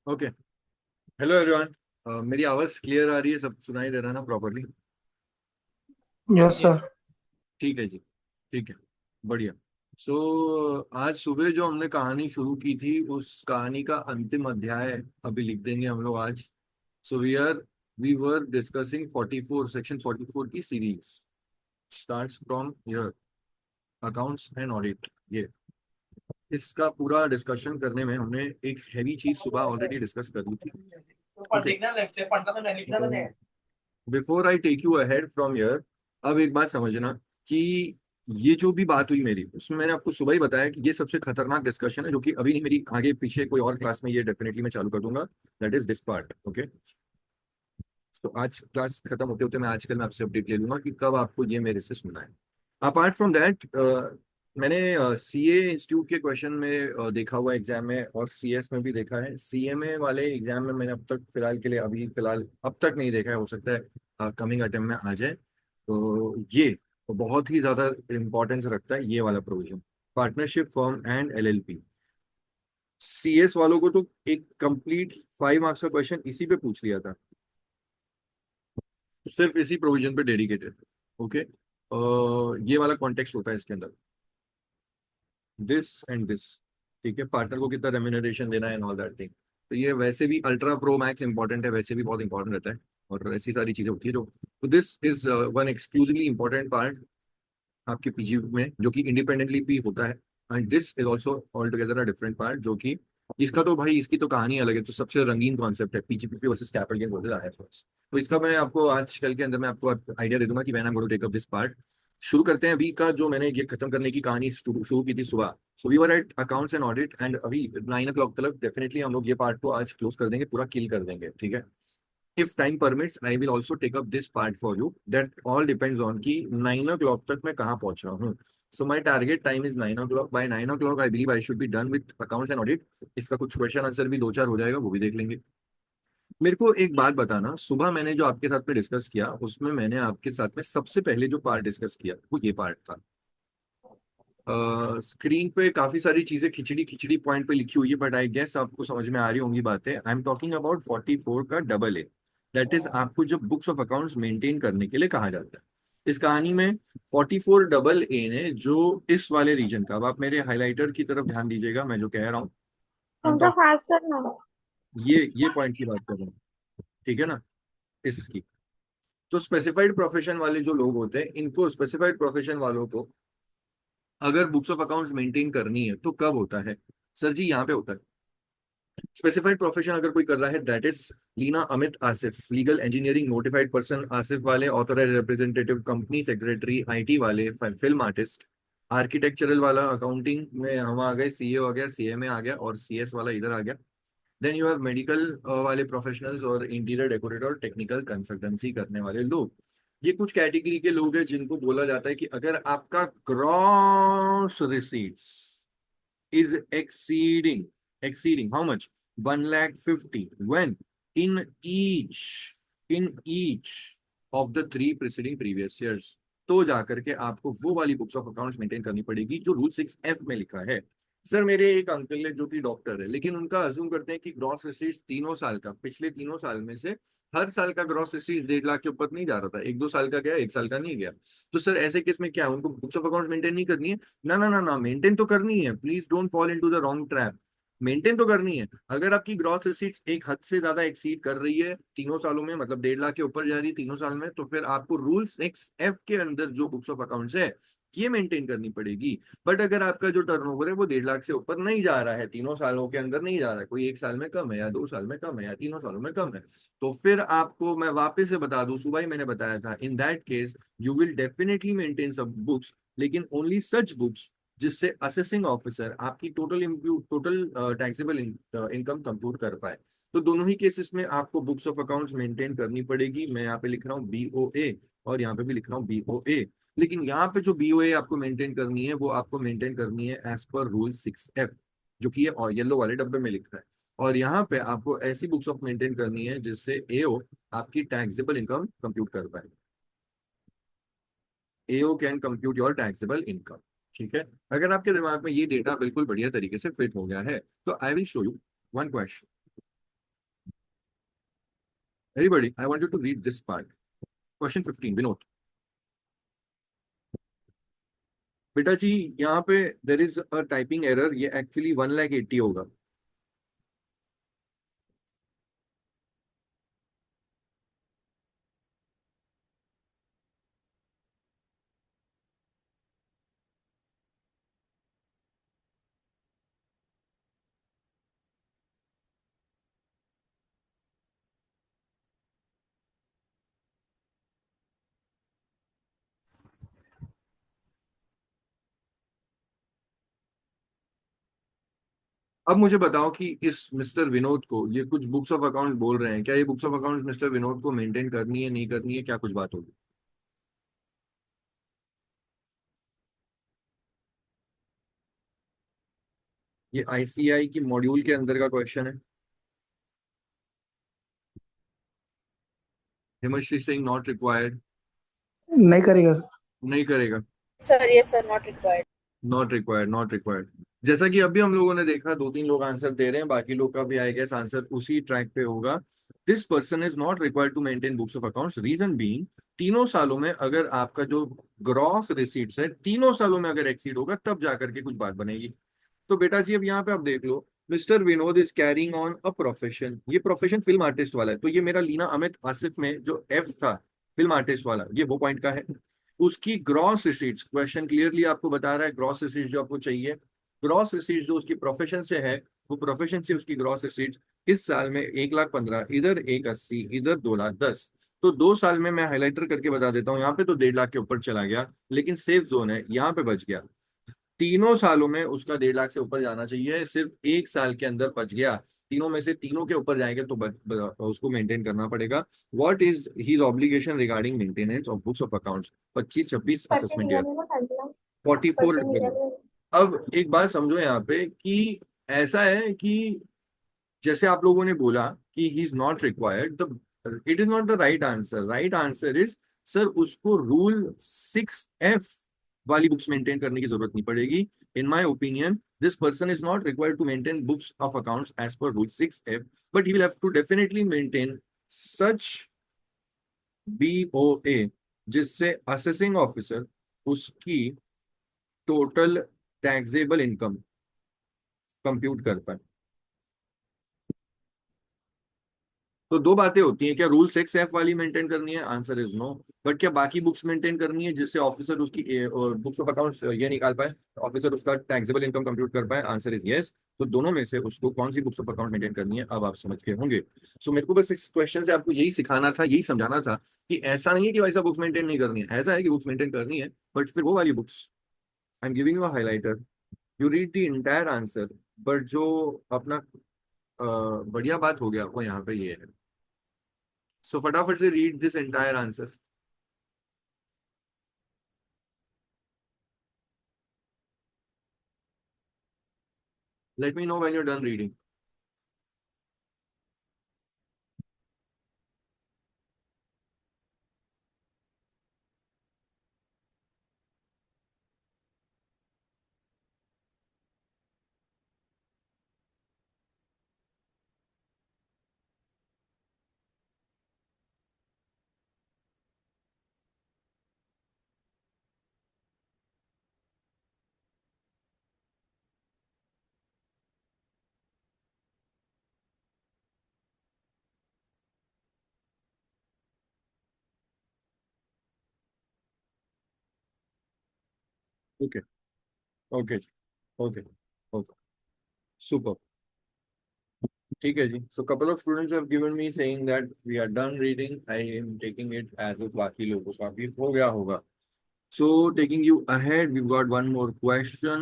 Okay. Hello everyone, मेरी आवाज़ clear आ रही है? सब सुनाई दे रहा है ना प्रॉपरली? Yes sir. ठीक है जी। ठीक है। बढ़िया। आज सुबह जो हमने कहानी शुरू की थी उस कहानी का अंतिम अध्याय अभी लिख देंगे हम लोग आज। वी वर डिस्कसिंग 44 सेक्शन 44 की series starts from here, accounts and audit. ये इसका पूरा डिस्कशन करने में हमने एक हैवी चीज सुबह ऑलरेडी डिस्कस कर ली थी। Okay. Before I take you ahead from here, अब एक बात समझना कि ये जो भी बात हुई मेरी, उसमें मैंने आपको सुबह ही बताया कि ये सबसे खतरनाक डिस्कशन है, जो कि अभी नहीं, मेरी आगे पीछे कोई और क्लास में ये डेफिनेटली मैं चालू कर दूंगा। That is this part. Okay. तो आज क्लास खत्म होते होते मैं आजकल मैं आपसे अपडेट ले लूंगा कि कब आपको ये मेरे से सुनना है। अपार्ट फ्रॉम दैट, मैंने सीए इंस्टीट्यूट के क्वेश्चन में देखा हुआ एग्जाम में, और सीएस में भी देखा है। सीएमए वाले एग्जाम में मैंने अब तक फिलहाल के लिए, अभी फिलहाल अब तक नहीं देखा है, हो सकता है कमिंग अटेम्प्ट में आ जाए। तो ये तो बहुत ही ज्यादा इंपॉर्टेंस रखता है ये वाला provision, partnership firm and LLP. CS वालों को तो एक कंप्लीट 5 मार्क्स का क्वेश्चन इसी पे पूछ लिया था, सिर्फ इसी प्रोविजन पे डेडिकेटेड। ओके। ये वाला कॉन्टेक्स्ट होता है इसके अंदर, दिस एंड दिस। ठीक है, पार्टनर को कितना रेम्यूनरेशन देना है एंड ऑल दैट थिंग। तो ये वैसे भी अल्ट्रा प्रो मैक्स इंपॉर्टेंट है, वैसे भी बहुत इंपॉर्टेंट रहता है, और ऐसी सारी चीजें होती है जो। तो this is one exclusively important part आपके पीजी में, जो कि इंडिपेंडेंटली भी होता है। And this is also all together a different part, जो कि इसका तो भाई, इसकी तो कहानी अलग है। तो सबसे रंगीन कॉन्सेप्ट है PGBP versus capital gain versus IFRS. तो इसका मैं आपको आज कल के अंदर मैं आपको आइडिया दे दूंगा कि मैंने टेक अप दिस पार्ट। शुरू करते हैं अभी का, जो मैंने ये खत्म करने की कहानी शुरू की थी सुबह। So we were at accounts and audit, and अभी 9 o'clock तक डेफिनेटली हम लोग ये पार्ट को आज क्लोज कर देंगे, पूरा किल कर देंगे। ठीक है। If time permits, I will also take up this part for you. That all depends on कि 9 o'clock तक मैं कहाँ पहुंच रहा हूँ। So my target time is 9 o'clock. By 9 o'clock, I believe I should be done with accounts and audit. इसका कुछ question answer भी दो चार हो जाएगा, वो भी देख लेंगे। मेरे को एक बात बताना, सुबह मैंने जो आपके साथ में डिस्कस किया, उसमें मैंने आपके साथ में सबसे पहले जो पार्ट डिस्कस किया वो ये पार्ट था। स्क्रीन पे काफी सारी चीजें खिचड़ी खिचड़ी पॉइंट पे लिखी हुई है, बट आई गेस आपको समझ में आ रही होंगी बातें। आई एम टॉकिंग अबाउट 44 का डबल ए। दैट इज आपको जब बुक्स ऑफ अकाउंट्स मेंटेन करने के लिए कहा जाता है। इस कहानी में 44 डबल ए ने जो इस वाले रीजन का, अब आप मेरे हाइलाइटर की तरफ ध्यान दीजिएगा, मैं जो कह रहा हूँ, हम तुमचा टॉक फास्ट करना। ये पॉइंट की बात कर रहा हूँ। ठीक है ना, इसकी। तो स्पेसिफाइड प्रोफेशन वाले जो लोग होते हैं, इनको, स्पेसिफाइड प्रोफेशन वालों को अगर बुक्स ऑफ अकाउंट्स मेंटेन करनी है तो कब होता है? सर जी, यहाँ पे होता है। स्पेसिफाइड प्रोफेशन अगर कोई कर रहा है, that is Leena Amit Asif, legal engineering notified person Asif वाले, authorise representative company secretary, IT वाले, फिल्म आर्टिस्ट, आर्किटेक्चरल वाला, अकाउंटिंग में हम आ गए, सीए आ गया, सीएमए आ गया, और सीएस वाला इधर आ गया। देन यू हैव मेडिकल वाले प्रोफेशनल्स, और इंटीरियर डेकोरेटर और टेक्निकल कंसल्टेंसी करने वाले लोग। ये कुछ कैटेगरी के लोग हैं जिनको बोला जाता है कि अगर आपका gross receipts is exceeding how much? 1,50,000 when in each in each of the 3 previous years, तो जाकर के आपको वो वाली बुक्स ऑफ अकाउंट्स मेंटेन करनी पड़ेगी जो रूल 6F में लिखा है। सर मेरे एक अंकल है जो कि डॉक्टर है, लेकिन उनका अज्यूम करते हैं कि ग्रॉस रिसीट्स तीनों साल का, पिछले 3 साल में से हर साल का ग्रॉस रिसीट्स 1.5 लाख के ऊपर नहीं जा रहा था, 1-2 साल का गया, 1 साल का नहीं गया। तो सर ऐसे केस में क्या है, उनको बुक्स ऑफ अकाउंट्स मेंटेन नहीं करनी है? ना ना ना ना, मेंटेन तो करनी है। Please don't fall into the wrong trap. Maintain तो करनी है। अगर आपकी ग्रॉस रिसीट्स एक हद से ज्यादा एक्सीड कर रही है 3 सालों में, मतलब 1.5 लाख के ऊपर जा रही है 3 साल में, तो फिर आपको रूल 6F के अंदर जो बुक्स ऑफ अकाउंट्स है ये मेंटेन करनी पड़ेगी। बट अगर आपका जो टर्नओवर है वो 1.5 लाख से ऊपर नहीं जा रहा है, 3 सालों के अंदर नहीं जा रहा है, कोई 1 साल में कम है या 2 साल में कम है या 3 सालों में कम है, तो फिर आपको मैं वापस से बता दूं, सुबह ही मैंने बताया था, इन that case you will definitely maintain सब बुक्स, लेकिन ओनली सच बुक्स जिससे असेसिंग ऑफिसर आपकी टोटल टैक्सेबल इनकम कंप्यूट कर पाए। तो दोनों ही केसेस में आपको बुक्स ऑफ अकाउंट्स मेंटेन करनी पड़ेगी। मैं यहाँ पे लिख रहा हूँ BOA और यहाँ पे भी लिख रहा हूँ BOA। लेकिन यहाँ पे जो BOA आपको मेंटेन करनी है वो आपको मेंटेन करनी है एज पर रूल 6F, जो कि ये येलो वाले डब्बे में लिखा है। और यहाँ पे आपको ऐसी बुक्स ऑफ मेंटेन करनी है जिससे AO आपकी टैक्सेबल इनकम कंप्यूट कर पाए। AO can compute your taxable income. ठीक है। अगर आपके दिमाग में ये डेटा बिल्कुल बढ़िया तरीके से फिट हो गया है तो I will show you one question. Everybody I want you to read this part. Question 15, Vinod. बेटा जी, यहाँ पे there is a typing error, ये एक्चुअली 1,80,000 होगा। अब मुझे बताओ कि इस मिस्टर विनोद को ये कुछ बुक्स ऑफ अकाउंट्स बोल रहे हैं, क्या ये books of accounts mister Vinod को मेंटेन करनी है, नहीं करनी है, क्या कुछ बात होगी? ये ICI की मॉड्यूल के अंदर का क्वेश्चन है। Himshree Singh not required. नहीं करेगा सर। नहीं करेगा। Sir, yes, sir, not required. Not required, not required. जैसा कि अभी हम लोगों ने देखा, 2-3 लोग आंसर दे रहे हैं, बाकी लोग का भी आई गेस आंसर उसी ट्रैक पे होगा। This person is not required to maintain books of accounts, reason being 3 सालों में अगर आपका जो ग्रॉस रिसीट्स है 3 सालों में अगर एक्सीड होगा तब जाकर के कुछ बात बनेगी। तो बेटा जी अब यहाँ पे आप देख लो, mister Vinod is carrying on a profession, ये प्रोफेशन फिल्म आर्टिस्ट वाला है, तो ये मेरा लीना अमित आसिफ में जो F था फिल्म आर्टिस्ट वाला, ये वो पॉइंट का है। उसकी ग्रॉस रिसीट्स, क्वेश्चन क्लियरली आपको बता रहा है ग्रॉस रिसीट्स जो आपको चाहिए, ग्रॉस रिसीट्स जो उसकी प्रोफेशन से है, वो प्रोफेशन से उसकी ग्रॉस रिसीट्स इस साल में 1,15,000, इधर 1,80,000, इधर 2,10,000। तो 2 साल में मैं हाईलाइटर करके बता देता हूँ, यहाँ पे तो 1.5 लाख के ऊपर चला गया, लेकिन सेफ जोन है, यहाँ पे बच गया। 3 सालों में उसका 1.5 लाख से ऊपर जाना चाहिए, सिर्फ 1 साल के अंदर बच गया, तीनों में से तीनों के ऊपर जाएंगे तो उसको मेंटेन करना पड़ेगा। What is his obligation regarding maintenance of books of accounts 25-26 assessment year? 44 million. अब एक बात समझो यहाँ पे कि ऐसा है कि जैसे आप लोगों ने बोला कि he is not required, the it is not the right answer. Right answer is, sir उसको रूल 6F वाली बुक्स मेंटेन करने की जरूरत नहीं पड़ेगी। In my opinion this person is not required to maintain books of accounts as per rule 6F, but he will have to definitely maintain such BOA जिससे assessing officer उसकी total taxable income compute कर पाए। तो दो बातें होती हैं, क्या रूल 6F वाली मेंटेन करनी है? Answer is no. बट क्या बाकी बुक्स मेंटेन करनी है जिससे ऑफिसर उसकी बुक्स ऑफ अकाउंट्स ये निकाल पाए, ऑफिसर उसका टैक्सेबल इनकम कंप्यूट कर पाए? Answer is yes. तो दोनों में से उसको कौन सी बुक्स ऑफ अकाउंट मेंटेन करनी है अब आप समझ के होंगे। सो मेरे को बस इस क्वेश्चन से आपको यही सिखाना था, यही समझाना था कि ऐसा नहीं है कि वैसा बुक्स मेंटेन नहीं करनी है, ऐसा है कि बुक्स मेंटेन करनी है, बट फिर वो वाली books, I am giving you a highlighter, you read the entire answer. But जो अपना बढ़िया बात हो गया वो यहाँ पे ये है। सो फटाफट से read this entire answer. Let me know when you done reading. Okay okay okay okay super. ठीक है जी। So couple of students have given me saying that we are done reading, I am taking it as if बाकी लोगों का भी हो गया होगा। So taking you ahead we got one more question,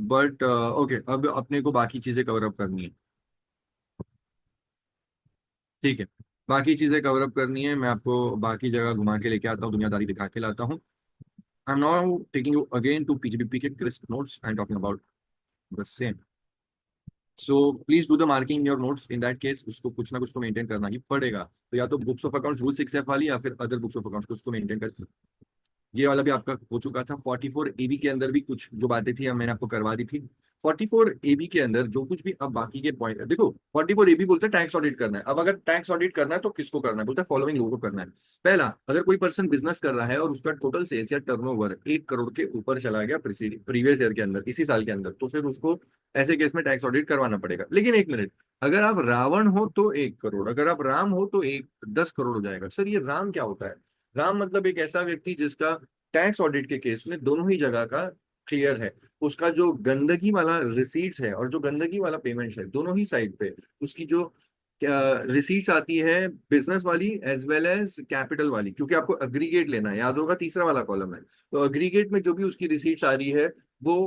but okay, अब अपने को बाकी चीजें कवर अप करनी है। ठीक है, बाकी चीजें कवर अप करनी है, मैं आपको बाकी जगह घुमा के लेके आता हूँ, दुनियादारी दिखा के लाता हूँ। I am now taking you again to PGBP के crisp notes and talking about the same. So please do the marking in your notes, in that case उसको कुछ ना कुछ तो मेंटेन करना ही पड़ेगा। तो या तो books of accounts rule 6F वाली, या फिर अदर बुक्स ऑफ अकाउंट्स कुछ तो मेंटेन कर। ये वाला भी आपका हो चुका था। 44 AB के अंदर भी कुछ जो बातें थी अब मैंने आपको करवा दी थी। 44 AB के अंदर जो कुछ भी अब बाकी के पॉइंट देखो, 44 AB बोलते हैं टैक्स ऑडिट करना है। अब अगर टैक्स ऑडिट करना है तो किसको करना है, बोलते हैं फॉलोइंग लोगों को करना है। पहला, अगर कोई पर्सन बिजनेस कर रहा है और उसका टोटल सेल्स या टर्नओवर 1 करोड़ के ऊपर चला गया प्रीवियस ईयर के अंदर, इसी साल के अंदर, तो फिर उसको ऐसे केस में टैक्स ऑडिट करवाना पड़ेगा। लेकिन एक मिनट, अगर आप रावण हो तो 1 करोड़, अगर आप राम हो तो 10 करोड़ हो जाएगा। सर ये राम क्या होता है? राम मतलब एक ऐसा व्यक्ति जिसका टैक्स ऑडिट के केस में दोनों ही जगह का क्लियर है। उसका जो गंदगी वाला रिसीट्स है और जो गंदगी वाला पेमेंट्स है, दोनों ही साइड पे उसकी जो रिसीट्स आती है, बिजनेस वाली एज वेल एज कैपिटल वाली, क्योंकि आपको अग्रीगेट लेना है, याद होगा तीसरा वाला कॉलम है। तो अग्रीगेट में जो भी उसकी रिसीट्स आ रही है वो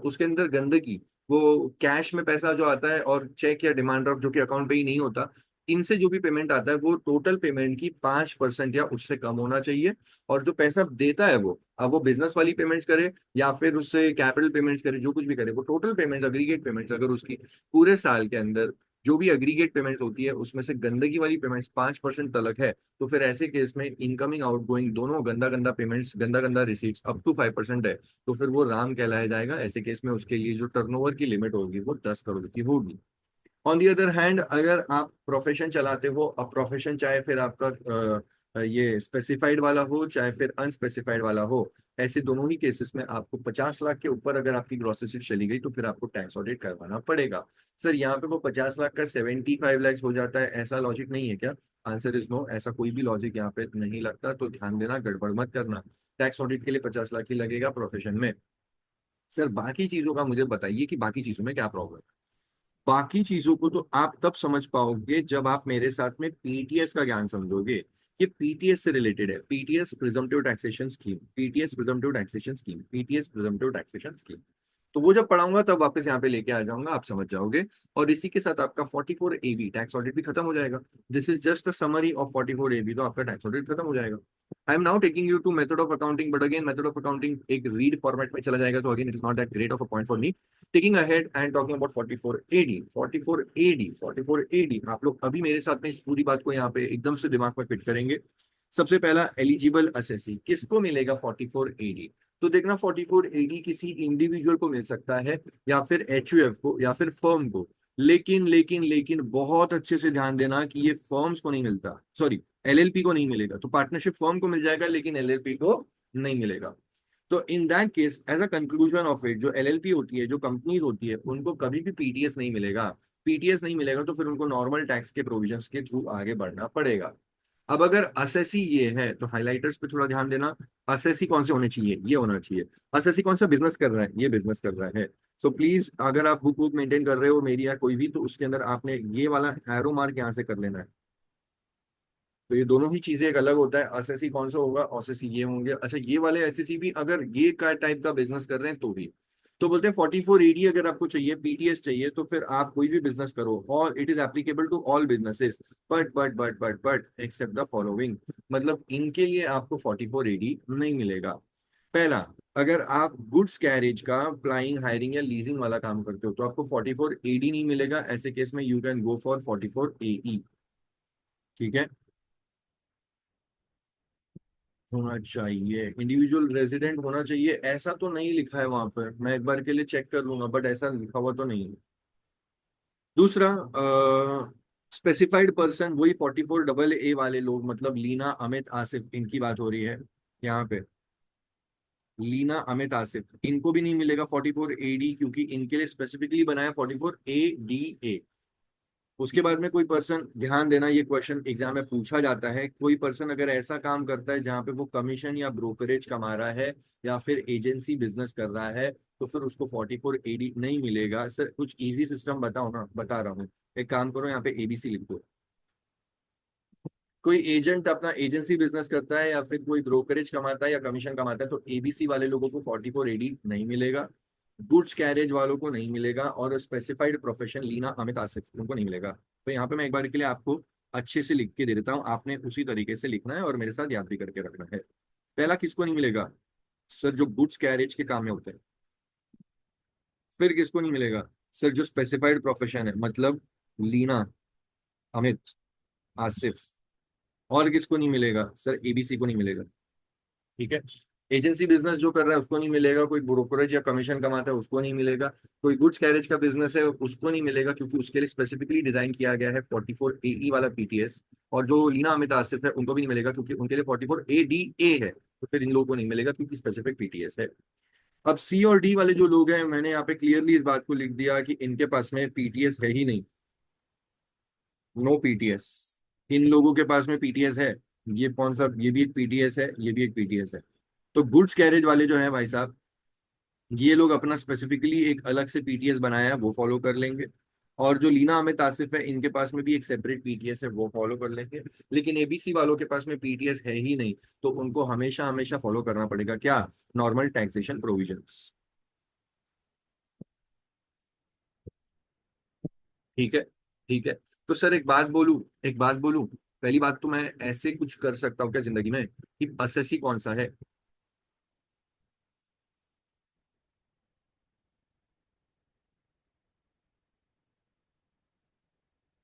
उसके अंदर गंदगी, वो कैश में पैसा जो आता है और चेक या डिमांड ड्राफ्ट जो कि अकाउंट पे ही नहीं होता, इनसे जो भी पेमेंट आता है वो टोटल पेमेंट की 5% या उससे कम होना चाहिए। और जो पैसा देता है वो, अब वो बिजनेस वाली पेमेंट्स करे या फिर उससे कैपिटल पेमेंट्स करे, जो कुछ भी करे, वो टोटल पेमेंट्स अग्रीगेट पेमेंट्स अगर उसकी पूरे साल के अंदर जो भी अग्रीगेट पेमेंट्स होती है उसमें से गंदगी वाली पेमेंट्स 5% तलक है, तो फिर ऐसे केस में इनकमिंग आउटगोइंग दोनों गंदा गंदा पेमेंट्स, गंदा गंदा रिसीट्स अप टू 5% है, तो फिर वो राम कहलाया जाएगा। ऐसे केस में उसके लिए जो टर्नओवर की लिमिट होगी वो 10 करोड़ की होगी। ऑन दी अदर हैंड, अगर आप प्रोफेशन चलाते हो, अब प्रोफेशन चाहे फिर आपका ये स्पेसिफाइड वाला हो चाहे फिर अनस्पेसिफाइड वाला हो, ऐसे दोनों ही केसेस में आपको 50 लाख के ऊपर अगर आपकी ग्रॉस चली गई तो फिर आपको टैक्स ऑडिट करवाना पड़ेगा। सर यहाँ पे वो 50 लाख का 75 लाख हो जाता है, ऐसा लॉजिक नहीं है क्या? आंसर इज नो, ऐसा कोई भी लॉजिक यहाँ पे नहीं लगता, तो ध्यान देना, गड़बड़ मत करना। टैक्स ऑडिट के लिए 50 लाख ही लगेगा प्रोफेशन में। सर बाकी चीजों का मुझे बताइए कि बाकी चीजों में क्या प्रॉब्लम। बाकी चीजों को तो आप तब समझ पाओगे जब आप मेरे साथ में पीटीएस का ज्ञान समझोगे। ये पीटीएस से रिलेटेड है, PTS presumptive taxation scheme, PTS presumptive taxation scheme, PTS presumptive taxation scheme. तो वो जब पढ़ाऊंगा तब वापस यहाँ पे लेके आ जाऊंगा, आप समझ जाओगे। और इसी के साथ आपका 44 AB टैक्स ऑडिट भी खत्म हो जाएगा। This is just a summary of 44 AB, तो आपका टैक्स ऑडिट खत्म हो जाएगा। I am now taking you to method of accounting, but again method of accounting एक रीड फॉर्मेट में चला जाएगा, तो again it is not that great of a point for me. Taking ahead and talking about 44 AD, 44 AD, 44 AD, आप लोग अभी मेरे साथ में इस पूरी बात को यहाँ पे एकदम से दिमाग में फिट करेंगे। सबसे पहला, एलिजिबल असेसी किसको मिलेगा 44 AD? तो देखना, 44 AD किसी इंडिविजुअल को मिल सकता है, या फिर HUF को, या फिर फर्म को। लेकिन लेकिन लेकिन बहुत अच्छे से ध्यान देना कि ये फर्म्स को नहीं मिलता, सॉरी LLP को नहीं मिलेगा। तो पार्टनरशिप फर्म को मिल जाएगा लेकिन LLP को नहीं मिलेगा। तो in that case as a conclusion of it, जो LLP होती है, जो कंपनीज होती है, उनको कभी भी पीटीएस नहीं मिलेगा। पीटीएस नहीं मिलेगा तो फिर उनको नॉर्मल टैक्स के प्रोविजंस के थ्रू आगे बढ़ना पड़ेगा। अब अगर असेसी ये है तो हाइलाइटर्स पे थोड़ा ध्यान देना। असेसी कौन से होने चाहिए? ये होना चाहिए। असेसी कौन सा बिजनेस कर रहा है? ये बिजनेस कर रहा है। सो प्लीज, अगर आप बुक बुक मेंटेन कर रहे हो मेरी या कोई भी, तो उसके अंदर आपने ये वाला एरो मार्क यहाँ से कर लेना है। तो ये दोनों ही चीजें एक अलग होता है। एसएससी कौन सा होगा? एसएससी ये होंगे। अच्छा, ये वाले एसएससी भी अगर ये का टाइप का बिजनेस कर रहे हैं तो भी, तो बोलते हैं 44 AD अगर आपको चाहिए, पीटीएस चाहिए, तो फिर आप कोई भी बिजनेस करो और it is applicable to all businesses, but except the following. मतलब इनके लिए आपको 44 AD नहीं मिलेगा। पहला, अगर आप गुड्स कैरेज का फ्लाइंग, हायरिंग या लीजिंग वाला काम करते हो तो आपको 44 AD नहीं मिलेगा। ऐसे केस में you can go for 44 AE। ठीक है, होना चाहिए इंडिविजुअल रेजिडेंट होना चाहिए, ऐसा तो नहीं लिखा है वहां पर, मैं एक बार के लिए चेक कर लूंगा, बट ऐसा लिखा हुआ तो नहीं है। दूसरा, स्पेसिफाइड पर्सन वही 44 AA वाले लोग, मतलब लीना, अमित, आसिफ, इनकी बात हो रही है यहाँ पे। लीना, अमित, आसिफ, इनको भी नहीं मिलेगा 44 AD, क्योंकि इनके लिए स्पेसिफिकली बनाया 44 ADA। उसके बाद में कोई पर्सन, ध्यान देना ये क्वेश्चन एग्जाम में पूछा जाता है, कोई पर्सन अगर ऐसा काम करता है जहाँ पे वो कमीशन या ब्रोकरेज कमा रहा है या फिर एजेंसी बिजनेस कर रहा है, तो फिर उसको 44 AD नहीं मिलेगा। सर कुछ इजी सिस्टम बताओ ना, बता रहा हूँ। एक काम करो, यहाँ पे ABC लिख दो। कोई एजेंट अपना एजेंसी बिजनेस करता है या फिर कोई ब्रोकरेज कमाता है या कमीशन कमाता है, तो ABC वाले लोगों को 44 AD नहीं मिलेगा, गुड्स कैरेज वालों को नहीं मिलेगा, और स्पेसिफाइड प्रोफेशन लीना अमित आसिफ उनको नहीं मिलेगा। तो यहाँ पे मैं एक बार के लिए आपको अच्छे से लिख के दे देता हूँ, आपने उसी तरीके से लिखना है और मेरे साथ याद भी करके रखना है। पहला किसको नहीं मिलेगा? सर जो गुड्स कैरेज के काम में होते हैं। फिर किसको नहीं मिलेगा? सर जो स्पेसिफाइड प्रोफेशन है, मतलब लीना, अमित, आसिफ। और किसको नहीं मिलेगा? सर ABC को नहीं मिलेगा। ठीक है। एजेंसी बिजनेस जो कर रहा है उसको नहीं मिलेगा, कोई ब्रोकरेज या कमीशन कमाता है उसको नहीं मिलेगा, कोई गुड्स कैरेज का बिजनेस है उसको नहीं मिलेगा, क्योंकि उसके लिए स्पेसिफिकली डिजाइन किया गया है 44 AE वाला PTS। और जो लीना अमित आसिफ है उनको भी नहीं मिलेगा, क्योंकि उनके लिए 44 ADA है, तो फिर इन लोगों को नहीं मिलेगा क्योंकि स्पेसिफिक PTS है। अब C और D वाले जो लोग हैं, मैंने यहाँ पे क्लियरली इस बात को लिख दिया कि इनके पास में PTS है ही नहीं, नो PTS। इन लोगों के पास में PTS है। ये कौन सा? ये भी एक PTS है, ये भी एक PTS है। तो गुड्स कैरेज वाले जो है भाई साहब, ये लोग अपना स्पेसिफिकली एक अलग से PTS बनाया है, वो फॉलो कर लेंगे। और जो लीना अमित आसिफ है, इनके पास में भी एक सेपरेट PTS है, वो फॉलो कर लेंगे। लेकिन ABC वालों के पास में PTS है ही नहीं, तो उनको हमेशा हमेशा फॉलो करना पड़ेगा क्या? Normal taxation provisions. ठीक है। ठीक है। तो सर एक बात बोलूं, एक बात बोलूं। पहली बात तो मैं ऐसे कुछ कर सकता हूँ क्या जिंदगी में कि असेसी कौन सा है?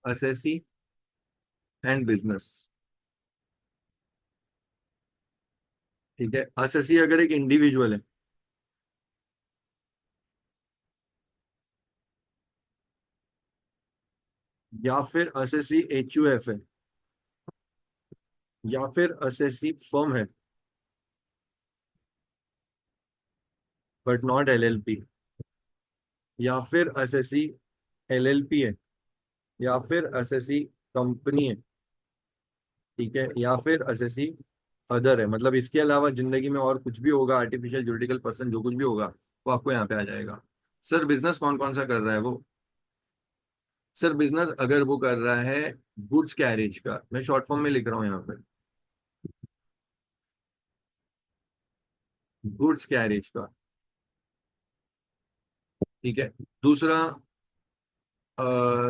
Assessee and business. ठीक है। असेसी अगर एक इंडिविजुअल है, या फिर असेसी HUF है, या फिर असेसी फर्म है बट नॉट LLP, या फिर असेसी LLP है, या फिर असेसी कंपनी है, ठीक है, या फिर असेसी अदर है, मतलब इसके अलावा जिंदगी में और कुछ भी होगा, आर्टिफिशियल जुरिडिकल पर्सन जो कुछ भी होगा, वो आपको यहाँ पे आ जाएगा। सर बिजनेस कौन कौन सा कर रहा है वो? सर बिजनेस अगर वो कर रहा है गुड्स कैरेज का, मैं शॉर्ट फॉर्म में लिख रहा हूँ यहाँ पे, गुड्स कैरेज का। ठीक है। दूसरा,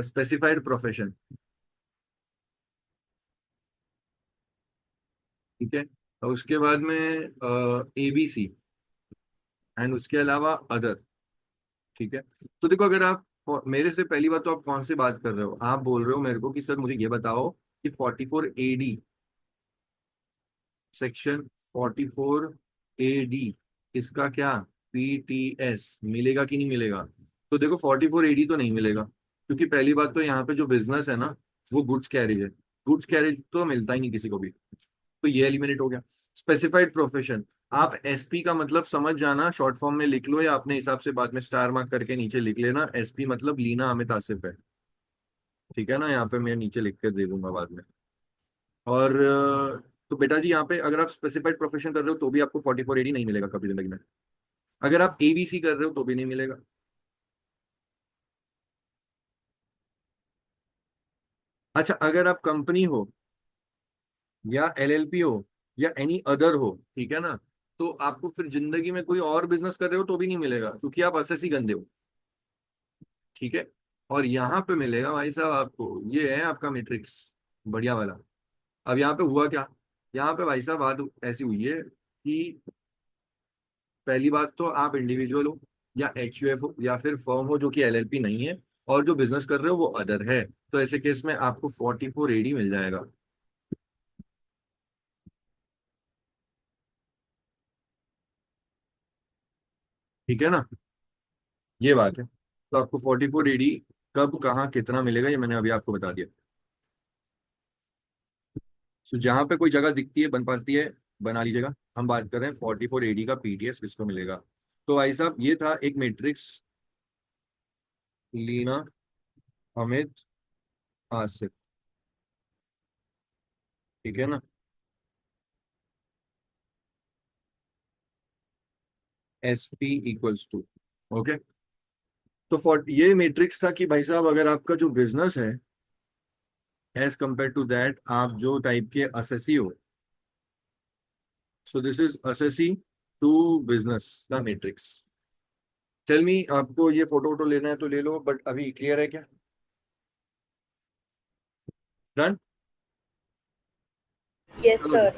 स्पेसिफाइड प्रोफेशन। ठीक है। और उसके बाद में ABC, एंड उसके अलावा अदर। ठीक है। तो देखो, अगर आप मेरे से, पहली बात तो आप कौन से बात कर रहे हो? आप बोल रहे हो मेरे को कि सर मुझे ये बताओ कि 44 AD, सेक्शन 44 AD, इसका क्या PTS मिलेगा कि नहीं मिलेगा? तो देखो 44 AD तो नहीं मिलेगा, क्योंकि पहली बात तो यहाँ पे जो बिजनेस है ना, वो गुड्स कैरेज है। गुड्स कैरेज तो मिलता ही नहीं किसी को भी, तो ये एलिमिनेट हो गया। स्पेसिफाइड प्रोफेशन, आप SP का मतलब समझ जाना, शॉर्ट फॉर्म में लिख लो या अपने हिसाब से बाद में स्टार मार्क करके नीचे लिख लेना। SP मतलब लीना अमित आसिफ है। ठीक है ना, यहाँ पे मैं नीचे लिख कर दे दूंगा बाद में। और तो बेटा जी, यहाँ पे अगर आप स्पेसिफाइड प्रोफेशन कर रहे हो तो भी आपको 44 AD नहीं मिलेगा कभी जिंदगी में। अगर आप ABC कर रहे हो तो भी नहीं मिलेगा। अच्छा, अगर आप कंपनी हो या LLP हो या एनी अदर हो, ठीक है ना, तो आपको फिर जिंदगी में कोई और बिजनेस कर रहे हो तो भी नहीं मिलेगा, क्योंकि आप असेसी गंदे हो। ठीक है। और यहाँ पे मिलेगा भाई साहब आपको, ये है आपका मैट्रिक्स, बढ़िया वाला। अब यहाँ पे हुआ क्या? यहाँ पे भाई साहब बात ऐसी हुई है कि पहली बात तो आप इंडिविजुअल हो या HUF हो या फिर फर्म हो जो कि LLP नहीं है, और जो बिजनेस कर रहे हो वो अदर है, तो ऐसे केस में आपको 44 AD मिल जाएगा। ठीक है ना, ये बात है। तो आपको 44 AD कब कहाँ कितना मिलेगा, ये मैंने अभी आपको बता दिया। तो जहां पे कोई जगह दिखती है, बन पाती है, बना लीजिएगा। हम बात कर रहे हैं 44 AD का PTS किसको मिलेगा। तो भाई साहब ये था एक मैट्रिक्स, लीना, अमित, आसिफ, ठीक है ना। S P equals to, okay. तो फॉर ये मैट्रिक्स था कि भाई साहब अगर आपका जो बिजनेस है एज कंपेयर टू दैट आप जो टाइप के असेसी हो, so this is assessee to business का मैट्रिक्स। टेल मी, आपको ये फोटो वोटो लेना है तो ले लो, बट अभी क्लियर है क्या? डन। Yes, चलो जी, sir.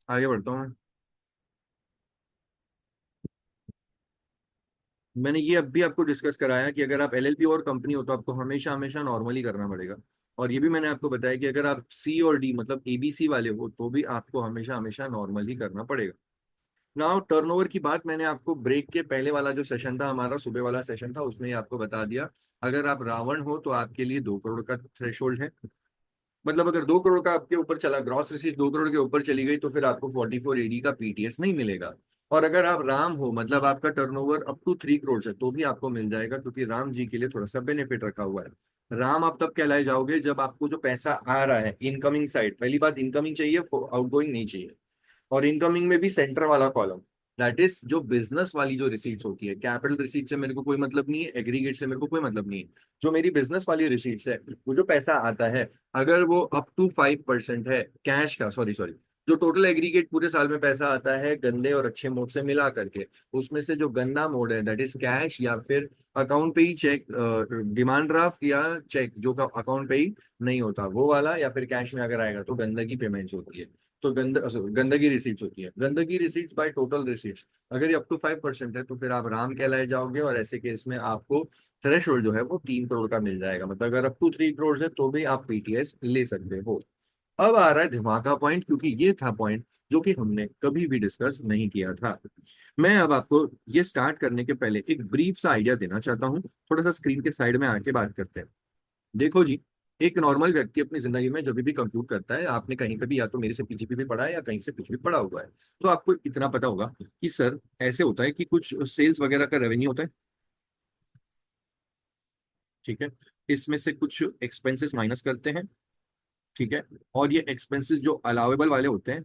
आगे बढ़ता हूँ मैं। मैंने ये अब भी आपको डिस्कस कराया कि अगर आप एलएलपी और कंपनी हो तो आपको हमेशा हमेशा नॉर्मली करना पड़ेगा। और ये भी मैंने आपको बताया कि अगर आप सी और डी मतलब एबीसी वाले हो तो भी आपको हमेशा हमेशा नॉर्मल ही करना पड़ेगा। नाउ टर्नओवर की बात मैंने आपको ब्रेक के पहले वाला जो सेशन था, हमारा सुबह वाला सेशन था, उसमें ही आपको बता दिया। अगर आप रावण हो तो आपके लिए 2 करोड़ का थ्रेशोल्ड है। मतलब अगर 2 करोड़ का आपके ऊपर चला, ग्रॉस रिसीट 2 करोड़ के ऊपर चली गई तो फिर आपको 44 AD का पीटीएस नहीं मिलेगा। और अगर आप राम हो, मतलब आपका टर्नओवर अप टू 3 करोड़ है, तो भी आपको मिल जाएगा, क्योंकि राम जी के लिए थोड़ा सा बेनिफिट रखा हुआ है। राम आप तब कहलाए जाओगे जब आपको जो पैसा आ रहा है इनकमिंग साइड, पहली बात इनकमिंग चाहिए, आउटगोइंग नहीं चाहिए। और इनकमिंग में भी सेंटर वाला कॉलम, दैट इज जो बिजनेस वाली जो रिसीट्स होती है। कैपिटल रिसीट से मेरे को कोई मतलब नहीं है, एग्रीगेट से मेरे को कोई मतलब नहीं है। जो मेरी बिजनेस वाली रिसीट्स है, वो जो पैसा आता है, अगर वो अप टू 5% है कैश का, सॉरी सॉरी, जो टोटल एग्रीगेट पूरे साल में पैसा आता है गंदे और अच्छे मोड से मिला करके, उसमें से जो गंदा मोड है दैट इज कैश, या फिर अकाउंट पे ही चेक, डिमांड ड्राफ्ट या चेक जो का अकाउंट पे ही नहीं होता वो वाला, या फिर कैश में अगर आएगा तो गंदगी पेमेंट्स होती है। तो गंदगी रिसीट्स होती है। गंदगी रिसीट्स बाय टोटल रिसीट्स अगर ये अप टू 5% है तो फिर आप राम कहलाए जाओगे, और ऐसे केस में आपको थ्रेशोल्ड जो है वो 3 करोड़ का मिल जाएगा। मतलब अगर अप टू 3 करोड़ है तो भी आप पीटीएस ले सकते हो। अब आ रहा है धमाका पॉइंट, क्योंकि ये था पॉइंट जो कि हमने कभी भी डिस्कस नहीं किया था। मैं अब आपको ये स्टार्ट करने के पहले एक ब्रीफ सा आइडिया देना चाहता हूँ। थोड़ा सा स्क्रीन के साइड में आके बात करते हैं। देखो जी, एक नॉर्मल व्यक्ति अपनी जिंदगी में जब भी कंप्यूट करता है, आपने कहीं पे भी या तो मेरे से पीजीपी भी पढ़ा है या कहीं से कुछ भी पढ़ा हुआ है, तो आपको इतना पता होगा कि सर ऐसे होता है कि कुछ सेल्स वगैरह का रेवेन्यू होता है, ठीक है। इसमें से कुछ एक्सपेंसेस माइनस करते हैं, ठीक है। और ये एक्सपेंसेस जो अलाउेबल वाले होते हैं,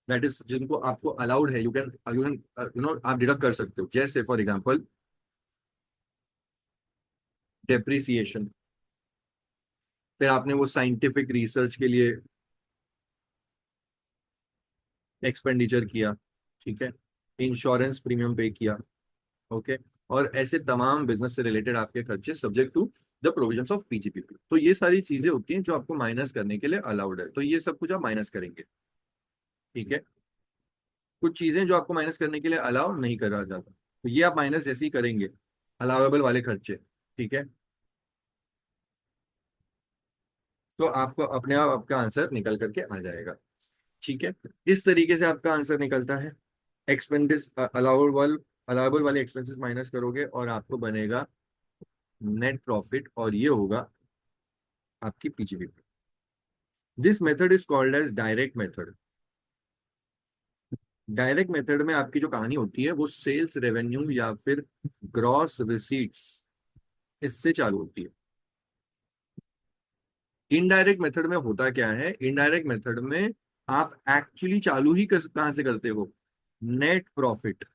दैट इज जिनको आपको अलाउड है, यू कैन आप डिडक्ट कर सकते हो, जैसे फॉर एग्जांपल डेप्रिसिएशन। फिर आपने वो साइंटिफिक रिसर्च के लिए एक्सपेंडिचर किया, ठीक है। इंश्योरेंस प्रीमियम पे किया, ओके। और ऐसे तमाम बिजनेस से रिलेटेड आपके खर्चे subject to the provisions of PGBP. तो ये सारी चीजें होती हैं जो आपको माइनस करने के लिए अलाउड है, तो ये सब कुछ आप माइनस करेंगे, ठीक है। कुछ चीजें जो आपको माइनस करने के लिए अलाउ नहीं करा जाता, तो ये आप माइनस जैसे ही करेंगे अलाउेबल वाले खर्चे, ठीक है, तो आपको अपने आप आपका आंसर निकल करके आ जाएगा, ठीक है। इस तरीके से आपका आंसर निकलता है। एक्सपेंडिस अलाउेबल अलाउेबल वाले एक्सपेंसेस माइनस करोगे और आपको बनेगा नेट प्रॉफिट, और ये होगा आपकी PGB. This method is called as direct method. Direct method में आपकी जो कहानी होती है वो सेल्स रेवेन्यू या फिर ग्रॉस रिसीट्स, इससे चालू होती है। इनडायरेक्ट मेथड में होता क्या है, इनडायरेक्ट मेथड में आप एक्चुअली चालू ही कहाँ से करते हो, नेट प्रॉफिट।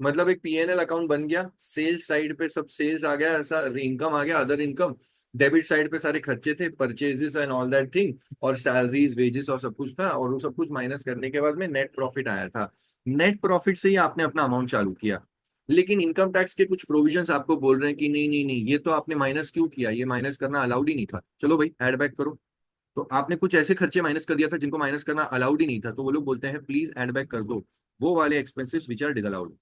मतलब एक पीएनएल अकाउंट बन गया, सेल्स साइड पे सब सेल्स आ गया, ऐसा इनकम आ गया, अदर इनकम। डेबिट साइड पे सारे खर्चे थे, purchases and all that thing, और सैलरीज वेजेस और सब कुछ था, और वो सब कुछ माइनस करने के बाद में नेट प्रॉफिट आया था। नेट प्रॉफिट से ही आपने अपना अमाउंट चालू किया। लेकिन इनकम टैक्स के कुछ प्रोविजंस आपको बोल रहे हैं कि नहीं नहीं नहीं, ये तो आपने माइनस क्यों किया, ये माइनस करना अलाउड ही नहीं था, चलो भाई ऐड बैक करो। तो आपने कुछ ऐसे खर्चे माइनस कर दिया था जिनको माइनस करना अलाउड ही नहीं था, तो वो लोग बोलते हैं प्लीज ऐड बैक कर दो वो वाले expenses which are disallowed.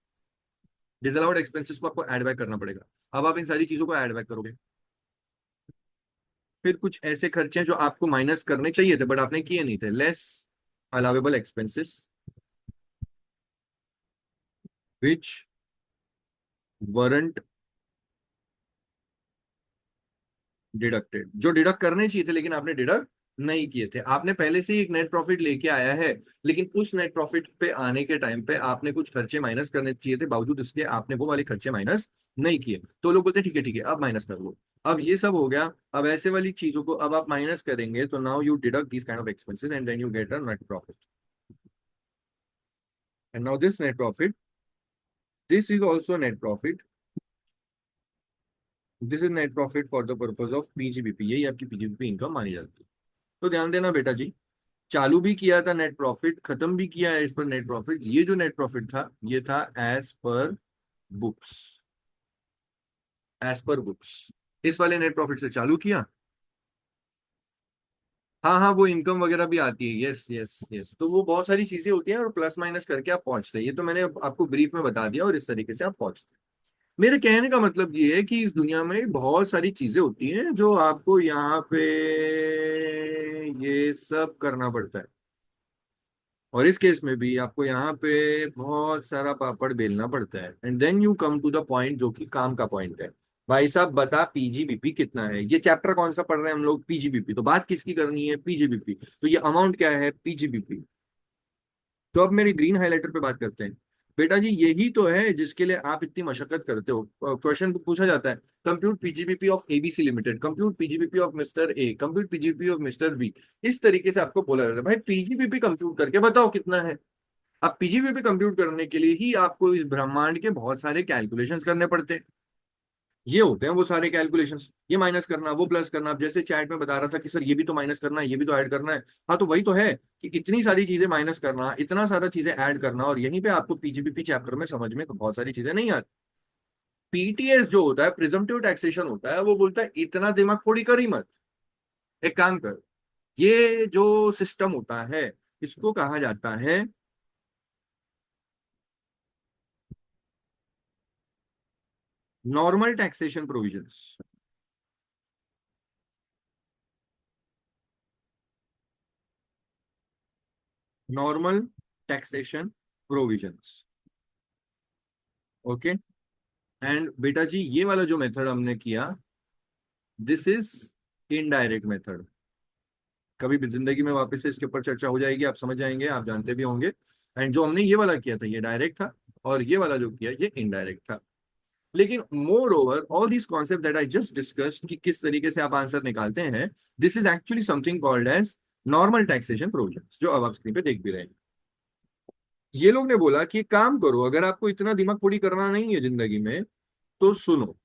Disallowed expenses को आपको ऐड बैक करना पड़ेगा। अब आप इन सारी चीजों को ऐड बैक करोगे। फिर कुछ ऐसे खर्चे हैं जो आपको माइनस करने चाहिए थे बट आपने किए नहीं थे, less allowable expenses which weren't deducted, जो डिडक्ट करने चाहिए थे लेकिन आपने डिडक्ट नहीं किए थे, आपने पहले से ही एक नेट प्रॉफिट लेके आया है, लेकिन उस नेट प्रॉफिट पे आने के टाइम पे आपने कुछ खर्चे माइनस करने चाहिए थे, बावजूद इसके आपने वो वाले खर्चे माइनस नहीं किए, तो लोग बोलते हैं ठीक है अब माइनस कर लो। अब ये सब हो गया, अब ऐसे वाली चीजों को अब आप माइनस करेंगे तो now you deduct this kind of expenses and then you get a net profit. And now this net profit, this is also net profit, this is net profit for the purpose of PGBP, यही आपकी PGBP income मानी जाती है। तो ध्यान देना बेटा जी, चालू भी किया था नेट प्रॉफिट, खत्म भी किया है इस पर नेट प्रॉफिट। ये जो नेट प्रॉफिट था ये था as per books, as per books. इस वाले नेट प्रॉफिट से चालू किया, हाँ हाँ वो इनकम वगैरह भी आती है, यस यस यस, तो वो बहुत सारी चीजें होती हैं और प्लस माइनस करके आप पहुंचते हैं, ये तो मैंने आपको ब्रीफ में बता दिया और इस तरीके से आप पहुंचते हैं। मेरे कहने का मतलब ये है कि इस दुनिया में बहुत सारी चीजें होती हैं जो आपको यहाँ पे ये सब करना पड़ता है, और इस केस में भी आपको यहाँ पे बहुत सारा पापड़ बेलना पड़ता है, and then you come to the point जो कि काम का पॉइंट है। भाई साहब बता पीजीबीपी कितना है, ये चैप्टर कौन सा पढ़ रहे हैं हम लोग, पीजीबीपी, तो बात किसकी करनी है, पीजीबीपी, तो ये अमाउंट क्या है, पीजीबीपी। तो अब मेरे ग्रीन हाइलाइटर पे बात करते हैं। बेटा जी यही तो है जिसके लिए आप इतनी मशक्कत करते हो, क्वेश्चन पूछा जाता है, compute PGBP of ABC limited, compute PGBP of mister A, compute PGBP of mister B, इस तरीके से आपको बोला जाता है भाई पीजीबीपी कंप्यूट करके बताओ कितना है। अब पीजीबीपी कंप्यूट करने के लिए ही आपको इस ब्रह्मांड के बहुत सारे कैलकुलेशंस करने पड़ते हैं, ये होते हैं वो सारे कैलकुलेशंस, ये माइनस करना वो प्लस करना। अब जैसे चैट में बता रहा था कि सर ये भी तो माइनस करना है, ये भी तो ऐड करना है, हाँ तो वही तो है कि इतनी सारी चीजें माइनस करना, इतना सारा चीजें ऐड करना, और यहीं पे आपको पीजीबीपी चैप्टर में समझ में बहुत सारी चीजें नहीं आती। पीटीएस जो होता है, प्रिजम्पटिव टैक्सेशन होता है, वो बोलता है इतना दिमाग थोड़ी करी मत, एक काम कर, ये जो सिस्टम होता है इसको कहा जाता है normal taxation provisions, normal taxation provisions, okay. And बेटा जी ये वाला जो मेथड हमने किया, दिस इज इनडायरेक्ट मेथड, कभी भी जिंदगी में वापस से इसके ऊपर चर्चा हो जाएगी, आप समझ जाएंगे, आप जानते भी होंगे। एंड जो हमने ये वाला किया था ये डायरेक्ट था, और ये वाला जो किया ये इनडायरेक्ट था। लेकिन moreover all this concept that I just discussed कि किस तरीके से आप आंसर निकालते हैं, this is actually something called as normal taxation provision, जो अब आप स्क्रीन पे देख भी रहे हैं। ये लोग ने बोला कि काम करो, अगर आपको इतना दिमाग पूरी करना नहीं है जिंदगी में तो सुनो,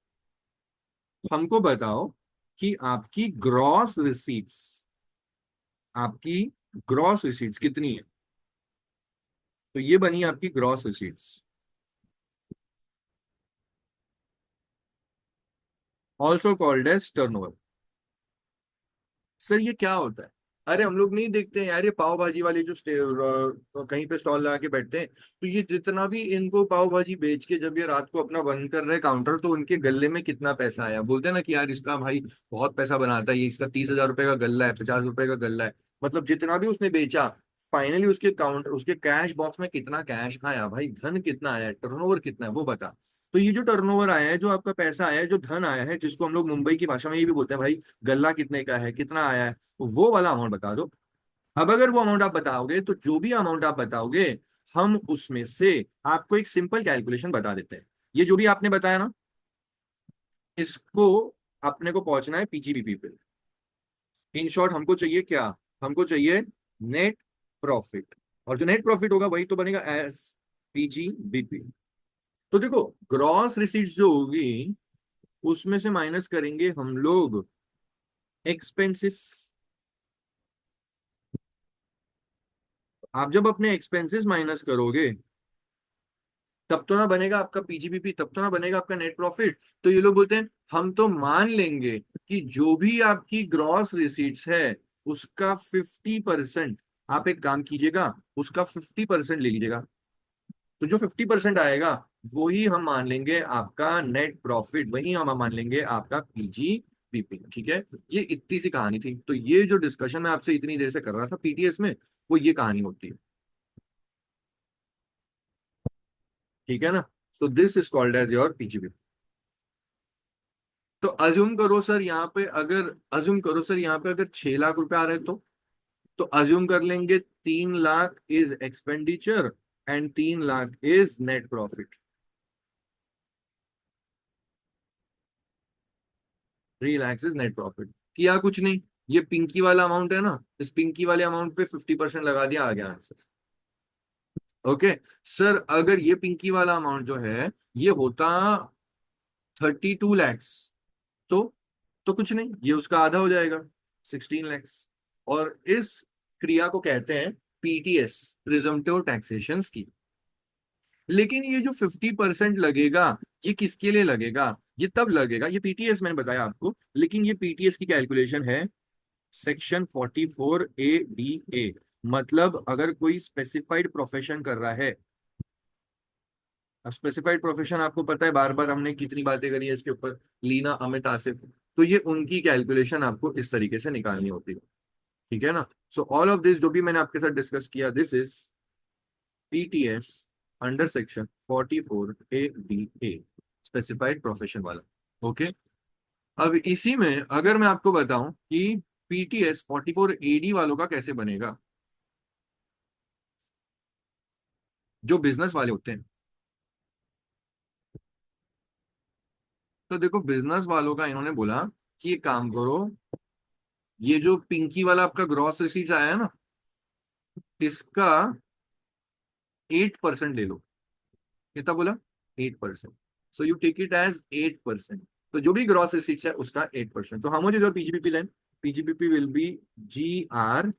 हमको बताओ कि आपकी ग्रॉस रिसीट्स, आपकी ग्रॉस रिसीट्स कितनी है, तो ये बनी आपकी gross receipts, also called as turnover. Sir ये क्या होता है, अरे हम लोग नहीं देखते हैं यार ये पाव भाजी वाले जो कहीं पे स्टॉल लगा के बैठते हैं, तो ये जितना भी इनको पाव भाजी बेच के जब ये रात को अपना बंद कर रहे हैं काउंटर, तो उनके गल्ले में कितना पैसा आया, बोलते हैं ना कि यार इसका भाई बहुत पैसा बनाता है, ये इसका 30,000 रुपए का गल्ला है, 50 रुपए का गल्ला है, मतलब जितना भी उसने बेचा, फाइनली उसके काउंटर उसके कैश बॉक्स में कितना कैश आया, भाई धन कितना आया, टर्नओवर कितना है वो बता। तो ये जो टर्नओवर आया है, जो आपका पैसा आया है, जो धन आया है, जिसको हम लोग मुंबई की भाषा में ये भी बोलते हैं भाई गल्ला कितने का है, कितना आया है, तो वो वाला अमाउंट बता दो। अब अगर वो अमाउंट आप बताओगे तो जो भी अमाउंट आप बताओगे, हम उसमें से आपको एक सिंपल कैलकुलेशन बता देते हैं। ये जो भी आपने बताया ना, इसको अपने को पहुंचना है पीजीबीपी पे। इन शॉर्ट हमको चाहिए क्या, हमको चाहिए नेट प्रॉफिट, और जो नेट प्रॉफिट होगा वही तो बनेगा एस पीजीबीपी। तो देखो ग्रॉस रिसीट्स जो होगी उसमें से माइनस करेंगे हम लोग एक्सपेंसेस। आप जब अपने एक्सपेंसेस माइनस करोगे तब तो ना बनेगा आपका पीजीबीपी, तब तो ना बनेगा आपका नेट प्रॉफिट। तो ये लोग बोलते हैं हम तो मान लेंगे कि जो भी आपकी ग्रॉस रिसीट्स है उसका 50%, आप एक काम कीजिएगा उसका 50% ले लीजिएगा, तो जो 50% आएगा वही हम मान लेंगे आपका नेट प्रॉफिट, वही हम मान लेंगे आपका पीजीबीपी, ठीक है। ये इतनी सी कहानी थी, तो ये जो डिस्कशन मैं आपसे इतनी देर से कर रहा था पीटीएस में, वो ये कहानी होती है, ठीक है ना। So this is called as your PGBP. तो अज्यूम करो सर यहाँ पे अगर 6 लाख रुपए आ रहे तो अज्यूम कर लेंगे 3 lakh is expenditure and 3 lakh is net profit. 3 lakh is net profit. किया कुछ नहीं, ये पिंकी वाला अमाउंट है ना, इस पिंकी वाले अमाउंट पे 50% लगा दिया, आ गया आंसर। ओके सर, अगर ये पिंकी वाला अमाउंट जो है ये होता 32 लैक्स, तो कुछ नहीं, ये उसका आधा हो जाएगा, 16 लैक्स। और इस क्रिया को कहते हैं पीटीएस, प्रिजम्पटिव टैक्सेशन स्कीम। लेकिन ये जो 50% लगेगा, ये किसके लिए लगेगा? ये तब लगेगा, ये पीटीएस मैंने बताया आपको, लेकिन ये पीटीएस की कैलकुलेशन है सेक्शन 44A(d)(a). मतलब अगर कोई स्पेसिफाइड प्रोफेशन कर रहा है, अब स्पेसिफाइड प्रोफेशन आपको पता है, बार बार हमने कितनी बातें करी है इसके ऊपर, लीना, अमित, आसिफ। तो ये उनकी कैलकुलेशन आपको इस तरीके से निकालनी होती है, ठीक है ना। सो ऑल ऑफ दिस जो भी मैंने आपके साथ डिस्कस किया, this is PTS under section 44A(d)(a), specified profession वाला। ओके, अब इसी में अगर मैं आपको बताऊं कि पीटीएस 44AD वालों का कैसे बनेगा, जो बिजनेस वाले होते हैं, तो देखो बिजनेस वालों का इन्होंने बोला कि एक काम करो, ये जो पिंकी वाला आपका ग्रॉस रिसीट्स आया है ना, इसका 8% ले लो। कितना बोला? 8%। So you take it as 8%। तो जो भी ग्रॉस रिसीट्स है उसका 8%। तो how much is your PGBP then? PGBP will be GR,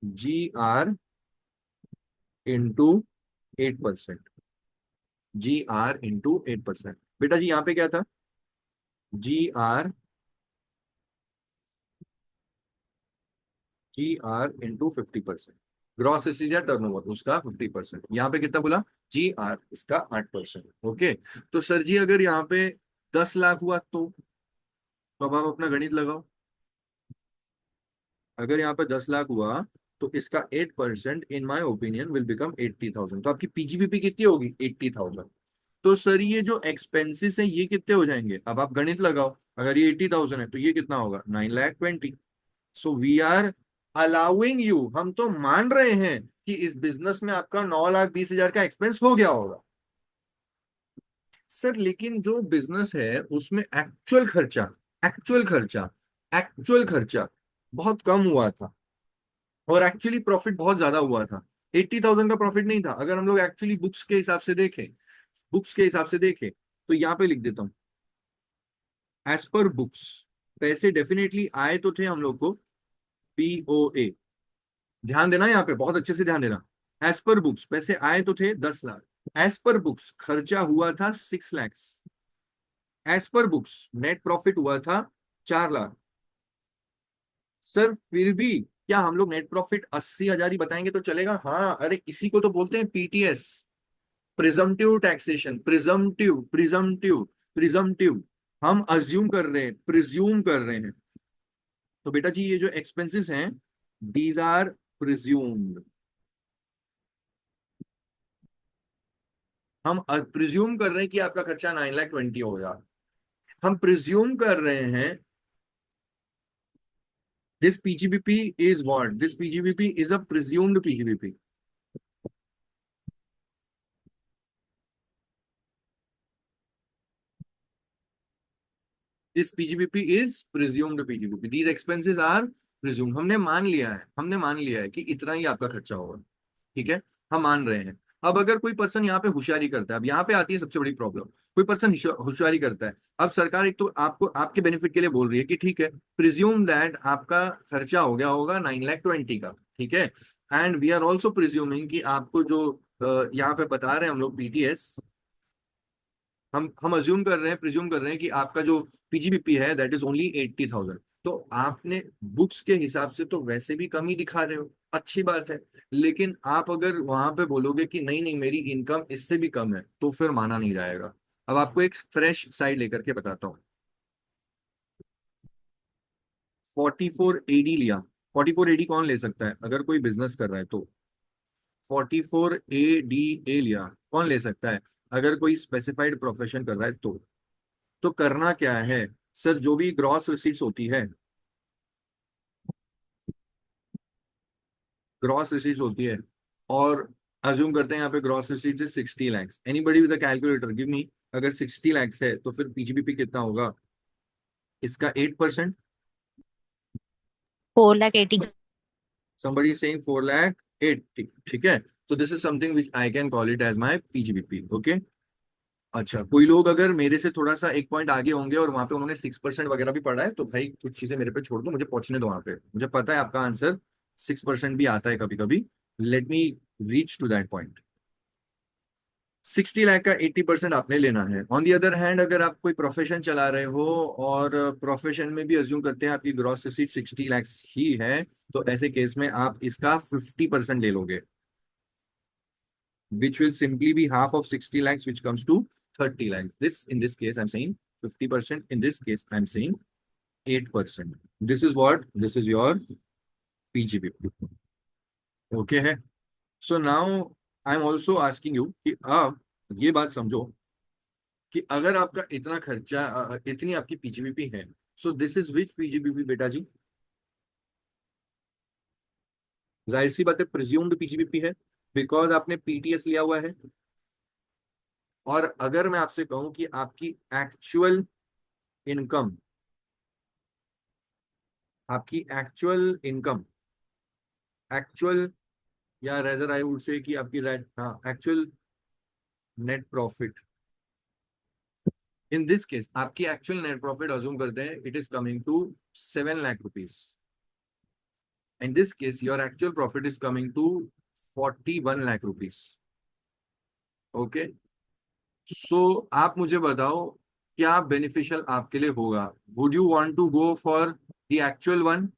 GR into 8%। GR into 8%। बेटा जी यहाँ पे क्या था? GR, GR into 50%। Gross receipts या टर्नओवर उसका 50%। यहाँ पे कितना बोला? GR इसका 8%। ओके, तो सर जी अगर यहाँ पे 10 लाख हुआ तो अब आप अपना गणित लगाओ। अगर यहाँ पे 10 लाख हुआ तो इसका 8% इन माई ओपिनियन विल बिकम 80,000। तो आपकी पीजीबीपी कितनी होगी? 80,000। तो सर ये जो एक्सपेंसेस है ये कितने हो जाएंगे? अब आप गणित लगाओ, अगर ये 80,000 है तो ये कितना होगा? 9,20,000। So we are allowing you, हम तो मान रहे हैं कि इस बिजनेस में आपका 9,20,000 का एक्सपेंस हो गया होगा। सर लेकिन जो बिजनेस है उसमें एक्चुअल खर्चा एक्चुअल खर्चा बहुत कम हुआ था, और एक्चुअली प्रॉफिट बहुत ज्यादा हुआ था। 80,000 का प्रॉफिट नहीं था। अगर हम लोग एक्चुअली बुक्स के हिसाब से देखें तो यहाँ पे लिख देता हूँ, एज पर बुक्स पैसे डेफिनेटली आए तो थे हम लोग को, POA। ध्यान देना यहाँ पे, बहुत अच्छे से ध्यान देना। एज पर बुक्स पैसे आए तो थे 10 लाख, एज पर बुक्स खर्चा हुआ था 6 lakhs, as per books net profit हुआ था 4 लाख। सर फिर भी क्या हम लोग नेट प्रॉफिट 80,000 ही बताएंगे तो चलेगा? हाँ, अरे इसी को तो बोलते हैं पीटीएस, प्रिजम्पटिव टैक्सेशन। प्रिजम्पटिव हम अज्यूम कर रहे हैं, प्रिज्यूम कर रहे हैं। तो बेटा जी ये जो एक्सपेंसेस हैं, दीज आर प्रिज्यूम्ड। हम प्रिज्यूम कर रहे हैं कि आपका खर्चा 9,20,000 होगा। हम प्रिज्यूम कर रहे हैं this PGBP is what? This PGBP is a presumed PGBP. This PGBP is presumed PGBP, these expenses are presumed. हमने मान लिया है कि इतना ही आपका खर्चा होगा, ठीक है, हम मान रहे हैं। अब अगर कोई पर्सन यहाँ पे होशियारी करता है, अब यहाँ पे आती है सबसे बड़ी प्रॉब्लम, कोई पर्सन होशियारी करता है। अब सरकार एक तो आपको आपके बेनिफिट के लिए बोल रही है कि ठीक है, प्रिज्यूम दैट आपका खर्चा हो गया होगा 9,20,000 का, ठीक है। And we are also presuming कि आपको जो यहाँ पे बता रहे हैं हम लोग पीटीएस, हम अज्यूम कर रहे हैं, प्रिज्यूम कर रहे हैं कि आपका जो पीजीबीपी है दैट इज ओनली 80,000। तो आपने बुक्स के हिसाब से तो वैसे भी कम ही दिखा रहे हो, अच्छी बात है। लेकिन आप अगर वहां पे बोलोगे कि नहीं नहीं मेरी इनकम इससे भी कम है, तो फिर माना नहीं जाएगा। अब आपको एक फ्रेश साइड लेकर के बताता हूँ। 44AD लिया, 44AD कौन ले सकता है अगर कोई बिजनेस कर रहा है तो? 44ADA लिया कौन ले सकता है अगर कोई स्पेसिफाइड प्रोफेशन कर रहा है तो? तो करना क्या है सर, जो भी ग्रॉस रिसीट्स होती है, ग्रॉस रिसीट्स होती है, और अज्यूम करते हैं यहाँ पे gross receipts is 60 lakhs, anybody with a calculator give me, अगर 60 lakhs है तो फिर पीजीबीपी कितना होगा इसका? 8%। 4,80,000। somebody is saying 4 lakh 8, ठीक है। so this is something which I can call it as my PGBP, okay। अच्छा, कोई लोग अगर मेरे से थोड़ा सा एक पॉइंट आगे होंगे और वहां पे उन्होंने 6% वगैरह भी पढ़ा है, तो भाई कुछ चीजें मेरे पे छोड़ दो, मुझे पहुंचने दो वहां पे, मुझे पता है आपका आंसर 6% भी आता है कभी कभी। Let me reach to that point. 60 lakh का 80% आपने लेना है। ऑन दी अदर हैंड, अगर आप कोई प्रोफेशन चला रहे हो और प्रोफेशन में भी अज्यूम करते हैं आपकी ग्रॉस रिसीट 60 lakhs ही है, तो ऐसे केस में आप इसका 50% ले लोगे, which will simply be half of 60 lakhs, which comes to 30 lakhs. In this case, I'm saying 50%. In this case, I'm saying 8%. This is what? This is your PGBP. Okay है? So now I'm also asking you कि आप ये बात समझो कि अगर आपका इतना खर्चा, इतनी आपकी पीजीबीपी है, so this is which PGBP बेटा जी? जाहिर सी बात है प्रिज्यूम्ड पीजीबीपी है, बिकॉज आपने पीटीएस लिया हुआ है। और अगर मैं आपसे कहूं कि आपकी एक्चुअल इनकम, आपकी एक्चुअल इनकम, एक्चुअल, या रेदर आई वुड से कि आपकी हाँ actual net profit, in this case आपकी एक्चुअल नेट प्रॉफिट अज्यूम करते हैं it is coming to 7 lakh rupees. In this case your actual profit is coming to 41 lakh rupees. Okay, so आप मुझे बताओ क्या बेनिफिशियल आपके लिए होगा? Would you want to go for the actual one,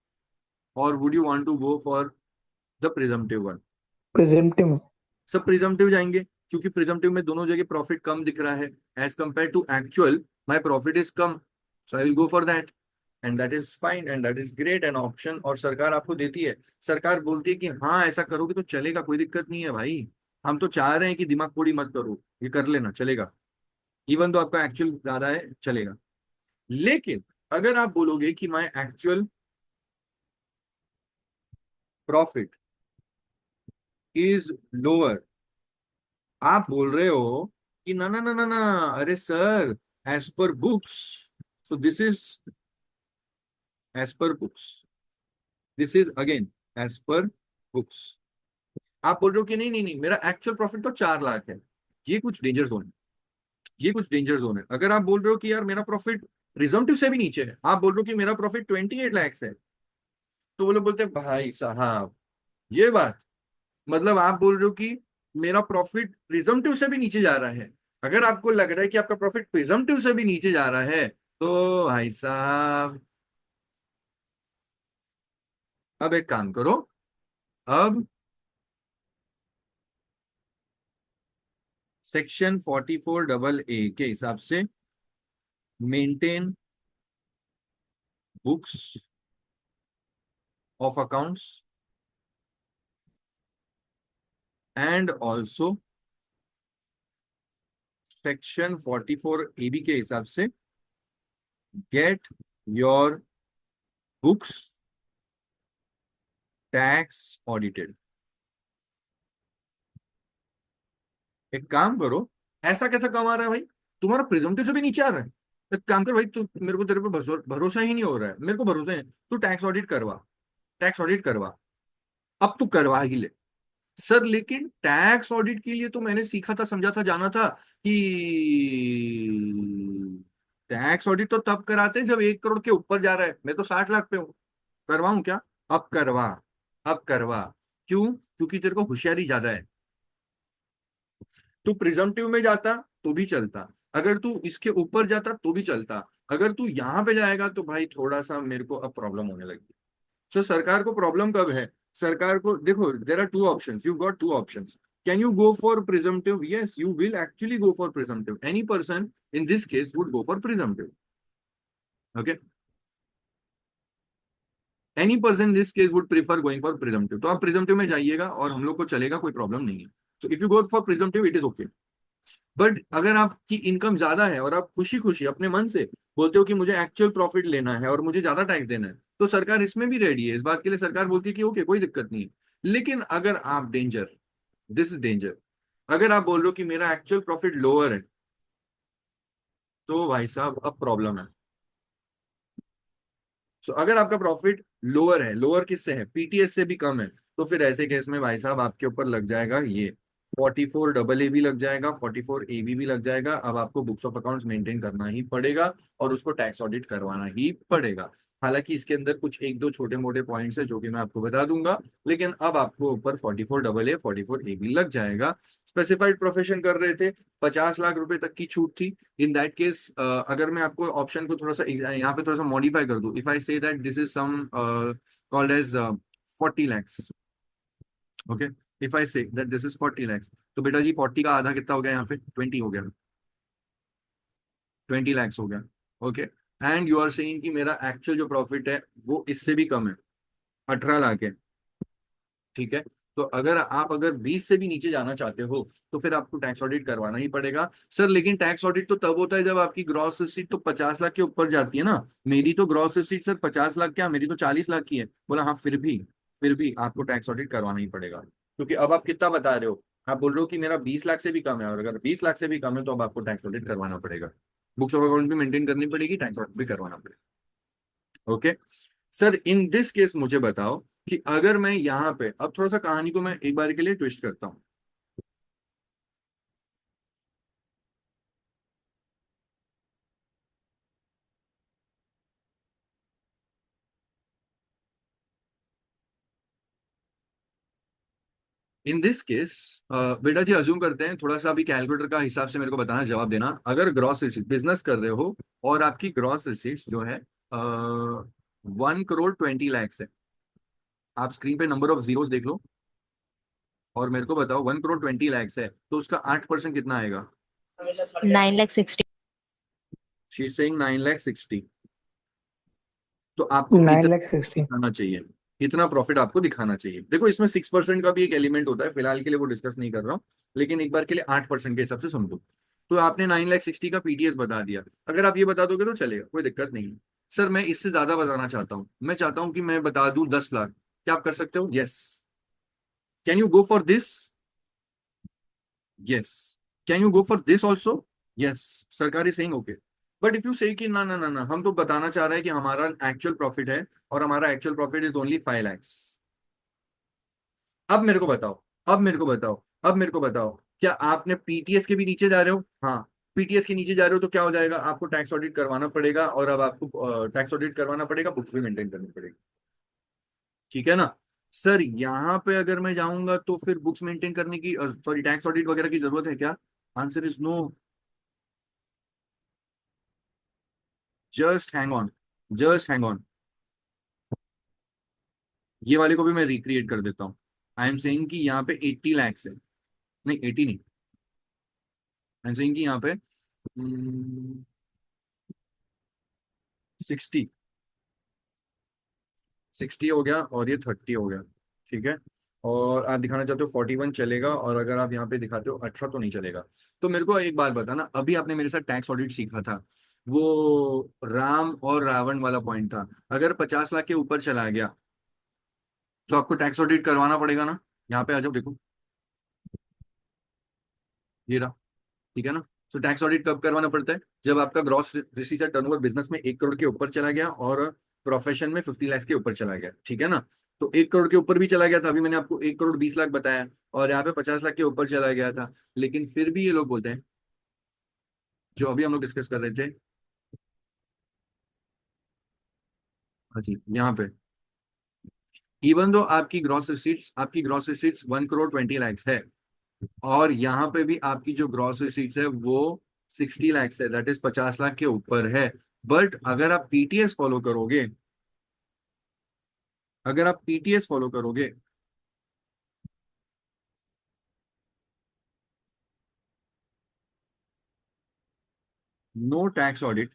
और would you want to go for the presumptive one? Presumptive में। सब प्रिजम्पटिव जाएंगे, क्योंकि प्रिजम्पटिव में दोनों जगह प्रॉफिट कम दिख रहा है as compare to actual, my profit is कम, so I will go for that, and that is fine and that is great an option. और सरकार आपको देती है, सरकार बोलती है कि हाँ ऐसा करोगे तो चलेगा, कोई दिक्कत नहीं है भाई, हम तो चाह रहे हैं कि दिमाग फोड़ी मत करो, ये कर लेना चलेगा, इवन तो आपका एक्चुअल ज्यादा है चलेगा। लेकिन अगर आप बोलोगे कि my actual profit is lower, आप बोल रहे हो कि ना ना ना ना ना, अरे sir as per books, so this is as per books, this is again as per books. आप बोल रहे हो कि नहीं नहीं नहीं, मेरा एक्चुअल प्रॉफिट तो 4 लाख है, ये कुछ डेंजर जोन है, ये कुछ डेंजर जोन है। अगर आप बोल रहे हो कि यार मेरा प्रॉफिट प्रिजम्पटिव से भी नीचे है, आप बोल रहे हो कि मेरा प्रॉफिट 28 lakhs है, तो वो लोग बोलते हैं भाई साहब ये बात, मतलब आप बोल रहे हो कि मेरा प्रॉफिट प्रिजम्पटिव से भी नीचे जा रहा है। अगर आपको लग रहा है कि आपका प्रॉफिट प्रिजम्पटिव से भी नीचे जा रहा है, तो भाई साहब अब एक काम करो, अब सेक्शन 44AA के हिसाब से maintain books of accounts and also section 44AB के हिसाब से get your books tax audited. एक काम करो, ऐसा कैसा कम आ रहा है भाई, तुम्हारा प्रिजम्पटिव से भी नीचे आ रहा है, एक काम कर भाई, तू मेरे को तेरे पे भरोसा ही नहीं हो रहा है, मेरे को भरोसा है, तू टैक्स ऑडिट करवा, टैक्स ऑडिट करवा, अब तू करवा ही ले। सर लेकिन टैक्स ऑडिट के लिए तो मैंने सीखा था, समझा था, जाना था कि टैक्स ऑडिट तो तब कराते हैं जब 1 करोड़ के ऊपर जा रहा है, मैं तो 60 लाख पे हूँ, करवाऊं क्या? अब करवा, अब करवा। क्यों? क्योंकि तेरे को होशियारी ज्यादा है। तू प्रिजम्पटिव में जाता तो भी चलता, अगर तू इसके ऊपर जाता तो भी चलता, अगर तू यहाँ पे जाएगा तो भाई थोड़ा सा मेरे को अब प्रॉब्लम होने लगी। सो सरकार को प्रॉब्लम कब है? सरकार को देखो, there are 2 options, you got 2 options. Can you go for presumptive? Yes, you will actually go for presumptive, any person in this case would go for presumptive, okay, any person this case would prefer going for presumptive. तो आप presumptive में जाइएगा और हम लोग को चलेगा, कोई प्रॉब्लम नहीं है। So if you go for presumptive it is okay. But अगर आपकी इनकम ज्यादा है और आप खुशी खुशी अपने मन से बोलते हो कि मुझे एक्चुअल प्रॉफिट लेना है और मुझे ज्यादा टैक्स देना है, तो सरकार इसमें भी रेडी है। इस बात के लिए सरकार बोलती है कि ओके, कोई दिक्कत नहीं है। लेकिन अगर आप डेंजर, दिस इज डेंजर, अगर आप बोल रहे हो कि मेरा एक्चुअल प्रॉफिट लोअर है, तो भाई साहब अब प्रॉब्लम है। सो अगर आपका प्रॉफिट लोअर है, लोअर किससे है, पीटीएस से भी कम है, तो फिर ऐसे केस में भाई साहब आपके ऊपर लग जाएगा ये 44 डबल ए भी लग जाएगा, 44 ए बी भी लग जाएगा। अब आपको बुक्स ऑफ अकाउंट्स मेंटेन करना ही पड़ेगा और उसको टैक्स ऑडिट करवाना ही पड़ेगा। हालांकि इसके अंदर कुछ एक दो छोटे मोटे पॉइंट्स है जो कि मैं आपको बता दूंगा, लेकिन अब आपको ऊपर 44 डबल ए 44 ए बी लग जाएगा। स्पेसिफाइड प्रोफेशन कर रहे थे, 50 लाख रुपए तक की छूट थी। इन दैट केस अगर मैं आपको ऑप्शन को थोड़ा सा यहाँ पे थोड़ा सा मॉडिफाई कर दूं, if I say that this is some called as 40 lakhs, okay, if I say that this is 40 lakhs, तो बेटा जी 40 का आधा कितना हो गया, यहाँ पे 20 हो गया, 20 lakhs हो गया। Okay, and you are saying कि मेरा एक्चुअल जो प्रॉफिट है वो इससे भी कम है, 18 लाख है। ठीक है, तो अगर 20 से भी नीचे जाना चाहते हो तो फिर आपको टैक्स ऑडिट करवाना ही पड़ेगा। सर लेकिन टैक्स ऑडिट तो तब होता है जब आपकी ग्रॉस रिसीट तो 50 लाख के ऊपर जाती है ना। मेरी तो ग्रॉस रिसीट सर 50 लाख, क्या मेरी तो 40 लाख की है। बोला हाँ, फिर भी आपको टैक्स ऑडिट करवाना ही पड़ेगा, क्योंकि अब आप कितना बता रहे हो, आप बोल रहे हो कि मेरा 20 लाख से भी कम है, और अगर 20 लाख से भी कम है तो अब आपको टैक्स ऑडिट करवाना पड़ेगा, बुक्स ऑफ अकाउंट भी मेंटेन करनी पड़ेगी, टैक्स ऑडिट भी करवाना पड़ेगा। Okay sir, in this case मुझे बताओ कि अगर मैं यहाँ पे अब थोड़ा सा कहानी को मैं एक बार के लिए ट्विस्ट करता हूँ। इन दिस केस बेटा जी अज्यूम करते हैं, थोड़ा सा अभी कैलकुलेटर का हिसाब से मेरे को बताना, जवाब देना। अगर ग्रॉस रिसीट बिजनेस कर रहे हो और आपकी ग्रॉस रिसीट्स जो है 1 करोड़ 20 lakhs है, आप स्क्रीन पे नंबर ऑफ जीरोस देख लो और मेरे को बताओ 1 करोड़ 20 lakhs है तो उसका 8% कितना आएगा। 9 lakhs 60. She is saying 9 lakh 60। तो आपको 9 लाख 60। दिखाना चाहिए, इतना प्रॉफिट आपको दिखाना चाहिए। देखो इसमें 6% का भी एक एलिमेंट होता है, फिलहाल के लिए वो डिस्कस नहीं कर रहा हूँ, लेकिन एक बार के लिए 8% के हिसाब से समझो। तो आपने 9 लाख 60 का पीटीएस बता दिया, अगर आप ये बता दोगे तो चलेगा, कोई दिक्कत नहीं है। सर मैं इससे ज्यादा बताना चाहता हूँ, मैं चाहता हूँ कि मैं बता दूं 10 लाख, क्या आप कर सकते हो? Yes, can you go for this? Yes, can you go for this also? Yes, sarkar is saying okay. But if you say कि ना ना ना ना, हम तो बताना चाह रहे हैं कि हमारा एक्चुअल प्रॉफिट है और हमारा actual profit is only 5 lakhs। अब मेरे को बताओ, अब मेरे को बताओ, क्या आपने पीटीएस के भी नीचे जा रहे हो? हाँ, पीटीएस के नीचे जा रहे हो तो क्या हो जाएगा, आपको टैक्स ऑडिट करवाना पड़ेगा, और अब आपको टैक्स ऑडिट करवाना पड़ेगा, बुक्स भी मेंटेन करनी पड़ेगी। ठीक है ना। सर यहाँ पे अगर मैं जाऊंगा तो फिर बुक्स मेंटेन करने की, सॉरी, टैक्स ऑडिट वगैरह की जरूरत है क्या? Answer is no. Just hang on, just hang on, ये वाले को भी मैं रिक्रिएट कर देता हूँ। आई एम सेइंग कि यहाँ पे 80 lakhs है, नहीं 80 नहीं, आई एम सेइंग कि यहाँ पे 60, 60 हो गया और ये 30 हो गया। ठीक है, और आप दिखाना चाहते हो 41 चलेगा, और अगर आप यहाँ पे दिखाते हो 18 तो नहीं चलेगा। तो मेरे को एक बात बताना, अभी आपने मेरे साथ टैक्स ऑडिट सीखा था, वो राम और रावण वाला पॉइंट था, अगर 50 लाख के ऊपर चला गया तो आपको टैक्स ऑडिट करवाना पड़ेगा ना। यहाँ पे आ जाओ, देखो ये रहा। ठीक है ना। तो टैक्स ऑडिट कब करवाना पड़ता है, जब आपका ग्रॉस रिसीट या टर्नओवर बिजनेस में 1 करोड़ के ऊपर चला गया और प्रोफेशन में 50 lakhs के ऊपर चला गया। ठीक है ना। तो 1 करोड़ के ऊपर भी चला गया था, अभी मैंने आपको 1 करोड़ 20 लाख बताया, और यहाँ पे 50 लाख के ऊपर चला गया था, लेकिन फिर भी ये लोग बोलते हैं, जो अभी हम लोग डिस्कस कर रहे थे। हाँ जी, यहाँ पे इवन दो आपकी ग्रॉस रिसीट्स 1 करोड़ 20 lakhs है, और यहाँ पे भी आपकी जो ग्रॉस रिसीट्स है वो 60 lakhs है, दैट इज 50 लाख के ऊपर है। बट अगर आप पीटीएस फॉलो करोगे, no tax audit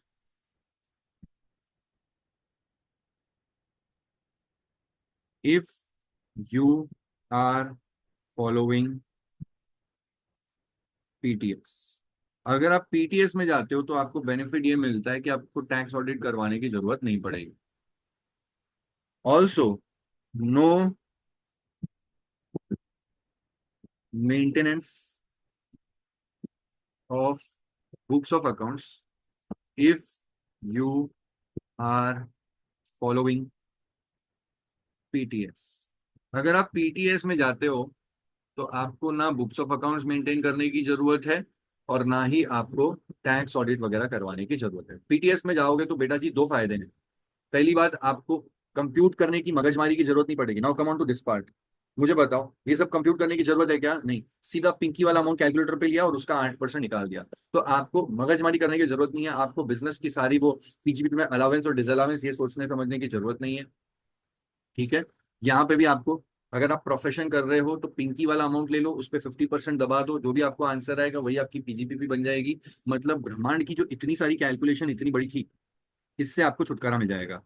if you are following PTS. अगर आप पीटीएस में जाते हो तो आपको बेनिफिट ये मिलता है कि आपको टैक्स ऑडिट करवाने की जरूरत नहीं पड़ेगी। Also no maintenance of books of accounts if you are following PTS. अगर आप पीटीएस में जाते हो तो आपको ना बुक्स ऑफ अकाउंट्स मेंटेन करने की जरूरत है और ना ही आपको टैक्स ऑडिट वगैरह करवाने की जरूरत है। पीटीएस में जाओगे तो बेटा जी दो फायदे हैं। पहली बात, आपको कंप्यूट करने की मगजमारी की जरूरत नहीं पड़ेगी। Now come on to this part. मुझे बताओ, ये सब कंप्यूट करने की जरूरत है क्या? नहीं, सीधा पिंकी वाला अमाउंट कैलकुलेटर पे लिया और उसका 8% निकाल दिया। तो आपको मगजमारी करने की जरूरत नहीं है। आपको बिजनेस की सारी वो पीजीबी में अलावेंस और डिसअलावेंस ये सोचने समझने की जरूरत नहीं है। ठीक है। यहाँ पे भी आपको, अगर आप प्रोफेशन कर रहे हो तो पिंकी वाला अमाउंट ले लो, उस पर 50% दबा दो, जो भी आपको आंसर आएगा वही आपकी पीजीपीपी बन जाएगी। मतलब ब्रह्मांड की जो इतनी सारी कैलकुलेशन इतनी बड़ी थी, इससे आपको छुटकारा मिल जाएगा।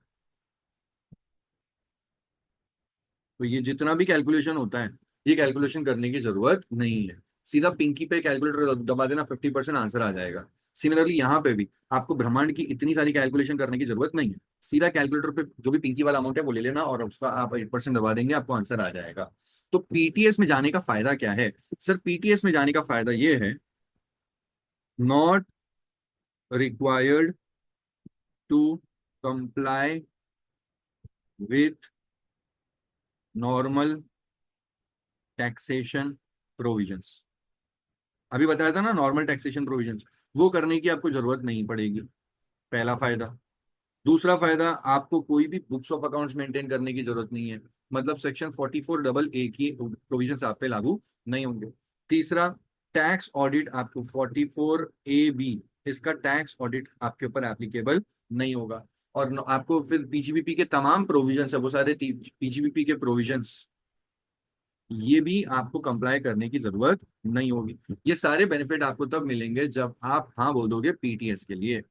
तो ये जितना भी कैलकुलेशन होता है, ये कैलकुलेशन करने की जरूरत नहीं है। सीधा पिंकी पे कैलकुलेटर दबा देना, 50% आंसर आ जाएगा। सिमिलरली यहाँ पे भी आपको ब्रह्मांड की इतनी सारी कैलकुलेशन करने की जरूरत नहीं है। सीधा कैलकुलेटर पे जो भी पिंकी वाला अमाउंट है वो ले लेना और उसका आप 8% दबा देंगे, आपको आंसर आ जाएगा। तो पीटीएस में जाने का फायदा क्या है? सर पीटीएस में जाने का फायदा ये है, not required to comply with normal taxation provisions. अभी बताया था ना, नॉर्मल टैक्सेशन प्रोविजंस, वो करने की आपको जरूरत नहीं पड़ेगी। पहला फायदा। दूसरा फायदा, आपको कोई भी बुक्स ऑफ अकाउंट्स मेंटेन करने की जरूरत नहीं है। मतलब सेक्शन 44AA की प्रोविजंस आप पे लागू नहीं होंगे। तीसरा, टैक्स ऑडिट आपको 44AB, इसका टैक्स ऑडिट आपके ऊपर एप्लीकेबल नहीं होगा। और आपको फिर पीजीबीपी के तमाम प्रोविजंस है, वो सारे पीजीबीपी के प्रोविजंस, ये भी आपको कंप्लाई करने की जरूरत नहीं होगी। ये सारे बेनिफिट आपको तब मिलेंगे जब आप हाँ बोल दोगे पीटीएस के लिए।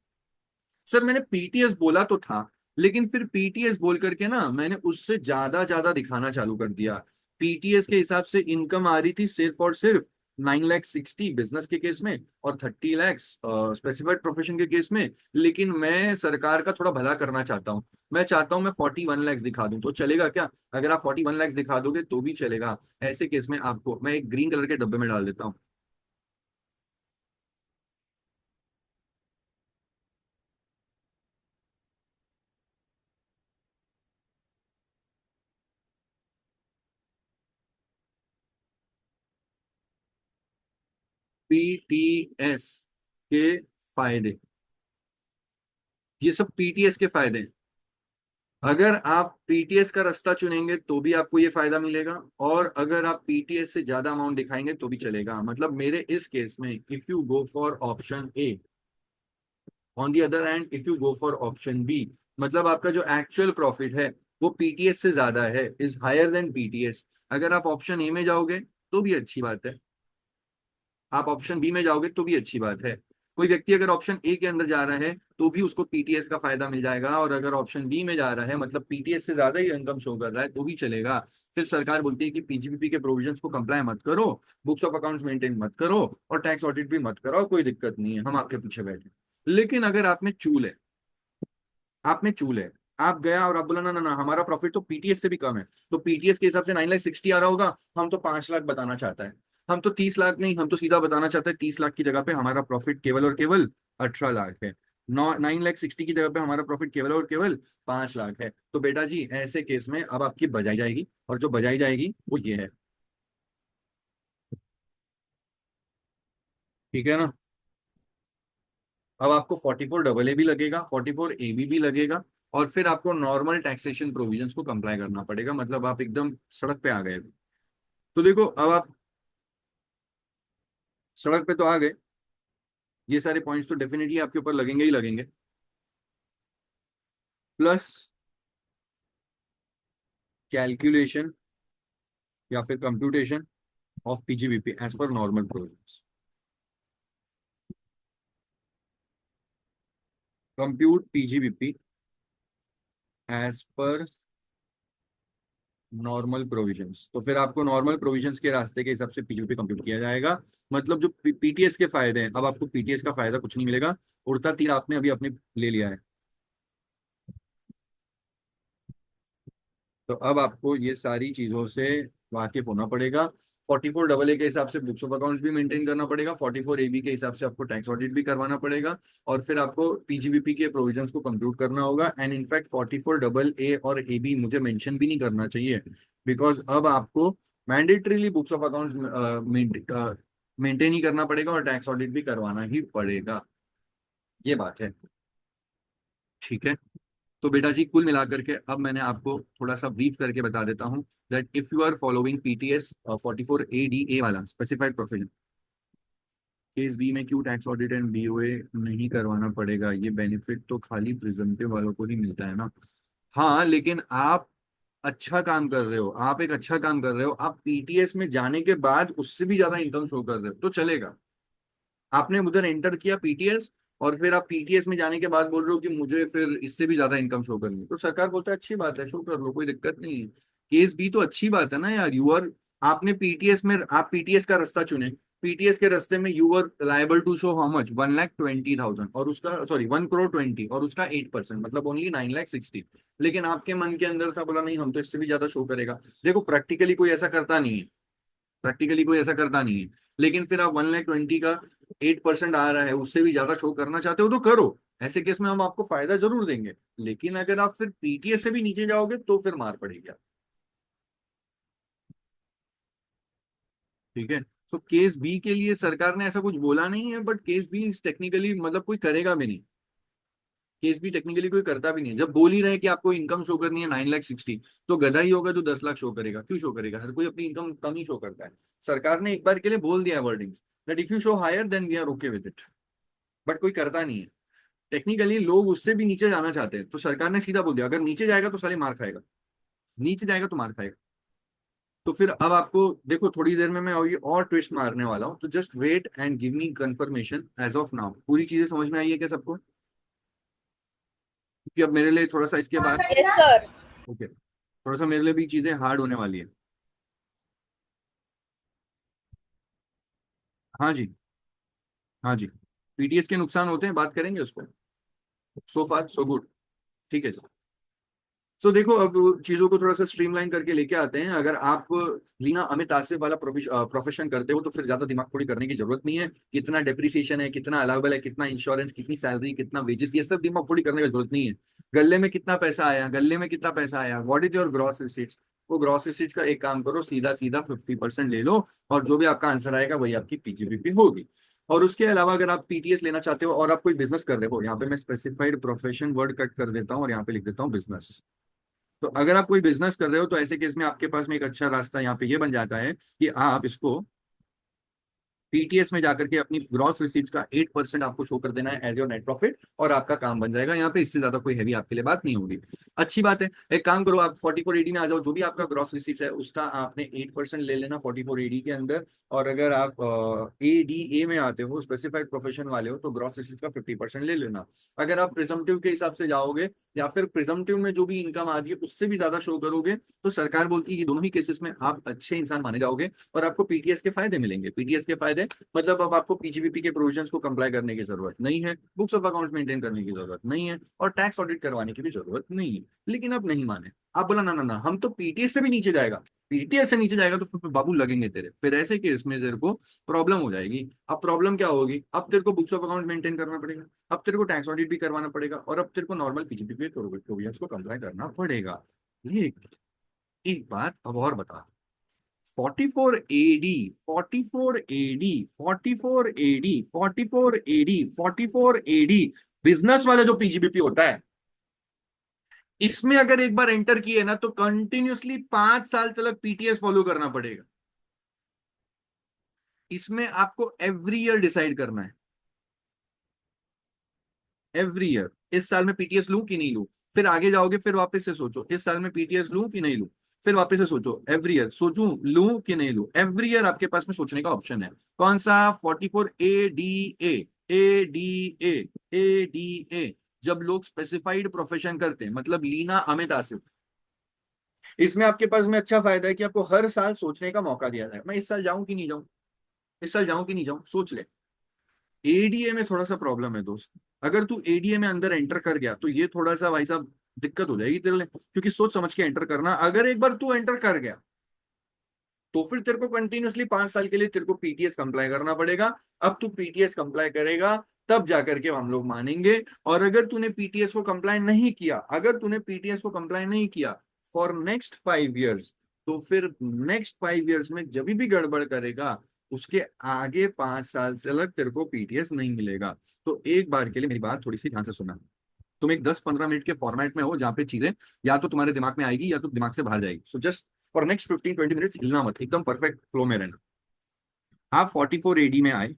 सर मैंने पीटीएस बोला तो था, लेकिन फिर पीटीएस बोल करके ना मैंने उससे ज्यादा ज्यादा दिखाना चालू कर दिया। पीटीएस के हिसाब से इनकम आ रही थी सिर्फ और सिर्फ 9,60,000 बिजनेस के केस में और 30 लाख स्पेसिफाइड प्रोफेशन के केस में। लेकिन मैं सरकार का थोड़ा भला करना चाहता हूँ। मैं चाहता हूँ मैं 41 लाख दिखा दूं, तो चलेगा क्या? अगर आप 41 लाख दिखा दोगे तो भी चलेगा। ऐसे केस में आपको मैं एक ग्रीन कलर के डब्बे में डाल देता हूँ। पीटीएस के फायदे, ये सब पीटीएस के फायदे हैं। अगर आप पीटीएस का रास्ता चुनेंगे तो भी आपको ये फायदा मिलेगा, और अगर आप पीटीएस से ज्यादा अमाउंट दिखाएंगे तो भी चलेगा। मतलब मेरे इस केस में if you go for option A, on the other hand if you go for option B, मतलब आपका जो एक्चुअल प्रॉफिट है वो पीटीएस से ज्यादा है, इज हायर देन पीटीएस। अगर आप ऑप्शन ए में जाओगे तो भी अच्छी बात है, आप ऑप्शन बी में जाओगे तो भी अच्छी बात है। कोई व्यक्ति अगर ऑप्शन ए के अंदर जा रहा है तो भी उसको पीटीएस का फायदा मिल जाएगा, और अगर ऑप्शन बी में जा रहा है मतलब पीटीएस से ज्यादा ही इनकम शो कर रहा है तो भी चलेगा। फिर सरकार बोलती है कि पीजीपीपी के प्रोविजंस को कंप्लाई मत करो, बुक्स ऑफ अकाउंट्स मेंटेन मत करो और टैक्स ऑडिट भी मत करो, कोई दिक्कत नहीं है, हम आपके पीछे बैठे। लेकिन अगर आप में चूल है, आप में चूल है, आप गया और आप बोला ना ना ना हमारा प्रॉफिट तो पीटीएस से भी कम है, तो पीटीएस के हिसाब से 9,60,000 आ रहा होगा, हम तो 5 लाख बताना चाहता है, हम तो 30 लाख नहीं, हम तो सीधा बताना चाहते हैं 30 लाख की जगह पे हमारा प्रॉफिट केवल और केवल 18 लाख है। 9,60,000 की जगह पे हमारा प्रॉफिट केवल और केवल 5 लाख है। तो बेटा जी ऐसे केस में अब आपकी बजाई जाएगी, और जो बजाई जाएगी वो ये है। ठीक है ना? अब आपको 44AA भी लगेगा, 44AB भी लगेगा, और फिर आपको नॉर्मल टैक्सेशन प्रोविजंस को कंप्लाई करना पड़ेगा। मतलब आप एकदम सड़क पे आ गए। तो देखो अब आप सड़क पे तो आ गए, ये सारे पॉइंट्स तो डेफिनेटली आपके ऊपर लगेंगे ही लगेंगे। प्लस कैलकुलेशन या फिर computation of PGBP as per normal provisions. Compute PGBP as per normal provisions, तो फिर आपको नॉर्मल प्रोविजंस के रास्ते के हिसाब से पीजीबीपी कंप्यूट किया जाएगा। मतलब जो पीटीएस के फायदे हैं, अब आपको पीटीएस का फायदा कुछ नहीं मिलेगा, उड़ता तीर आपने अभी अपने ले लिया है। तो अब आपको ये सारी चीजों से वाकिफ होना पड़ेगा। 44 AA के हिसाब से बुक्स ऑफ अकाउंट्स भी मेंटेन करना पड़ेगा, 44 AB के हिसाब से आपको टैक्स ऑडिट भी करवाना पड़ेगा, और फिर आपको पीजीबीपी के प्रोविजंस को कंप्यूट करना होगा। एंड इनफैक्ट 44 AA और AB मुझे मेंशन भी नहीं करना चाहिए, बिकॉज अब आपको mandatorily books of accounts maintain ही करना पड़ेगा और टैक्स ऑडिट भी करवाना ही पड़ेगा। ये बात है, ठीक है। तो बेटा जी कुल मिलाकर के अब मैंने आपको थोड़ा सा ब्रीफ करके बता देता हूँ that if you are following PTS 44 ADA वाला स्पेसिफाइड प्रोफेशन, केस बी में क्यों टैक्स ऑडिट एंड बीओए नहीं करवाना पड़ेगा? ये बेनिफिट तो खाली प्रिजम्पटिव वालों को ही मिलता है ना। हाँ, लेकिन आप अच्छा काम कर रहे हो, आप एक अच्छा काम कर रहे हो, आप पीटीएस में जाने के बाद उससे भी ज्यादा इनकम शो कर रहे हो तो चलेगा। आपने उधर एंटर किया पीटीएस, और फिर आप पीटीएस में जाने के बाद बोल रहे हो कि मुझे फिर इससे भी ज्यादा इनकम शो करनी है, तो सरकार बोलता है अच्छी बात है, शो कर लो, कोई दिक्कत नहीं है। केस भी तो अच्छी बात है ना यार। आपने पीटीएस में, आप पीटीएस का रास्ता चुने, पीटीएस के रास्ते में you are liable to show how much, 1,20,000 और उसका, सॉरी 1,20,00,000 और उसका 8%, मतलब ओनली 9,60,000। लेकिन आपके मन के अंदर था, बोला नहीं हम तो इससे भी ज्यादा शो करेगा। देखो प्रैक्टिकली कोई ऐसा करता नहीं है, प्रैक्टिकली कोई ऐसा करता नहीं है, लेकिन फिर आप 1,20,000 का 8% आ रहा है, उससे भी ज्यादा शो करना चाहते हो तो करो। ऐसे केस में हम आपको फायदा जरूर देंगे, लेकिन अगर आप फिर पीटीएस से भी नीचे जाओगे तो फिर मार पड़ेगी आप। ठीक है। तो केस बी के लिए सरकार ने ऐसा कुछ बोला नहीं है, बट केस बी टेक्निकली मतलब कोई करेगा भी नहीं। केस भी टेक्निकली कोई करता भी नहीं है। जब बोल ही रहे कि आपको इनकम शो करनी है 9,60,000, तो गधा ही होगा जो 10 लाख शो करेगा? क्यों शो करेगा? हर कोई अपनी इनकम कम ही शो करता है। सरकार ने एक बार के लिए बोल दिया wordings that if you show higher then we are okay with it, but कोई करता नहीं है। टेक्निकली लोग उससे भी नीचे जाना चाहते हैं, तो सरकार ने सीधा बोल दिया अगर नीचे जाएगा तो साले मार खाएगा, नीचे जाएगा तो मार खाएगा। तो फिर अब आपको देखो थोड़ी देर में मैं और ट्विस्ट मारने वाला हूँ, तो just wait and give me confirmation as of now. पूरी चीजें समझ में आई है क्या सबको? क्योंकि अब मेरे लिए थोड़ा सा इसके बाद, यस सर। ओके, थोड़ा सा मेरे लिए भी चीजें हार्ड होने वाली है। हाँ जी, हाँ जी, पीटीएस के नुकसान होते हैं, बात करेंगे उसको। सो फार सो गुड, ठीक है जी। तो देखो अब चीजों को थोड़ा सा स्ट्रीमलाइन करके लेके आते हैं। अगर आप लीना अमित आसिफ वाला प्रोफेशन करते हो तो फिर ज्यादा दिमाग थोड़ी करने की जरूरत नहीं है। कितना डेप्रिसिएशन है, कितना अलाउबल है, कितना इंश्योरेंस, कितनी सैलरी, कितना वेजेस, ये सब दिमाग थोड़ी करने की जरूरत नहीं है। गले में कितना पैसा आया, गले में कितना पैसा आया, what is your gross receipts, वो ग्रॉस रिसीट्स का एक काम करो, सीधा सीधा 50% ले लो, और जो भी आपका आंसर आएगा वही आपकी पीजीबीपी होगी। और उसके अलावा अगर आप पीटीएस लेना चाहते हो और आप कोई बिजनेस कर रहे हो, यहाँ पे मैं स्पेसिफाइड प्रोफेशन वर्ड कट कर देता हूँ और यहाँ पे लिख देता हूँ बिजनेस। तो अगर आप कोई बिजनेस कर रहे हो तो ऐसे केस में आपके पास में एक अच्छा रास्ता यहाँ पे ये बन जाता है कि आप इसको पीटीएस में जाकर के अपनी ग्रॉस रिसीट्स का 8% आपको शो कर देना है एज योर नेट प्रॉफिट, और आपका काम बन जाएगा यहाँ पे। इससे ज्यादा कोई हैवी आपके लिए बात नहीं होगी। अच्छी बात है, एक काम करो आप 44 AD में आ जाओ, जो भी आपका ग्रॉस रिसीट्स है उसका आपने 8% ले लेना 44 AD के अंदर। और अगर आप ADA में आते हो, स्पेसिफाइड प्रोफेशन वाले हो, तो ग्रॉस रिसीट्स का 50% ले लेना। अगर आप प्रिजम्पटिव के हिसाब से जाओगे या फिर प्रिजम्पटिव में जो भी इनकम आ रही है उससे भी ज्यादा शो करोगे, तो सरकार बोलती है कि दोनों ही केसेस में आप अच्छे इंसान माने जाओगे और आपको पीटीएस के फायदे मिलेंगे। पीटीएस के फायदे मतलब अब आपको पीजीबीपी के प्रोविजंस को कंप्लाई करने की जरूरत नहीं है, बुक्स ऑफ अकाउंट्स मेंटेन करने की जरूरत नहीं है, और टैक्स ऑडिट करवाने की भी जरूरत नहीं है। लेकिन अब नहीं माने, आप बोला ना ना ना हम तो पीटीएस से भी नीचे जाएगा, पीटीएस से नीचे जाएगा तो फिर बाबू लगेंगे तेरे, फिर ऐसे केस में तेरे को प्रॉब्लम हो जाएगी। अब प्रॉब्लम क्या होगी? अब तेरे को बुक्स ऑफ अकाउंट मेंटेन करना पड़ेगा, अब तेरे को टैक्स ऑडिट भी करवाना पड़ेगा, और अब तेरे को नॉर्मल पीजीबीपी प्रोविजंस को कंप्लाई करना पड़ेगा। ये एक बात अब और बता, 44 AD, 44 AD, 44 AD, 44 AD, 44 AD, business वाला जो पीजीबीपी होता है, इसमें अगर एक बार एंटर किए ना तो कंटिन्यूसली 5 साल तक पीटीएस फॉलो करना पड़ेगा। इसमें आपको एवरी ईयर डिसाइड करना है, एवरी ईयर, इस साल में पीटीएस लूं कि नहीं लूं। फिर आगे जाओगे, फिर वापस से सोचो इस साल में पीटीएस लूं कि नहीं लूं। फिर वापस से सोचो एवरी ईयर, सोचूं लूं कि नहीं लूं। एवरी ईयर आपके पास में सोचने का ऑप्शन है। कौन सा? 44 ADA, ADA, ADA। जब लोग स्पेसिफाइड प्रोफेशन करते हैं, मतलब लीना अमित आसिफ, इसमें आपके पास में अच्छा फायदा है कि आपको हर साल सोचने का मौका दिया जाए, मैं इस साल जाऊं कि नहीं जाऊं, इस साल जाऊं कि नहीं जाऊं, सोच ले। एडीए में थोड़ा सा प्रॉब्लम है दोस्त, अगर तू एडीए में अंदर एंटर कर गया तो ये थोड़ा सा भाई साहब दिक्कत हो जाएगी तेरे लिए, क्योंकि सोच समझ के एंटर करना, अगर एक बार तू एंटर कर गया तो फिर तेरे को कंटिन्यूअसली 5 साल के लिए तेरे को पीटीएस कंप्लाई करना पड़ेगा। अब तू पीटीएस कंप्लाई करेगा तब जाकर के हम लोग मानेंगे। और अगर तूने पीटीएस को कंप्लाई नहीं किया, अगर तूने पीटीएस को कंप्लाई नहीं किया फॉर नेक्स्ट 5 इयर्स, तो फिर नेक्स्ट 5 इयर्स में जब भी गड़बड़ करेगा उसके आगे 5 साल से अलग तेरे को पीटीएस नहीं मिलेगा। तो एक बार के लिए मेरी बात थोड़ी सी ध्यान से सुनना। तुम एक 10-15 मिनट के फॉर्मेट में हो जहां पे चीजें या तो तुम्हारे दिमाग में आएगी या तो दिमाग से बाहर जाएगी। So just for next 15-20 minutes हिलना मत, एकदम परफेक्ट फ्लो में रहना। आप 44 एडी में आए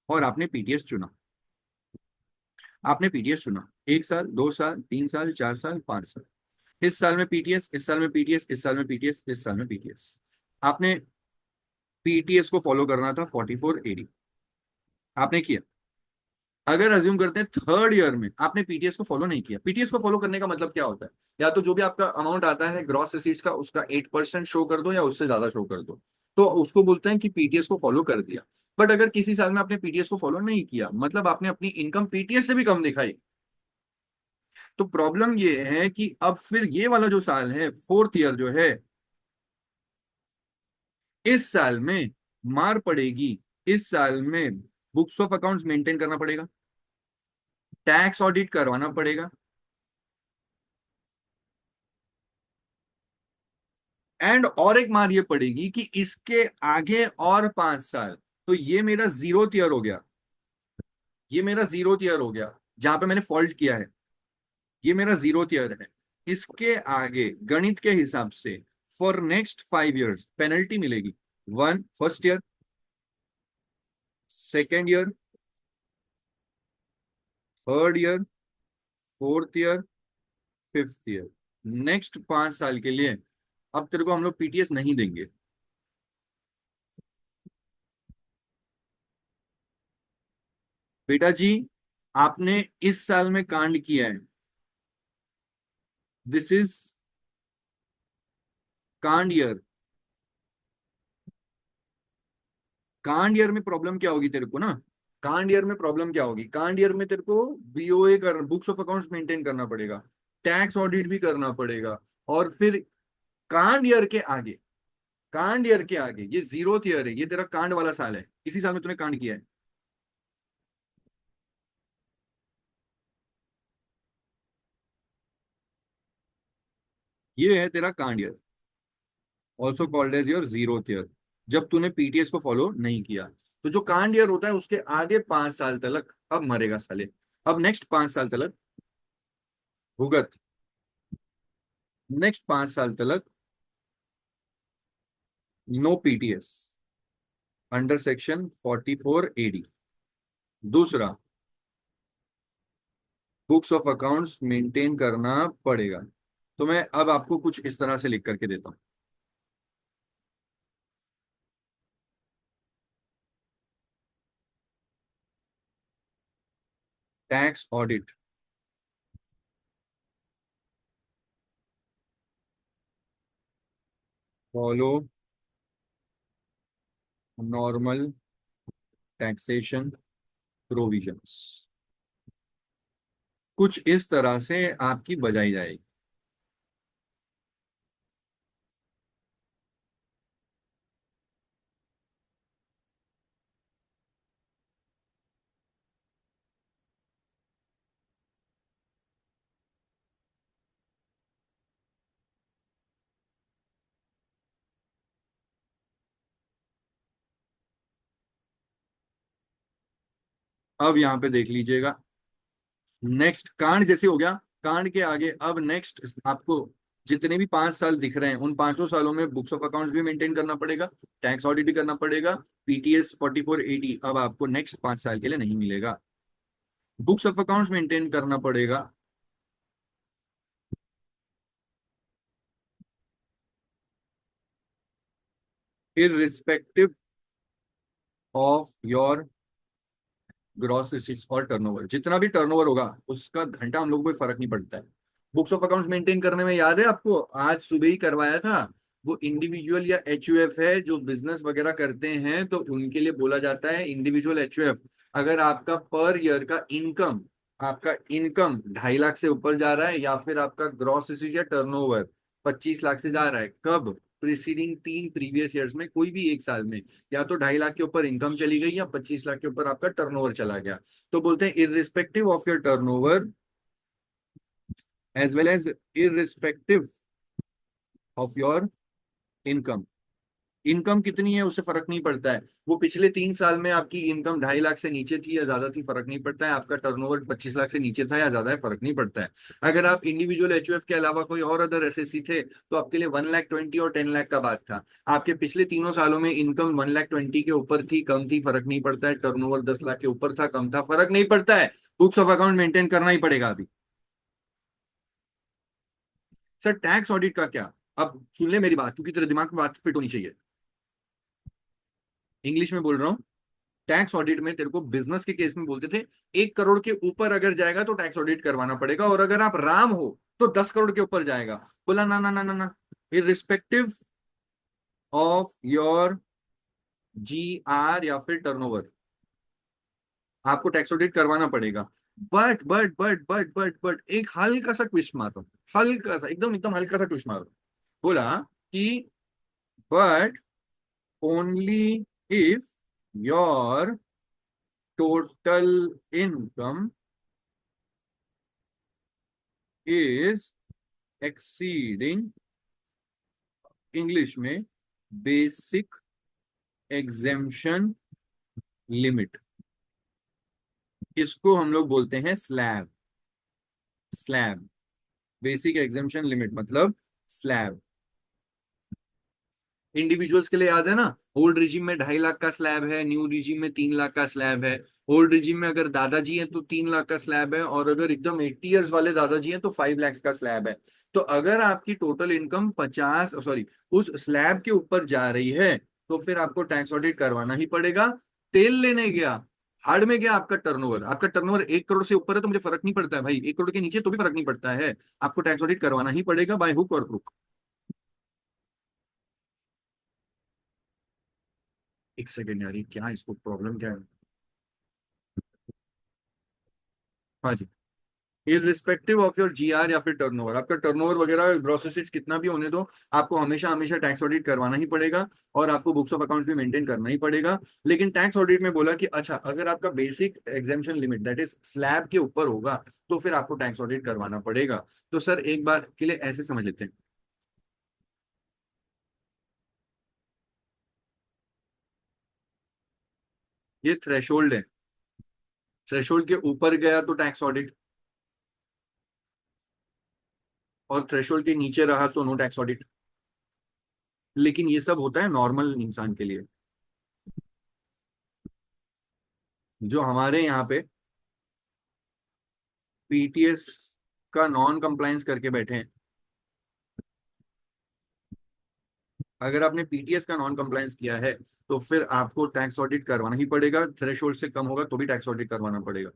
और आपने पीटीएस चुना, आपने पीटीएस चुना 1 साल, 2 साल, 3 साल, 4 साल, 5 साल। इस साल में पीटीएस, इस साल में पीटीएस, इस साल में पीटीएस, इस साल में पीटीएस। आपने पीटीएस को फॉलो करना था 44 एडी, आपने किया। अगर अज्यूम करते हैं थर्ड ईयर में आपने पीटीएस को फॉलो नहीं किया, पीटीएस को फॉलो करने का मतलब क्या होता है, या तो जो भी आपका अमाउंट आता है ग्रॉस रिसीट्स का उसका 8% शो कर दो या उससे ज्यादा शो कर दो, तो उसको बोलते हैं कि पीटीएस को फॉलो कर दिया। बट अगर किसी साल में आपने पीटीएस को फॉलो नहीं किया, मतलब आपने अपनी इनकम पीटीएस से भी कम दिखाई, तो प्रॉब्लम ये है कि अब फिर ये वाला जो साल है, फोर्थ ईयर जो है, इस साल में मार पड़ेगी। इस साल में बुक्स ऑफ अकाउंट्स मेंटेन करना पड़ेगा, टैक्स ऑडिट करवाना पड़ेगा, एंड और एक मार ये पड़ेगी कि इसके आगे और 5 साल। तो ये मेरा जीरो ईयर हो गया, ये मेरा जीरो ईयर हो गया जहां पे मैंने फॉल्ट किया है, ये मेरा जीरो ईयर है। इसके आगे गणित के हिसाब से फॉर नेक्स्ट 5 इयर्स पेनल्टी मिलेगी। One, first year, second year, third year, fourth year, fifth year. Next 5 साल के लिए अब तेरे को हम लोग पीटीएस नहीं देंगे। बेटा जी, आपने इस साल में कांड किया है, दिस इज कांड ईयर। कांड ईयर में प्रॉब्लम क्या होगी तेरे को ना, कांड ईयर में प्रॉब्लम क्या होगी, कांड ईयर में तेरे को बीओए कर, बुक्स ऑफ अकाउंट्स मेंटेन करना पड़ेगा, टैक्स ऑडिट भी करना पड़ेगा। और फिर कांड ईयर के आगे, कांड ईयर के आगे ये जीरो ईयर है, ये तेरा कांड वाला साल है, इसी साल में तूने कांड किया है। ये है तेरा कांड year, also called as your zero year, जब तूने पीटीएस को फॉलो नहीं किया। तो जो कांड ईयर होता है उसके आगे 5 साल तक अब मरेगा साले, अब नेक्स्ट 5 साल तक भुगत, नेक्स्ट 5 साल तक no PTS under section 44 AD. दूसरा, बुक्स ऑफ अकाउंट्स मेंटेन करना पड़ेगा। तो मैं अब आपको कुछ इस तरह से लिख करके देता हूं। Tax audit, follow normal taxation provisions, कुछ इस तरह से आपकी बजाई जाएगी। अब यहां पे देख लीजिएगा, नेक्स्ट कांड जैसे हो गया, कांड के आगे अब नेक्स्ट आपको जितने भी 5 साल दिख रहे हैं उन पांचों सालों में बुक्स ऑफ अकाउंट्स भी मेंटेन करना पड़ेगा, टैक्स ऑडिट भी करना पड़ेगा। पीटीएस 4480 अब आपको नेक्स्ट 5 साल के लिए नहीं मिलेगा। बुक्स ऑफ अकाउंट्स मेंटेन करना पड़ेगा, irrespective of your gross receipts और टर्नओवर, जितना भी टर्नओवर होगा उसका घंटा हम लोगों को कोई फर्क नहीं पड़ता है। बुक्स ऑफ अकाउंट्स मेंटेन करने में याद है आपको, आज सुबह ही करवाया था। वो इंडिविजुअल या एचयूएफ है, जो बिजनेस वगैरह करते हैं तो उनके लिए बोला जाता है इंडिविजुअल एचयूएफ। अगर आपका पर ईयर का इनकम, आपका इनकम 2.5 लाख से ऊपर जा रहा है, या फिर आपका ग्रॉस या टर्नओवर 25 लाख से जा रहा है, कब? प्रीसीडिंग 3 प्रीवियस ईयर्स में, कोई भी एक साल में, या तो 2.5 लाख के ऊपर इनकम चली गई या 25 लाख के ऊपर आपका टर्नओवर चला गया, तो बोलते हैं irrespective of your turnover as well as irrespective of your income। Income कितनी है उससे फर्क नहीं पड़ता है, वो पिछले 3 साल में आपकी इनकम 2.5 लाख से नीचे थी या ज्यादा थी, फर्क नहीं पड़ता है। आपका टर्नओवर 25 लाख से नीचे था या ज्यादा है, फर्क नहीं पड़ता है। अगर आप इंडिविजुअल एचयूएफ के अलावा कोई और अदर एसएससी थे तो आपके लिए 1,20,000 और 10 लाख का बात था। आपके पिछले तीनों सालों में इनकम 1,20,000 के ऊपर थी, कम थी, फर्क नहीं पड़ता है। टर्नओवर 10 लाख के ऊपर था, कम था, फर्क नहीं पड़ता है। बुक्स ऑफ अकाउंट मेंटेन करना ही पड़ेगा अभी। सर टैक्स ऑडिट का क्या? अब सुन ले मेरी बात, क्योंकि तेरे दिमाग में बात फिट होनी चाहिए। इंग्लिश में बोल रहा हूँ। टैक्स ऑडिट में तेरे को बिजनेस के केस में बोलते थे 1 करोड़ के ऊपर अगर जाएगा तो टैक्स ऑडिट करवाना पड़ेगा, और अगर आप राम हो तो 10 करोड़ के ऊपर जाएगा। बोला ना ना ना ना ना, इररिस्पेक्टिव ऑफ योर जीआर या फिर टर्नओवर आपको टैक्स ऑडिट करवाना पड़ेगा। बट एक हल्का सा ट्विस्ट मारो, हल्का सा, एकदम एकदम हल्का सा ट्विस्ट मारो। बोला कि but only if your total income is exceeding, English में बेसिक एग्जेम्पशन लिमिट, इसको हम लोग बोलते हैं slab. Slab, basic exemption limit मतलब स्लैब। इंडिविजुअल्स के लिए याद है ना, ओल्ड रिजीम में 2.5 लाख का स्लैब है, न्यू रिजीम में 3 लाख का स्लैब है। ओल्ड रिजीम में अगर दादाजी हैं तो 3 लाख का स्लैब है, और अगर एकदम 80 ईयर्स वाले दादाजी हैं तो 5 लाख का स्लैब है। तो अगर आपकी टोटल इनकम 50, उस स्लैब के ऊपर जा रही है तो फिर आपको टैक्स ऑडिट करवाना ही पड़ेगा। तेल लेने गया, हाड़ में गया आपका टर्नओवर, आपका टर्नओवर 1 करोड़ से ऊपर है तो मुझे फर्क नहीं पड़ता है भाई, 1 करोड़ के नीचे तो भी फर्क नहीं पड़ता है, आपको टैक्स ऑडिट करवाना ही पड़ेगा बाय हुक और क्रुक। एक सेकेंड यार, ये क्या, इसको प्रॉब्लम क्या है? हाँ जी। इररिस्पेक्टिव ऑफ योर जीआर या फिर टर्नओवर, आपका टर्नओवर वगैरह ग्रोसेस कितना भी होने दो, आपको हमेशा हमेशा टैक्स ऑडिट करवाना ही पड़ेगा, और आपको बुक्स ऑफ अकाउंट्स भी मेंटेन करना ही पड़ेगा। लेकिन टैक्स ऑडिट में बोला कि अच्छा, अगर आपका basic exemption limit that is slab के ऊपर होगा तो फिर आपको टैक्स ऑडिट करवाना पड़ेगा। तो सर एक बार के लिए ऐसे समझ लेते हैं, ये थ्रेशोल्ड है, थ्रेशोल्ड के ऊपर गया तो टैक्स ऑडिट, और थ्रेशोल्ड के नीचे रहा तो नो टैक्स ऑडिट। लेकिन ये सब होता है नॉर्मल इंसान के लिए। जो हमारे यहाँ पे पीटीएस का नॉन कंप्लायंस करके बैठे हैं, अगर आपने पीटीएस का नॉन कंप्लायंस किया है तो फिर आपको टैक्स ऑडिट करवाना ही पड़ेगा। थ्रेशोल्ड से कम होगा तो भी टैक्स ऑडिट करवाना पड़ेगा,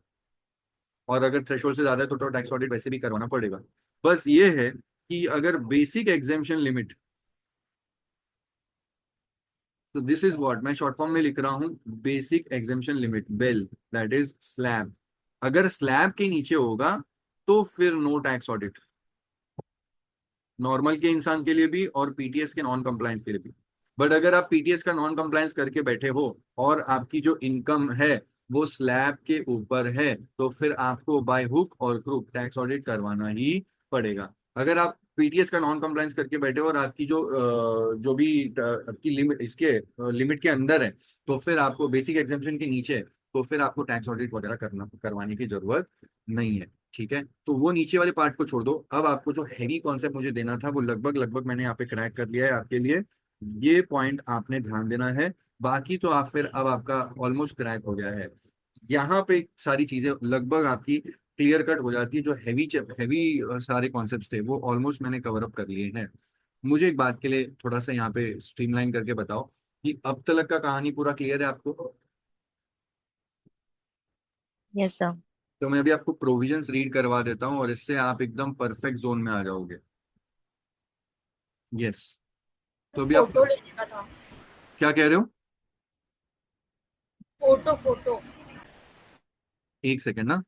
और अगर थ्रेशोल्ड से ज्यादा है तो टैक्स ऑडिट वैसे भी करवाना पड़ेगा। बस ये है कि अगर बेसिक एग्जेम्पशन लिमिट, तो दिस इज व्हाट मैं शॉर्ट फॉर्म में लिख रहा हूं, basic exemption limit below, that is slab. अगर स्लैब के नीचे होगा तो फिर नो टैक्स ऑडिट, नॉर्मल के इंसान के लिए भी और पीटीएस के नॉन कंप्लायंस के लिए भी। बट अगर आप पीटीएस का नॉन कंप्लायंस करके बैठे हो और आपकी जो इनकम है वो स्लैब के ऊपर है, तो फिर आपको बाय हुक और क्रुक टैक्स ऑडिट करवाना ही पड़ेगा। अगर आप पीटीएस का नॉन कंप्लायंस करके बैठे हो और आपकी जो भी आपकी लिमिट, इसके लिमिट के अंदर है, तो फिर आपको बेसिक एग्जेम्पशन के नीचे, तो फिर आपको टैक्स ऑडिट वगैरह करवाने की जरूरत नहीं है। ठीक है, तो वो नीचे वाले पार्ट को छोड़ दो। अब आपको जो हैवी कॉन्सेप्ट मुझे देना था वो लगभग लगभग मैंने यहाँ पे क्रैक कर लिया है आपके लिए। ये पॉइंट आपने ध्यान देना है, बाकी तो आप फिर, अब आपका ऑलमोस्ट क्रैक हो गया है। यहाँ पे सारी चीजें लगभग आपकी क्लियर कट हो जाती है। जो हैवी हैवी सारे कॉन्सेप्ट्स थे वो ऑलमोस्ट मैंने कवर अप कर लिए हैं। मुझे एक बात के लिए थोड़ा सा यहाँ पे स्ट्रीमलाइन करके बताओ कि अब तक का कहानी पूरा क्लियर है आपको? Yes, sir. तो मैं अभी आपको प्रोविजंस रीड करवा देता हूँ और इससे आप एकदम परफेक्ट जोन में आ जाओगे। यस। तो अभी आप फोटो लेने का था। क्या कह रहे हो? Photo photo. एक सेकेंड ना।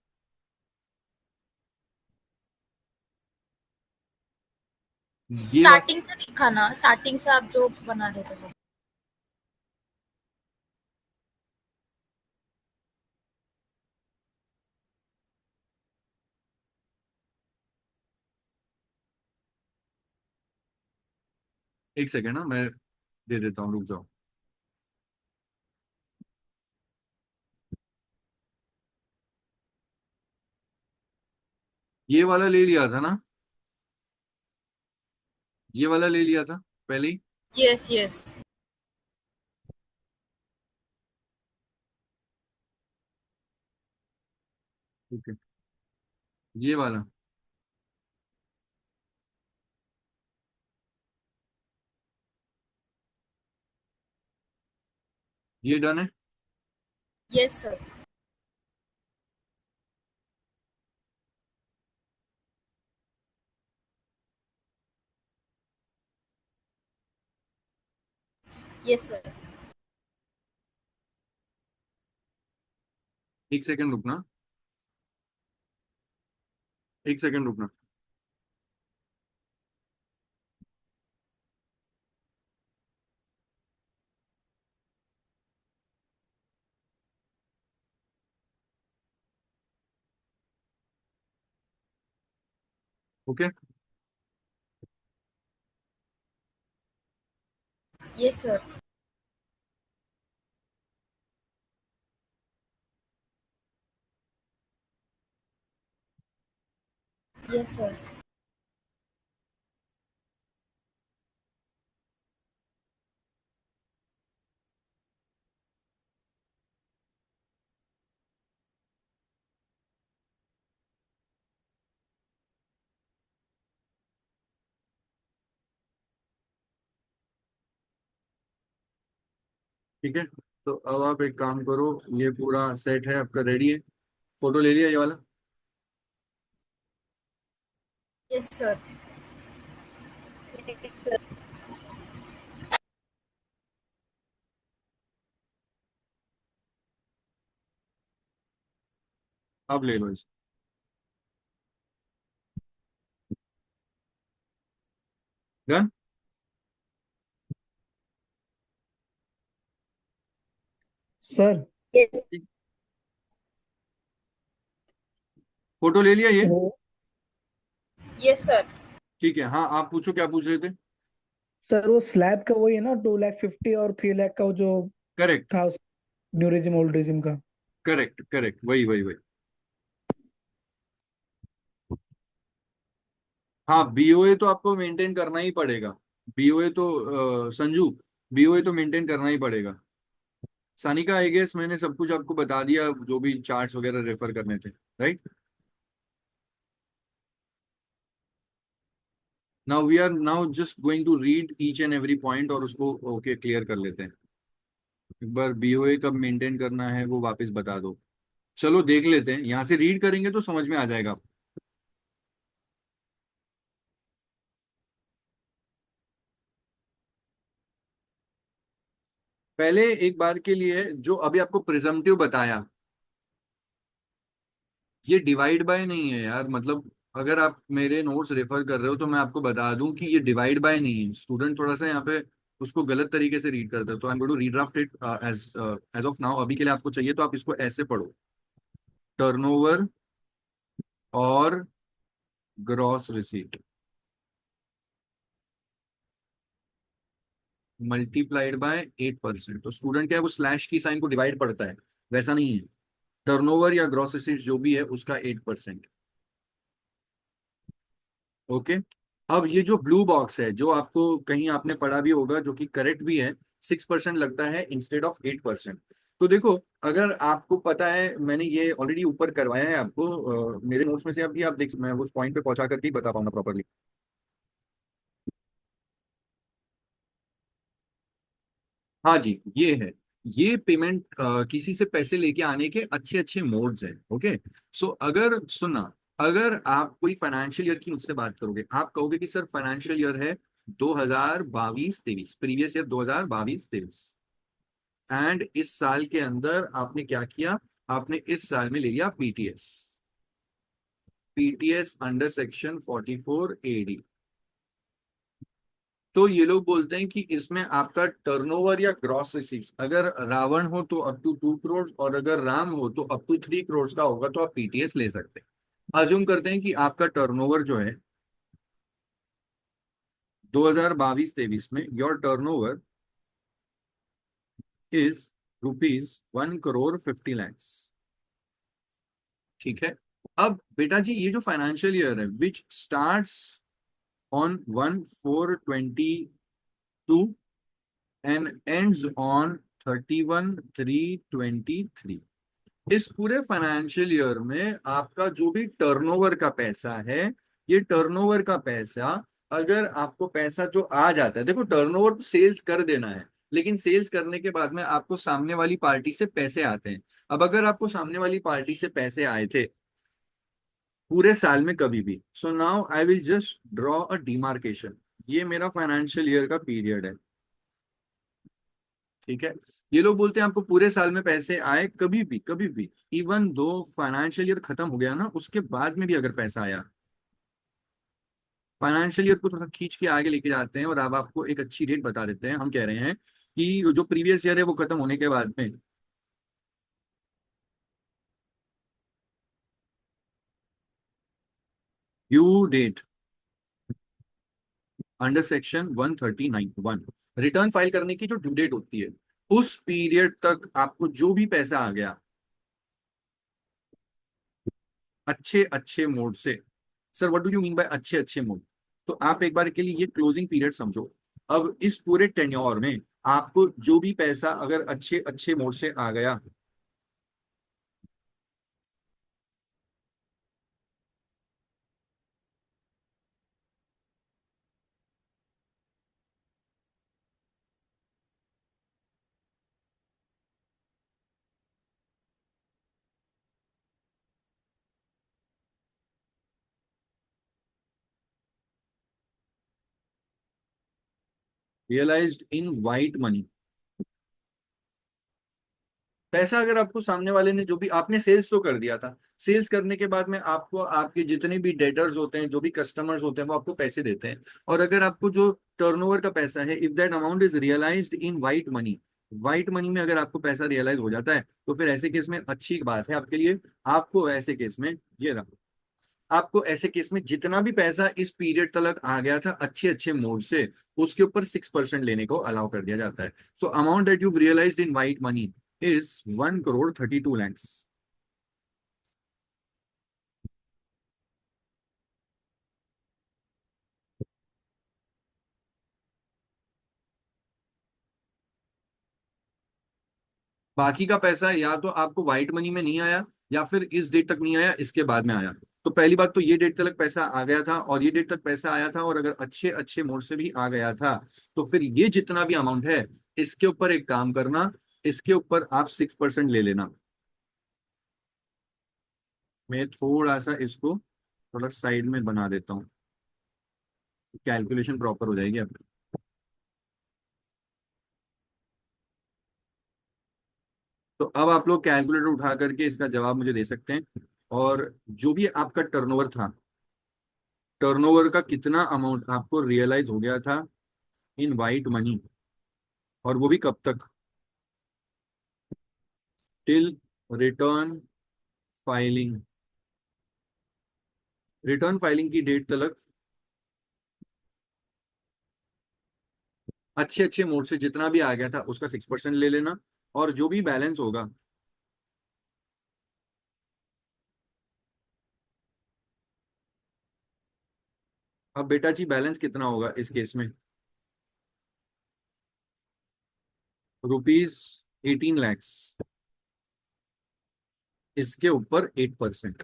ये वा- स्टार्टिंग से दिखाना, स्टार्टिंग से आप जो बना रहे थे वो। एक सेकेंड ना, मैं दे देता हूँ, रुक जाओ। ये वाला ले लिया था ना? ये वाला ले लिया था पहले ही। Yes yes. ओके। ये वाला। ये डन है। Yes sir. Yes sir. एक सेकेंड रुकना। एक सेकेंड रुकना। Okay. Yes sir. Yes sir. ठीक है, तो अब आप एक काम करो। ये पूरा सेट है आपका, रेडी है? फोटो ले लिया ये वाला? Yes sir. अब ले लो इसको। डन। सर फोटो ले लिया ये? वो यस सर। ठीक है, हाँ आप पूछो, क्या पूछ रहे थे? सर वो स्लैब का वही है ना, 2,50,000 और 3 लाख का वो जो करेक्ट। था, न्यू रेजिम ओल्ड रेजिम का। करेक्ट करेक्ट, वही वही वही। हाँ, बीओए तो आपको मेंटेन करना ही पड़ेगा। बीओए तो संजू, बीओए तो मेंटेन करना ही पड़ेगा। सानिका, आई गेस मैंने सब कुछ आपको बता दिया, जो भी चार्ट्स वगैरह रेफर करने थे, right? Now we are now just going to read each and every point और उसको ओके क्लियर कर लेते हैं। एक बार बीओए कब मेंटेन करना है वो वापस बता दो। चलो देख लेते हैं, यहाँ से रीड करेंगे तो समझ में आ जाएगा। पहले एक बार के लिए, जो अभी आपको प्रिजम्पटिव बताया, ये डिवाइड बाय नहीं है यार। मतलब अगर आप मेरे नोट्स रेफर कर रहे हो तो मैं आपको बता दूं कि ये डिवाइड बाय नहीं है। स्टूडेंट थोड़ा सा यहाँ पे उसको गलत तरीके से रीड करता है, तो I am going to redraft it as as of now. अभी के लिए आपको चाहिए तो आप इसको ऐसे पढ़ो: टर्नओवर और ग्रॉस रिसीट मल्टीप्लाइड बाय 8%। तो स्टूडेंट क्या है, वो स्लैश की साइन को डिवाइड पढ़ता है, वैसा नहीं है। टर्नओवर या ग्रॉस रिसीट जो भी है उसका 8%। ओके। अब ये जो ब्लू बॉक्स है, जो आपको कहीं आपने पढ़ा भी होगा, जो कि करेक्ट भी है, 6% लगता है इंस्टेड ऑफ 8%। तो देखो, अगर आपको पता है, मैंने ये ऑलरेडी ऊपर करवाया है आपको मेरे नोट्स में से, अभी आप देख, मैं उस पॉइंट पे पहुंचा करके ही बता पाऊंगा प्रॉपरली। हाँ जी, ये है। ये पेमेंट किसी से पैसे लेके आने के अच्छे अच्छे मोड्स हैं। ओके, सो अगर सुनना, अगर आप कोई फाइनेंशियल ईयर की मुझसे बात करोगे, आप कहोगे कि सर फाइनेंशियल ईयर है 2022-23, प्रीवियस ईयर 2022-23, एंड इस साल के अंदर आपने क्या किया, आपने इस साल में ले लिया PTS, PTS under section 44 AD। तो ये लोग बोलते हैं कि इसमें आपका टर्नओवर या ग्रॉस रिसीव्स, अगर रावण हो तो अप टू 2 करोड़, और अगर राम हो तो अप टू 3 करोड़ का होगा, तो आप पीटीएस ले सकते हैं। अज्यूम करते हैं कि आपका टर्नओवर जो है 2022-23 में, योर टर्नओवर इज ₹1,50,00,000। ठीक है, अब बेटा जी ये जो फाइनेंशियल ईयर है विच starts on 1/4/22 and ends on 31/3/23, इस पूरे फाइनेंशियल ईयर में आपका जो भी टर्नओवर का पैसा है, ये टर्नओवर का पैसा, अगर आपको पैसा जो आ जाता है, देखो टर्नओवर तो सेल्स कर देना है, लेकिन सेल्स करने के बाद में आपको सामने वाली पार्टी से पैसे आते हैं। अब अगर आपको सामने वाली पार्टी से पैसे आए थे पूरे साल में कभी भी, so now I will just draw a demarcation, ये मेरा फाइनेंशियल ईयर का पीरियड है। ठीक है, ये लोग बोलते हैं आपको पूरे साल में पैसे आए कभी भी, कभी भी, इवन दो फाइनेंशियल ईयर खत्म हो गया ना, उसके बाद में भी अगर पैसा आया, फाइनेंशियल ईयर को थोड़ा खींच के आगे लेके जाते हैं और अब आपको एक अच्छी रेट बता देते हैं। हम कह रहे हैं कि जो प्रीवियस ईयर है वो खत्म होने के बाद में, due date under section 139(1), return file करने की जो ड्यू डेट होती है, उस पीरियड तक आपको जो भी पैसा आ गया अच्छे अच्छे मोड से। Sir what do you mean by अच्छे अच्छे मोड? तो आप एक बार के लिए ये क्लोजिंग पीरियड समझो। अब इस पूरे टेन्योर में आपको जो भी पैसा अगर अच्छे अच्छे मोड से आ गया, रियलाइज्ड इन वाइट मनी, पैसा अगर आपको सामने वाले ने, जो भी आपने सेल्स तो कर दिया था, सेल्स करने के बाद में आपको आपके जितने भी डेटर्स होते हैं, जो भी कस्टमर्स होते हैं, वो आपको पैसे देते हैं। और अगर आपको जो टर्नओवर का पैसा है, if that amount is realised in white money, white money में अगर आपको पैसा रियलाइज हो जाता है, तो फिर ऐसे केस में अच्छी बात है आपके लिए। आपको ऐसे केस में ये रहा, आपको ऐसे केस में जितना भी पैसा इस पीरियड तक आ गया था अच्छे अच्छे मोड से, उसके ऊपर 6% लेने को अलाउ कर दिया जाता है। So amount that you realised in white money is 1,32,00,000। बाकी का पैसा या तो आपको व्हाइट मनी में नहीं आया, या फिर इस डेट तक नहीं आया, इसके बाद में आया। तो पहली बात तो ये डेट तक पैसा आ गया था, और ये डेट तक पैसा आया था, और अगर अच्छे अच्छे मोड से भी आ गया था, तो फिर ये जितना भी अमाउंट है, इसके ऊपर एक काम करना, इसके ऊपर आप 6% ले लेना। मैं थोड़ा सा इसको थोड़ा साइड में बना देता हूँ, कैलकुलेशन प्रॉपर हो जाएगी आपकी। तो अब आप लोग कैलकुलेटर उठा करके इसका जवाब मुझे दे सकते हैं। और जो भी आपका टर्नओवर था, टर्नओवर का कितना अमाउंट आपको रियलाइज हो गया था इन वाइट मनी, और वो भी कब तक, till return filing, return filing की डेट तक अच्छे अच्छे मोड से जितना भी आ गया था उसका 6% ले लेना, और जो भी बैलेंस होगा, अब बेटा जी बैलेंस कितना होगा इस केस में, ₹18 लाख, इसके ऊपर 8%।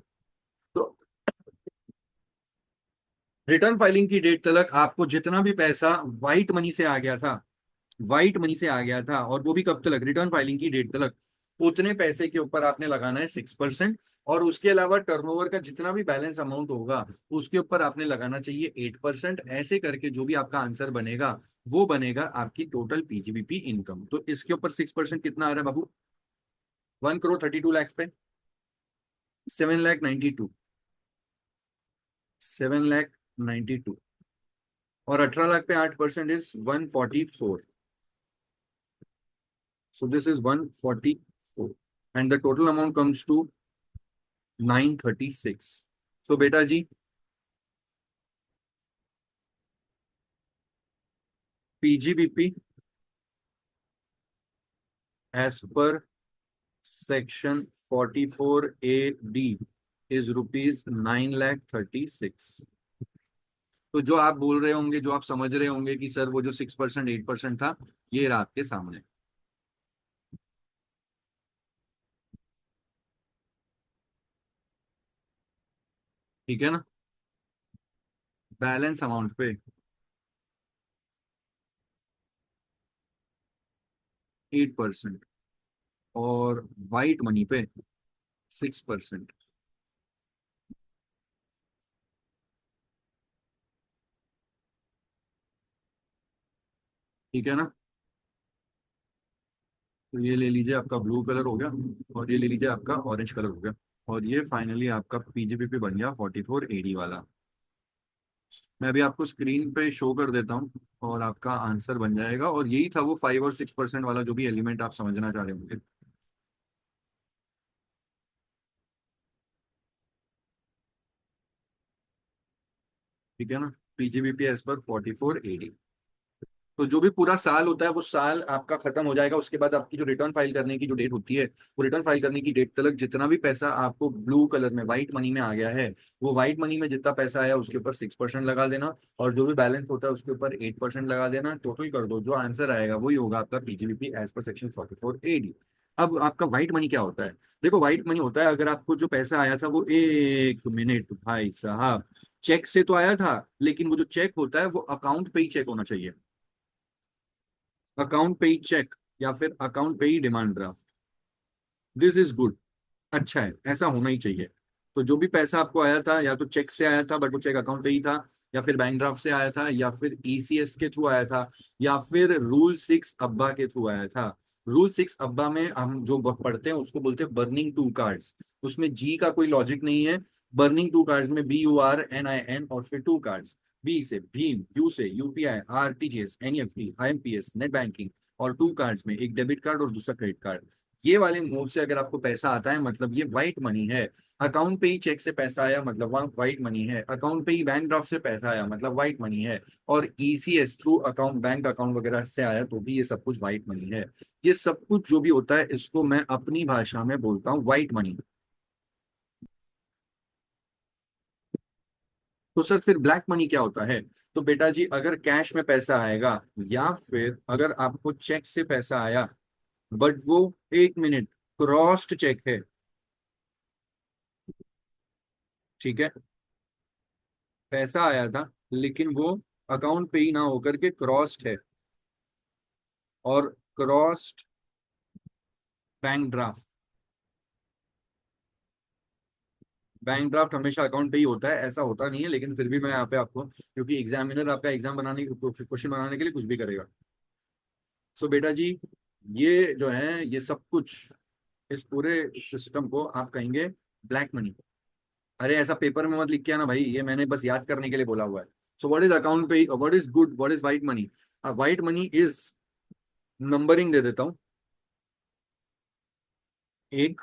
तो रिटर्न फाइलिंग की डेट तक आपको जितना भी पैसा व्हाइट मनी से आ गया था, व्हाइट मनी से आ गया था, और वो भी कब तक, रिटर्न फाइलिंग की डेट तक, उतने पैसे के ऊपर आपने लगाना है 6%। और उसके अलावा टर्नओवर का जितना भी बैलेंस अमाउंट होगा उसके ऊपर आपने लगाना चाहिए 8%। ऐसे करके जो भी आपका आंसर बनेगा वो बनेगा आपकी टोटल पीजीबीपी इनकम। तो इसके ऊपर 6% कितना आ रहा है बाबू? 1 करोड़ 32 लाख पे 7 लाख 92, 7 लाख 92, और 18 लाख पे 8% is 144। So this is 144 and the total amount comes to 936. So बेटा जी, PGBP as per section 44A D is rupees 9 lakh 36। तो जो आप बोल रहे होंगे, जो आप समझ रहे होंगे कि सर वो जो 6% 8% था, ये रहा आपके सामने। ठीक है ना? बैलेंस अमाउंट पे 8% और वाइट मनी पे 6%। ठीक है ना? तो ये ले लीजिए आपका ब्लू कलर हो गया, और ये ले लीजिए आपका ऑरेंज कलर हो गया, और ये फाइनली आपका पीजीबीपी बन गया 44AD वाला। मैं अभी आपको स्क्रीन पे शो कर देता हूँ और आपका आंसर बन जाएगा। और यही था वो 5 और 6% वाला जो भी एलिमेंट आप समझना चाह रहे होंगे। ठीक है ना? पीजीबीपी एज पर 44AD। तो जो भी पूरा साल होता है वो साल आपका खत्म हो जाएगा, उसके बाद आपकी जो रिटर्न फाइल करने की जो डेट होती है, वो रिटर्न फाइल करने की डेट तक जितना भी पैसा आपको ब्लू कलर में व्हाइट मनी में आ गया है, वो व्हाइट मनी में जितना पैसा आया उसके ऊपर 6% लगा देना, और जो भी बैलेंस होता है उसके ऊपर 8% लगा देना। टोटल कर दो, जो आंसर आएगा वही होगा आपका पीजीबीपी एज पर सेक्शन 44AD। अब आपका व्हाइट मनी क्या होता है? देखो, व्हाइट मनी होता है, अगर आपको जो पैसा आया था वो, 1 मिनट भाई साहब, चेक से तो आया था, लेकिन वो जो चेक होता है वो अकाउंट पे ही चेक होना चाहिए। अकाउंट पे ही चेक, या फिर अकाउंट पे ही demand draft. This is good, अच्छा है, ऐसा होना ही चाहिए। तो जो भी पैसा आपको आया था, या तो चेक से आया था बट वो चेक अकाउंट पे ही था, या फिर बैंक ड्राफ्ट से आया था, या फिर ईसीएस के थ्रू आया था, या फिर रूल 6 अब्बा के थ्रू आया था। रूल 6 अब्बा में हम जो पढ़ते हैं उसको बोलते हैं बर्निंग टू कार्ड्स। उसमें जी का कोई लॉजिक नहीं है। बर्निंग टू कार्ड्स में BURNIN और फिर टू कार्ड्स, बी से भीम, यू से UPI, RTGS, NEFT, IMPS, net banking, और टू कार्ड्स में एक डेबिट कार्ड और दूसरा क्रेडिट कार्ड। ये वाले मोड से अगर आपको पैसा आता है मतलब ये व्हाइट मनी है। अकाउंट पे ही चेक से पैसा आया मतलब वहाँ व्हाइट मनी है। अकाउंट पे ही बैंक ड्राफ्ट से पैसा आया मतलब व्हाइट मनी है। और ECS through account, bank account वगैरह से आया तो भी ये सब कुछ व्हाइट मनी है। ये सब कुछ जो भी होता है इसको मैं अपनी भाषा में बोलता हूँ व्हाइट मनी। तो सर फिर ब्लैक मनी क्या होता है? तो बेटा जी, अगर कैश में पैसा आएगा, या फिर अगर आपको चेक से पैसा आया बट वो, 1 मिनट, क्रॉस्ड चेक है, ठीक है, पैसा आया था लेकिन वो अकाउंट पे ही ना होकर के क्रॉस्ड है, और crossed bank draft. Bank draft हमेशा अकाउंट पे ही होता है, ऐसा होता नहीं है, लेकिन फिर भी मैं यहाँ पे आपको, क्योंकि एग्जामिनर आपका एग्जाम बनाने, क्वेश्चन बनाने के लिए कुछ भी करेगा। सो बेटा जी, ये जो है ये सब कुछ, इस पूरे सिस्टम को आप कहेंगे ब्लैक मनी। अरे ऐसा पेपर में मत लिख के आना भाई, ये मैंने बस याद करने के लिए बोला हुआ है। So what is account payee, what is good, what is white money? White money is, numbering दे देता हूँ, 1,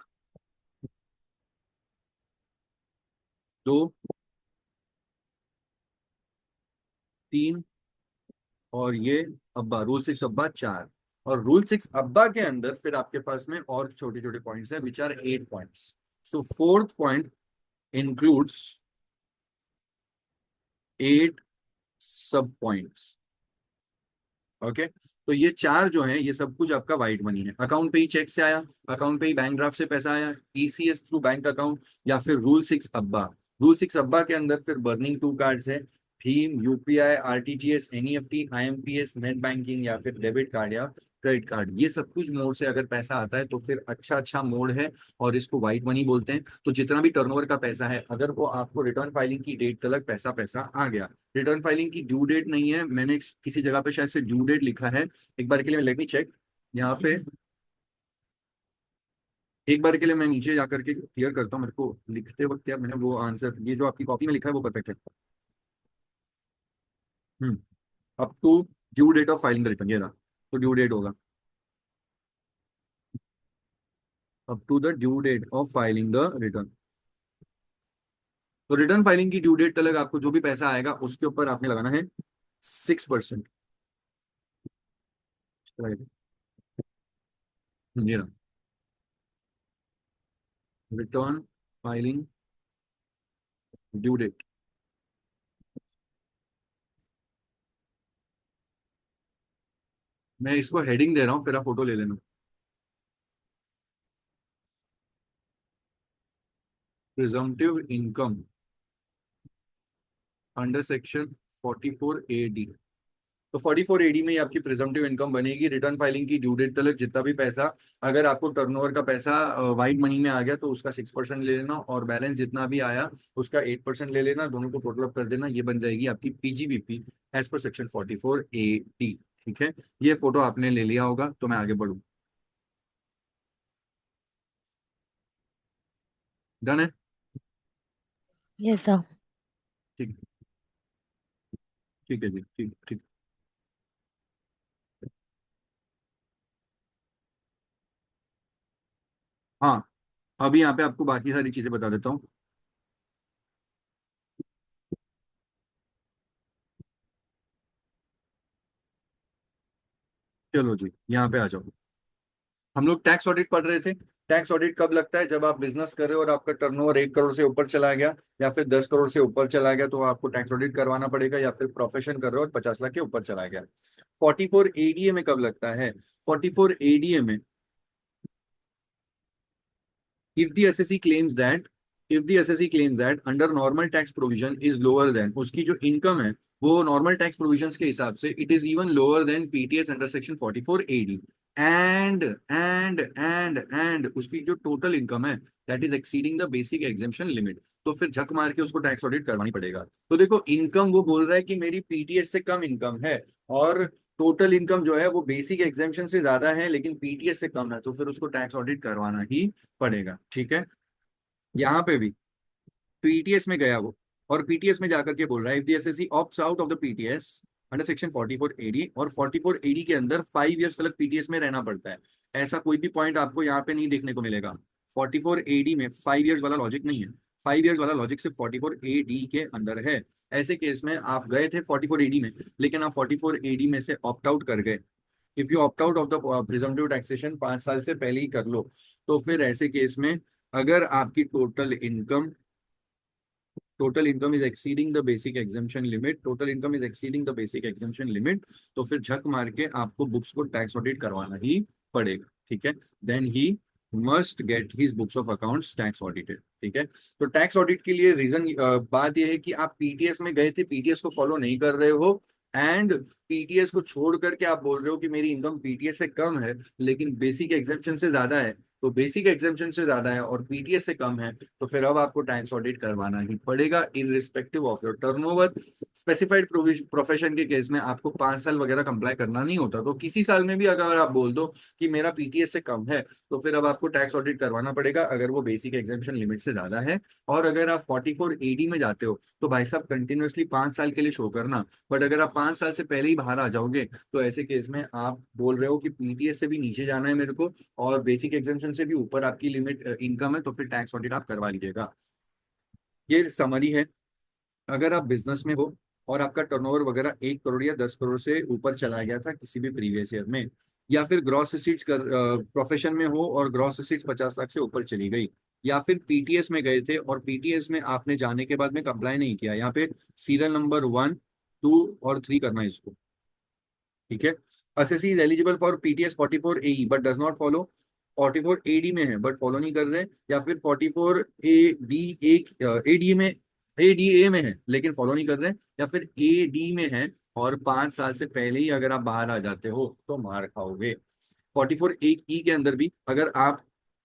2, 3, और ये अब्बा, रूल 6 अब्बा 4। और रूल 6 अब्बा के अंदर फिर आपके पास में और छोटे छोटे पॉइंट्स हैं which are 8 points. So fourth point includes 8 sub points. Okay, तो ये 4 जो है ये सब कुछ आपका व्हाइट मनी है। अकाउंट पे ही चेक से आया, अकाउंट पे ही बैंक ड्राफ्ट से पैसा आया, ईसीएस थ्रू बैंक अकाउंट, या फिर रूल 6 अब्बा। रूल 6 अब्बा के अंदर फिर बर्निंग टू कार्ड्स है, Bhim, UPI, RTGS, NEFT, IMPS, net banking या फिर डेबिट कार्ड या क्रेडिट कार्ड, ये सब कुछ मोड से अगर पैसा आता है तो फिर अच्छा मोड है और इसको व्हाइट मनी बोलते हैं। तो जितना भी टर्नओवर का पैसा है, अगर वो आपको रिटर्न फाइलिंग की डेट तक पैसा पैसा आ गया, रिटर्न फाइलिंग की ड्यू डेट नहीं है, मैंने किसी जगह पे शायद से ड्यू डेट लिखा है, एक बार के लिए लेट मी चेक यहाँ पे, एक बार के लिए मैं नीचे जाकर के क्लियर करता हूँ, मेरे को लिखते वक्त यार मैंने वो आंसर, ये जो आपकी कॉपी में लिखा है वो परफेक्ट है। Hmm up to due date of filing the return, ये रहा, तो ड्यू डेट होगा up to the due date of filing the return. तो रिटर्न फाइलिंग की ड्यू डेट तक आपको जो भी पैसा आएगा उसके ऊपर आपने लगाना है 6%। ये रहा रिटर्न फाइलिंग ड्यू डेट। मैं इसको हेडिंग दे रहा हूँ, फिर आप फोटो ले लेना। Presumptive income under section 44AD। तो 44AD में ही आपकी प्रिजम्पटिव इनकम बनेगी। रिटर्न फाइलिंग की ड्यू डेट तक जितना भी पैसा, अगर आपको टर्नओवर का पैसा वाइट मनी में आ गया तो उसका 6% ले लेना, और बैलेंस जितना भी आया उसका 8% ले लेना, दोनों को टोटल अप कर देना, ये बन जाएगी आपकी पीजीबीपी एज पर सेक्शन 44AD। ठीक है, ये फोटो आपने ले लिया होगा, तो मैं आगे बढ़ू। डन है? Yes, sir. ठीक, ठीक है जी, ठीक ठीक। हाँ, अभी यहाँ पे आपको बाकी सारी चीजें बता देता हूँ। चलो जी, यहाँ पे आ जाओ। हम लोग टैक्स ऑडिट पढ़ रहे थे। टैक्स ऑडिट कब लगता है? जब आप बिजनेस कर रहे हो और आपका टर्नओवर 1 करोड़ से ऊपर चला गया या फिर 10 करोड़ से ऊपर चला गया, तो आपको टैक्स ऑडिट करवाना पड़ेगा। या फिर प्रोफेशन कर रहे हो और 50 लाख के ऊपर चला गया। 44ADA में कब लगता है? 44ADA में if the assessee claims that under normal tax provision is lower than, उसकी जो इनकम है वो नॉर्मल टैक्स प्रोविजंस के हिसाब से it is even lower than PTS under section 44AD, and उसकी जो टोटल इनकम है that is exceeding the basic exemption limit, तो फिर झक मार के उसको टैक्स ऑडिट करवानी पड़ेगा। तो देखो, इनकम वो बोल रहा है कि मेरी पीटीएस से कम इनकम है, और टोटल इनकम जो है वो बेसिक एग्जेम्पशन से ज्यादा है लेकिन पीटीएस से कम है, तो फिर उसको टैक्स ऑडिट करवाना ही पड़ेगा। ठीक है, यहाँ पे भी पीटीएस में गया वो, और पीटीएस में जाकर के बोल रहा है if the assessee opts out of the PTS under section 44AD, और 44AD के अंदर 5 इयर्स तक पीटीएस में रहना पड़ता है। ऐसा कोई भी पॉइंट आपको यहाँ पे नहीं देखने को मिलेगा। 44AD में 5 इयर्स वाला लॉजिक नहीं है। 5 इयर्स वाला लॉजिक सिर्फ 44AD के अंदर है। ऐसे केस में आप गए थे 44AD में, लेकिन आप 44AD में से ऑप्ट आउट कर गए। If you opt out of the presumptive taxation 5 साल से पहले ही कर लो, तो फिर ऐसे केस में अगर आपकी total income is exceeding the basic exemption limit, तो फिर झक मार के आपको बुक्स को टैक्स ऑडिट करवाना ही पड़ेगा। ठीक है, then he must get his books of accounts tax audited. ठीक है, तो टैक्स ऑडिट के लिए रीजन, बात यह है कि आप पीटीएस में गए थे, पीटीएस को फॉलो नहीं कर रहे हो, एंड पीटीएस को छोड़ करके आप बोल रहे हो कि मेरी इनकम पीटीएस से कम है लेकिन बेसिक एग्जेम्पशन से ज्यादा है, तो बेसिक एग्जेम्पशन से ज्यादा है और पीटीएस से कम है, तो फिर अब आपको टैक्स ऑडिट करवाना ही पड़ेगा irrespective of your turnover. Specified profession के केस में आपको 5 साल वगैरह कंप्लाई करना नहीं होता, तो किसी साल में भी अगर आप बोल दो कि मेरा पीटीएस से कम है, तो फिर अब आपको टैक्स ऑडिट करवाना पड़ेगा अगर वो बेसिक एग्जेम्पशन लिमिट से ज्यादा है। और अगर आप 44AD में जाते हो तो भाई साहब कंटिन्यूअसली 5 साल के लिए शो करना, बट अगर आप 5 साल से पहले ही बाहर आ जाओगे तो ऐसे केस में आप बोल रहे हो कि पीटीएस से भी नीचे जाना है मेरे को और बेसिक एग्जेम्पशन से भी ऊपर आपकी लिमिट इनकम है, तो फिर टैक्स ऑडिट आप करवा लीजिएगा। ये समरी है। अगर आप बिजनेस में हो और आपका टर्नओवर वगैरह 1 करोड़ या 10 करोड़ से ऊपर चला गया था किसी भी प्रीवियस ईयर में, या फिर ग्रॉस रिसीट्स कर प्रोफेशन में हो और ग्रॉस रिसीट्स 50 लाख से ऊपर चली गई, या फिर पीटीएस में गए थे और पीटीएस में आपने जाने के बाद में कंप्लाई नहीं किया, यहाँ पे सीरियल नंबर 1, 2 और 3 करना है इसको। ठीक है, assessee is eligible for PTS 44AE but does not follow, 44AD में है बट फॉलो नहीं कर रहे, या फिर 44AD ADA में ADA में है लेकिन फॉलो नहीं कर रहे हैं, या फिर AD में है और 5 साल से पहले ही अगर आप बाहर आ जाते हो तो मार खाओगे। 44 के अंदर भी अगर आप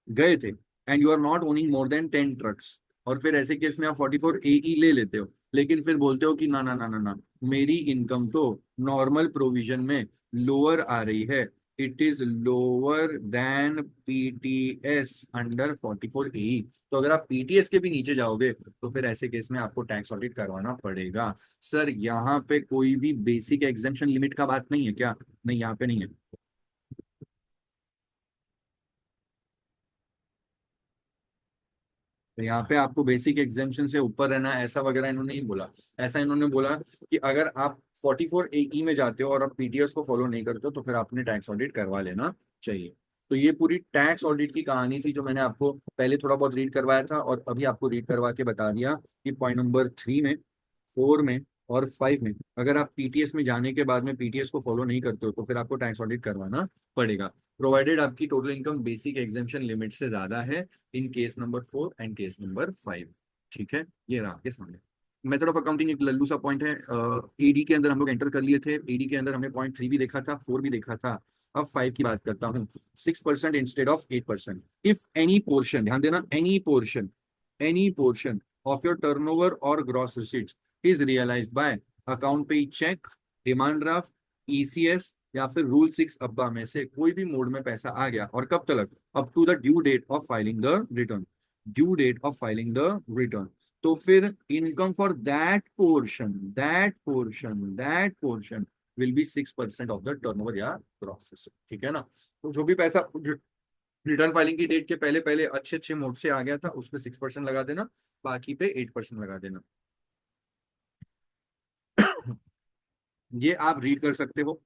गए थे and you are not owning more than 10 trucks, और फिर ऐसे केस में आप 44 ले लेते हो, लेकिन फिर बोलते हो कि ना ना ना ना ना, मेरी इनकम तो नॉर्मल प्रोविजन में लोअर आ रही है, it is lower then PTS under 44 तो अगर आप PTS के भी नीचे जाओगे तो फिर ऐसे केस में आपको टैक्स ऑडिट करवाना पड़ेगा। सर यहाँ पे कोई भी बेसिक एग्जेम्पशन लिमिट का बात नहीं है क्या? नहीं, यहाँ पे नहीं है। तो यहाँ पे आपको बेसिक एग्जामेशन से ऊपर रहना है ऐसा वगैरह इन्होंने नहीं बोला। ऐसा इन्होंने बोला कि अगर आप 44 AE में जाते हो और आप PTS को फॉलो नहीं करते हो तो फिर आपने टैक्स ऑडिट करवा लेना चाहिए। तो ये पूरी टैक्स ऑडिट की कहानी थी जो मैंने आपको पहले थोड़ा बहुत रीड करवाया था और अभी आपको रीड करवा के बता दिया कि पॉइंट नंबर 3 में, 4 में और 5 में अगर आप PTS में जाने के बाद में PTS को फॉलो नहीं करते हो तो फिर आपको टैक्स ऑडिट करवाना पड़ेगा, प्रोवाइडेड आपकी total income basic exemption limit से ज्यादा है in case number 4 and case number 5। ठीक है, ये रहा आपके सामने। मेथड ऑफ अकाउंटिंग एक लल्लू सा पॉइंट है। AD के अंदर हम लोग एंटर कर लिए थे, AD के अंदर हमने पॉइंट 3 भी देखा था, 4 भी देखा था। अब 5 की बात करता हूँ। 6% instead of 8%। If any portion, ध्यान देना, any portion of your turnover और gross receipts is realised by account payee cheque, demand draft, ECS या फिर रूल 6 अब्बा में से कोई भी मोड में पैसा आ गया, और कब तक? Up to the due date of filing the return, तो फिर income for that portion will be 6% of the turnover या ग्रॉस। ठीक है ना? तो जो भी पैसा रिटर्न फाइलिंग की डेट के पहले पहले अच्छे अच्छे मोड से आ गया था उस पर 6% लगा देना, बाकी पे 8% लगा देना। ये आप रीड कर सकते हो,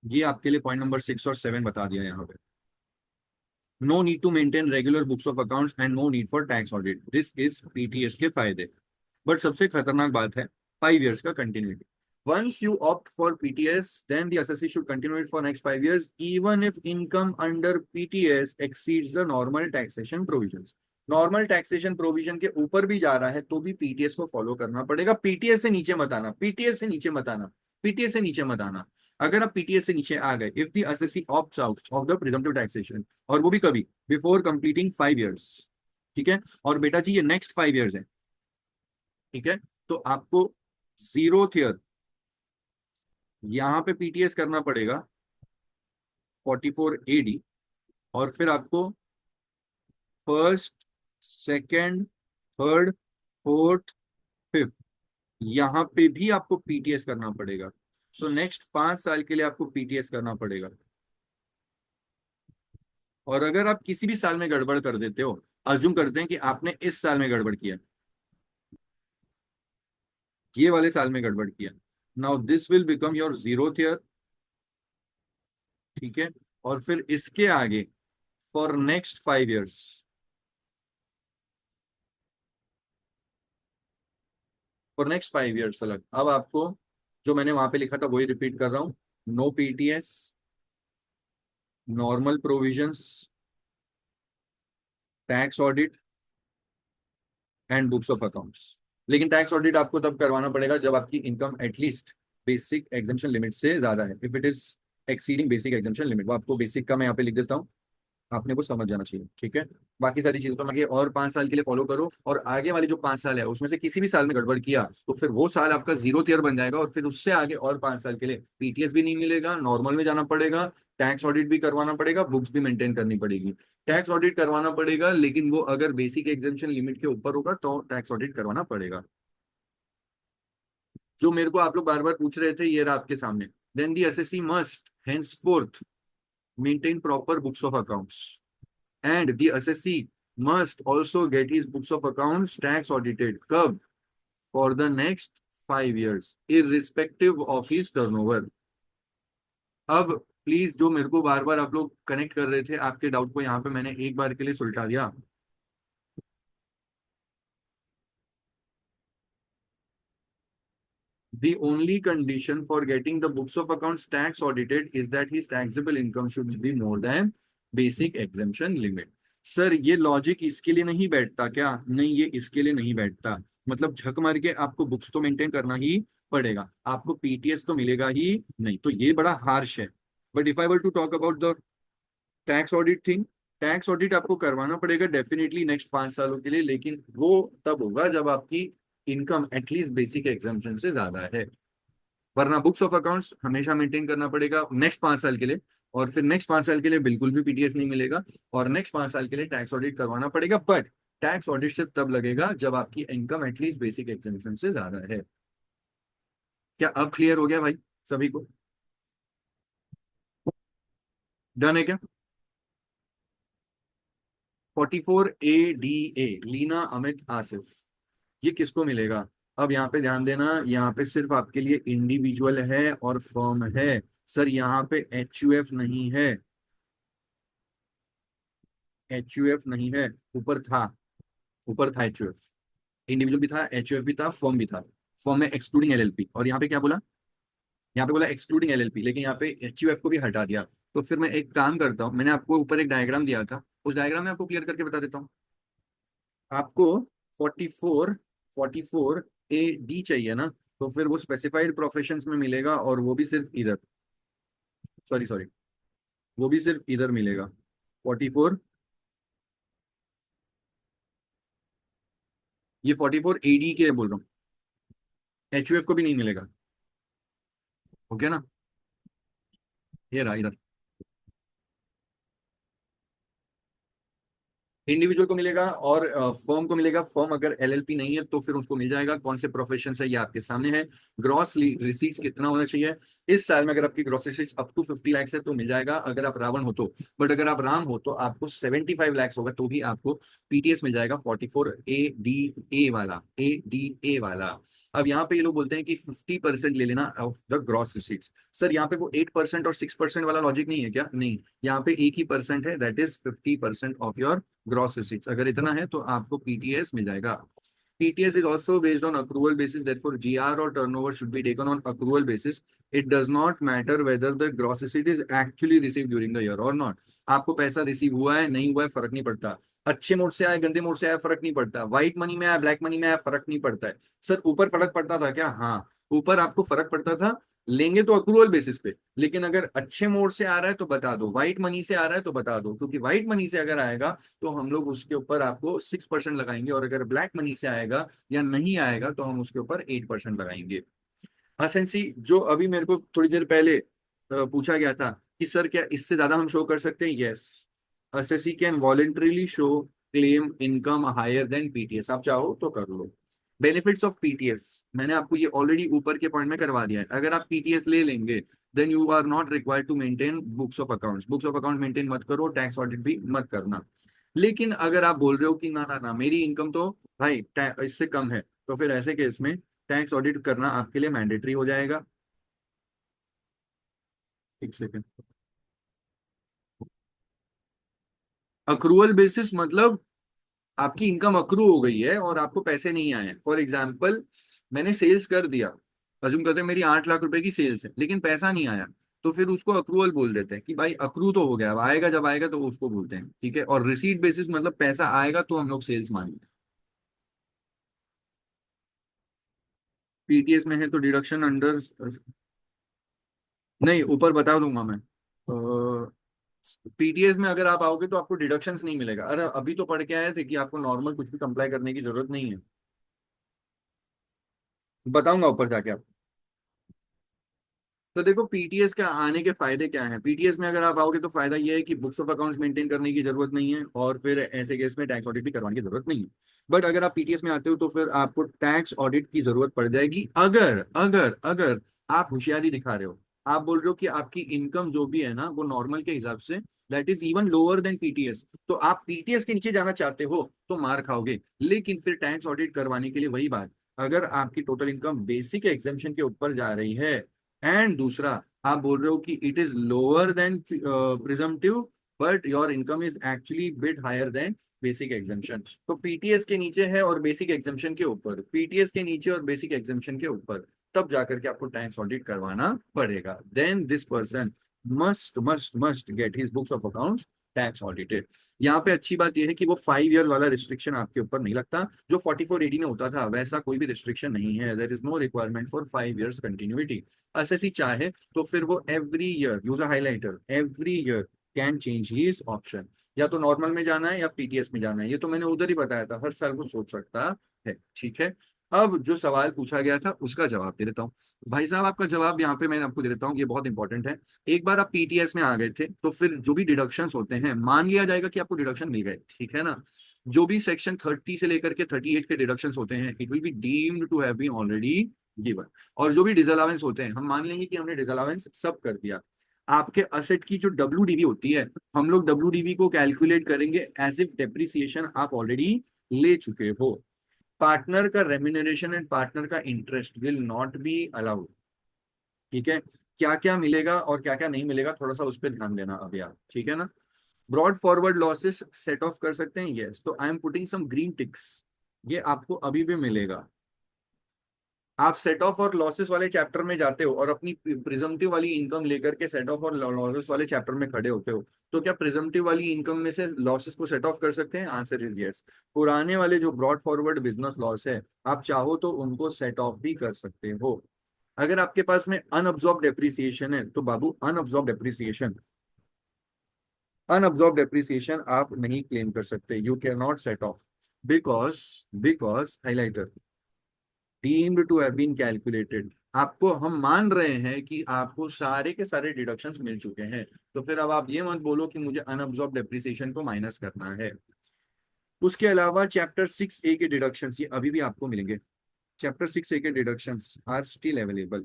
ये आपके लिए पॉइंट नंबर 6 और 7 बता दिया यहाँ पे। No need to maintain regular books of accounts and no need for tax audit, this is PTS के फायदे। बट सबसे खतरनाक बात है 5 years का continuity. Once you opt for PTS, then the assessee should continue it for next 5 years, even if income under PTS exceeds the normal taxation provisions. Normal taxation provision के ऊपर भी जा रहा है तो भी PTS को फॉलो करना पड़ेगा। PTS से नीचे मत आना, PTS से नीचे मत आना, PTS से नीचे मत आना। अगर आप PTS से नीचे आ गए, if the assessee opts out of the presumptive taxation, और वो भी कभी बिफोर कंप्लीटिंग 5 years, ठीक है, और बेटा जी ये नेक्स्ट 5 years है, ठीक है, तो आपको 0th ईयर यहां पे PTS करना पड़ेगा 44 AD, और फिर आपको first, second, third, fourth, fifth यहां पे भी आपको PTS करना पड़ेगा। सो नेक्स्ट 5 साल के लिए आपको PTS करना पड़ेगा। और अगर आप किसी भी साल में गड़बड़ कर देते हो, अज्यूम करते हैं कि आपने इस साल में गड़बड़ किया, ये वाले साल में गड़बड़ किया, now this will become your 0th year, ठीक है, और फिर इसके आगे for next 5 years, for next 5 years तक अब आपको जो मैंने वहां पे लिखा था वही रिपीट कर रहा हूं। No PTS, normal provisions, tax audit and books of accounts. लेकिन टैक्स ऑडिट आपको तब करवाना पड़ेगा जब आपकी income at least basic exemption limit से ज्यादा है, if it is exceeding basic exemption limit. वो आपको बेसिक का मैं यहाँ पे लिख देता हूँ, आपने को समझ जाना चाहिए, ठीक है। बाकी सारी चीजों तो आगे और 5 साल के लिए फॉलो करो, और आगे वाले जो 5 साल है उसमें से किसी भी साल में गड़बड़ किया तो फिर वो साल आपका 0th ईयर बन जाएगा, और फिर उससे आगे और 5 साल के लिए PTS भी नहीं मिलेगा, नॉर्मल में जाना पड़ेगा, टैक्स ऑडिट भी करवाना पड़ेगा, बुक्स भी मेंटेन करनी पड़ेगी। टैक्स ऑडिट करवाना पड़ेगा लेकिन वो अगर बेसिक एग्जाम्पशन लिमिट के ऊपर होगा तो टैक्स ऑडिट करवाना पड़ेगा। जो मेरे को आप लोग बार बार पूछ रहे थे ये रहा आपके सामने। Then the SSC must henceforth maintain proper books of accounts, and the assessee must also get his books of accounts tax audited कब? For the next 5 years irrespective of his turnover। अब प्लीज जो मेरे को बार बार आप लोग connect कर रहे थे आपके डाउट को यहाँ पे मैंने एक बार के लिए सुलझा दिया। The only condition for getting the books of accounts tax audited is that his taxable income should be more than basic exemption limit। Sir ये लॉजिक इसके लिए नहीं बैठता क्या? नहीं, ये इसके लिए नहीं बैठता। मतलब झक मार के आपको बुक्स तो मेंटेन करना ही पड़ेगा, आपको पीटीएस तो मिलेगा ही नहीं, तो ये बड़ा हार्श है। But if I were to talk about the tax audit thing, tax audit आपको करवाना पड़ेगा डेफिनेटली नेक्स्ट 5 सालों के लिए, लेकिन वो तब होगा जब आपकी इनकम एटलीस्ट बेसिक एग्जाम्पशन से ज्यादा है। वरना बुक्स ऑफ अकाउंट्स हमेशा मेंटेन करना पड़ेगा नेक्स्ट 5 साल के लिए, और फिर नेक्स्ट 5 साल के लिए बिल्कुल भी पीटीएस नहीं मिलेगा, और नेक्स्ट 5 साल के लिए टैक्स ऑडिट करवाना पड़ेगा। बट टैक्स ऑडिट सिर्फ तब लगेगा जब आपकी इनकम एटलीस्ट बेसिक एग्जाम्पशन से ज्यादा है। क्या अब क्लियर हो गया भाई सभी को? डन है क्या? 44 ADA, लीना अमित आसिफ, ये किसको मिलेगा? अब यहाँ पे ध्यान देना, यहाँ पे सिर्फ आपके लिए इंडिविजुअल है और फर्म है। सर यहाँ पे HUF नहीं है, HUF नहीं है। ऊपर था, ऊपर था HUF, इंडिविजुअल भी था, HUF भी था, फर्म भी था। फर्म में एक्सक्लूडिंग LLP, और यहाँ पे क्या बोला? यहाँ पे बोला एक्सक्लूडिंग LLP, लेकिन यहाँ पे HUF को भी हटा दिया। तो फिर मैं एक काम करता हूँ, मैंने आपको ऊपर एक डायग्राम दिया था, उस डायग्राम में आपको क्लियर करके बता देता हूँ। आपको 44 AD चाहिए ना, तो फिर वो स्पेसिफाइड प्रोफेशंस में मिलेगा, और वो भी सिर्फ इधर, सॉरी सॉरी, वो भी सिर्फ इधर मिलेगा 44, ये 44 AD के बोल रहा हूँ, HUF को भी नहीं मिलेगा। ओके ना, ये रहा इधर, इंडिविजुअल को मिलेगा और फर्म को मिलेगा। फर्म अगर LLP नहीं है तो फिर उसको मिल जाएगा। कौन से प्रोफेशन है ये आपके सामने है। ग्रॉस रिसीट्स कितना होना चाहिए इस साल में? अगर आपकी gross receipts up to 50 lakh है तो मिल जाएगा, अगर आप रावण हो तो। बट अगर आप राम हो तो आपको 75 लाख होगा तो भी आपको पीटीएस मिल जाएगा, 44 ADA वाला, ADA वाला। अब यहाँ पे ये लोग बोलते हैं कि 50% ले लेना of the gross receipts. Sir यहाँ पे वो 8% और 6% वाला लॉजिक नहीं है क्या? नहीं, यहाँ पे एक ही परसेंट है, that is 50% of your gross receipts. अगर इतना है तो आपको पीटीएस मिल जाएगा। PTS is also based on accrual basis, therefore GR or turnover should be taken on accrual basis. It does not matter whether the gross receipt is actually received during the year or not. आपको पैसा receive हुआ है नहीं हुआ है फर्क नहीं पड़ता, अच्छे मोड से आया गंदे मोड से आया फर्क नहीं पड़ता, व्हाइट मनी में आया ब्लैक मनी में आया फर्क नहीं पड़ता है। सर ऊपर फर्क पड़ता था क्या? हाँ, ऊपर आपको फर्क पड़ता था, लेंगे तो अक्रूवल बेसिस पे। लेकिन अगर अच्छे मोड से आ रहा है तो बता दो, व्हाइट मनी से आ रहा है तो बता दो, क्योंकि व्हाइट मनी से अगर आएगा तो हम लोग उसके ऊपर आपको 6% लगाएंगे, और अगर ब्लैक मनी से आएगा या नहीं आएगा तो हम उसके ऊपर 8% लगाएंगे। हसनसी, जो अभी मेरे को थोड़ी देर पहले पूछा गया था कि सर क्या इससे ज्यादा हम शो कर सकते हैं? Yes, SSC can voluntarily show claim income higher than PTS. आप चाहो तो कर लो। बेनिफिट्स ऑफ पीटीएस मैंने आपको ये ऑलरेडी ऊपर के पॉइंट में करवा दिया है। अगर आप पीटीएस ले लेंगे then you are not required to maintain books of accounts. Books of account maintain मत करो, टैक्स ऑडिट भी मत करना। लेकिन अगर आप बोल रहे हो कि ना ना ना मेरी इनकम तो भाई इससे कम है, तो फिर ऐसे केस में टैक्स ऑडिट करना आपके लिए मैंडेटरी हो जाएगा। एक सेकेंड, अक्रूवल बेसिस मतलब आपकी इनकम अक्रू हो गई है और आपको पैसे नहीं आए। फॉर एग्जाम्पल, मैंने सेल्स कर दिया, अज्यूम करते हैं मेरी 8 लाख रुपए की सेल्स है लेकिन पैसा नहीं आया, तो फिर उसको अक्रूवल बोल देते हैं कि भाई अक्रू तो हो गया, अब आएगा जब आएगा तो उसको बोलते हैं, ठीक है। और रिसीट बेसिस मतलब पैसा आएगा तो हम लोग सेल्स मानेंगे। पीटीएस में है तो डिडक्शन अंडर, नहीं ऊपर बता दूंगा मैं। पीटीएस में अगर आप आओगे तो आपको डिडक्शंस नहीं मिलेगा। अरे अभी तो पढ़ के आए थे कि आपको नॉर्मल कुछ भी कंप्लाई करने की जरूरत नहीं है, बताऊंगा ऊपर जाके आप। तो देखो पीटीएस का आने के फायदे क्या हैं। पीटीएस में अगर आप आओगे तो फायदा ये है कि बुक्स ऑफ अकाउंट्स मेंटेन करने की जरूरत नहीं है, और फिर ऐसे केस में टैक्स ऑडिट भी करवाने की जरूरत नहीं है। बट अगर आप पीटीएस में आते हो तो फिर आपको टैक्स ऑडिट की जरूरत पड़ जाएगी, अगर अगर अगर आप होशियारी दिखा रहे हो। आप बोल रहे हो कि आपकी इनकम जो भी है ना वो नॉर्मल के हिसाब say that is even lower than PTS, तो आप पीटीएस के नीचे जाना चाहते हो तो मार खाओगे। लेकिन फिर टैक्स ऑडिट करवाने के लिए वही बात, अगर आपकी टोटल इनकम बेसिक एग्जेम्पशन के ऊपर जा रही है, एंड दूसरा आप बोल रहे हो कि it is lower than presumptive but your income is actually bit higher than basic exemption, तो पीटीएस के नीचे है और बेसिक एग्जाम्पशन के ऊपर, पीटीएस के नीचे और बेसिक एग्जाम्पशन के ऊपर, तब जाकर के आपको टैक्स ऑडिट करवाना पड़ेगा। Then this person must must must get his books of accounts tax audited. यहाँ पे अच्छी बात यह है कि वो 5 ईयर वाला रिस्ट्रिक्शन आपके ऊपर नहीं लगता, जो 44AD में होता था वैसा कोई भी रिस्ट्रिक्शन नहीं है। There is no requirement for 5 years continuity. SSC चाहे तो फिर वो every year, use a highlighter, every year can change his option, या तो नॉर्मल में जाना है या पीटीएस में जाना है। ये तो मैंने उधर ही बताया था, हर साल वो सोच सकता है। ठीक है, अब जो सवाल पूछा गया था उसका जवाब दे देता हूँ। भाई साहब आपका जवाब यहाँ पे मैंने आपको दे देता हूँ, ये बहुत इंपॉर्टेंट है। एक बार आप पीटीएस में आ गए थे तो फिर जो भी डिडक्शंस होते हैं मान लिया जाएगा कि आपको डिडक्शन मिल गए, ठीक है ना। जो भी सेक्शन 30 से लेकर के 38 के डिडक्शंस होते हैं it will be deemed to have been already given. और जो भी डिसअलावेंस होते हैं हम मान लेंगे कि हमने डिसअलावेंस सब कर दिया। आपके असेट की जो डब्ल्यूडीवी होती है, हम लोग डब्ल्यूडीवी को कैलकुलेट करेंगे एज इफ डेप्रिसिएशन आप ऑलरेडी ले चुके हो। पार्टनर का रेम्यूनरेशन एंड पार्टनर का interest will not be allowed. ठीक है, क्या क्या मिलेगा और क्या क्या नहीं मिलेगा थोड़ा सा उस पर ध्यान देना अभी आप, ठीक है ना। Brought forward losses set off कर सकते हैं, यस। तो I am putting some green ticks, ये आपको अभी भी मिलेगा। आप सेट ऑफ और लॉसेस वाले चैप्टर में जाते हो और अपनी प्रिजम्पटिव वाली इनकम लेकर के सेट ऑफ और लॉसेस वाले चैप्टर में खड़े होते हो, तो क्या प्रिजम्पटिव वाली इनकम में से लॉसेस को सेट ऑफ कर सकते हैं? Answer is yes. पुराने वाले जो ब्रॉड फॉरवर्ड बिजनेस लॉस है आप चाहो तो उनको सेट ऑफ भी कर सकते हो। अगर आपके पास में अनअब्जॉर्ब डेप्रिसिएशन है तो बाबू अनअब्जॉर्ब डेप्रिसिएशन आप नहीं क्लेम कर सकते, you can not set off because highlighter deemed to have been calculated. आपको हम मान रहे हैं कि आपको सारे के सारे डिडक्शंस मिल चुके हैं, तो फिर अब आप ये मत बोलो कि मुझे अनअब्जॉर्ब डेप्रिसिएशन को माइनस करना है। उसके अलावा चैप्टर 6A के डिडक्शंस ये अभी भी आपको मिलेंगे। चैप्टर 6A के deductions are still available.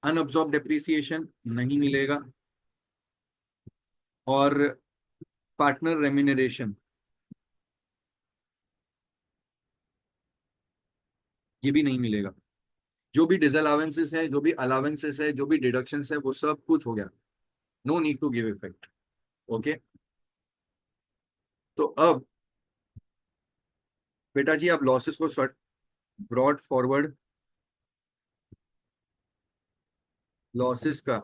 Unabsorbed depreciation नहीं मिलेगा और पार्टनर रेम्यूनरेशन ये भी नहीं मिलेगा। जो भी डिसअलावेंसेस है, जो भी अलावेंसेस है, जो भी डिडक्शंस है, वो सब कुछ हो गया। No need to give effect. Okay, तो अब बेटा जी आप लॉसेस को ब्रॉड फॉरवर्ड लॉसेस का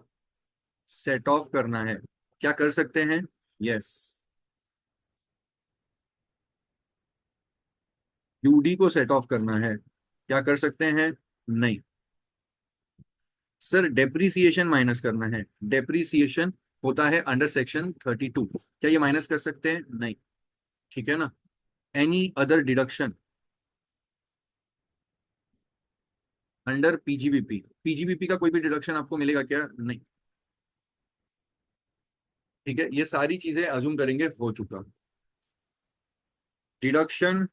सेट ऑफ करना है, क्या कर सकते हैं? यस। यूडी को सेट ऑफ करना है, क्या कर सकते हैं? नहीं। सर डेप्रिसिएशन माइनस करना है, डेप्रिसिएशन होता है अंडर सेक्शन 32, क्या ये माइनस कर सकते हैं? नहीं, ठीक है ना। Any other deduction under PGBP, PGBP का कोई भी डिडक्शन आपको मिलेगा क्या? नहीं, ठीक है। ये सारी चीजें अज्यूम करेंगे हो चुका। डिडक्शन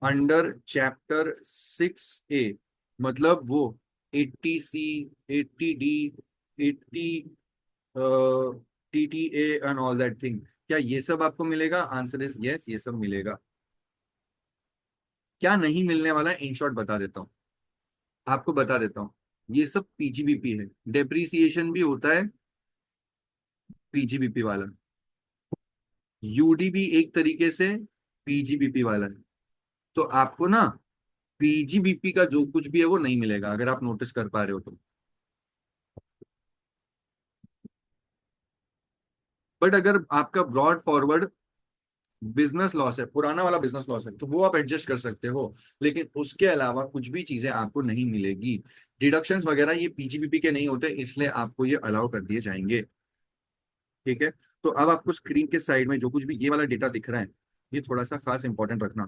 अंडर चैप्टर 6A मतलब वो 80C, 80D, 80 TTA and all that thing, क्या ये सब आपको मिलेगा? आंसर इज यस, ये सब मिलेगा। क्या नहीं मिलने वाला है इन शॉर्ट बता देता हूँ, आपको बता देता हूँ। ये सब पीजीबीपी है, डेप्रिसिएशन भी होता है पीजीबीपी वाला, यूडी भी एक तरीके से पीजीबीपी वाला है। तो आपको ना पीजीबीपी का जो कुछ भी है वो नहीं मिलेगा, अगर आप नोटिस कर पा रहे हो तो। बट अगर आपका ब्रॉड फॉरवर्ड बिजनेस लॉस है, पुराना वाला बिजनेस लॉस है, तो वो आप एडजस्ट कर सकते हो, लेकिन उसके अलावा कुछ भी चीजें आपको नहीं मिलेगी। डिडक्शंस वगैरह ये पीजीबीपी के नहीं होते, इसलिए आपको ये अलाउ कर दिए जाएंगे। ठीक है, तो अब आपको स्क्रीन के साइड में जो कुछ भी ये वाला डेटा दिख रहा है ये थोड़ा सा खास इंपॉर्टेंट रखना।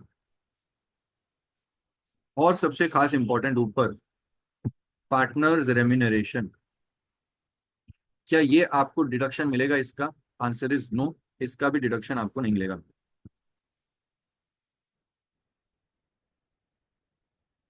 और सबसे खास इंपॉर्टेंट ऊपर पार्टनर्स रेम्यूनरेशन, क्या ये आपको डिडक्शन मिलेगा इसका? आंसर इज नो, इसका भी डिडक्शन आपको नहीं मिलेगा,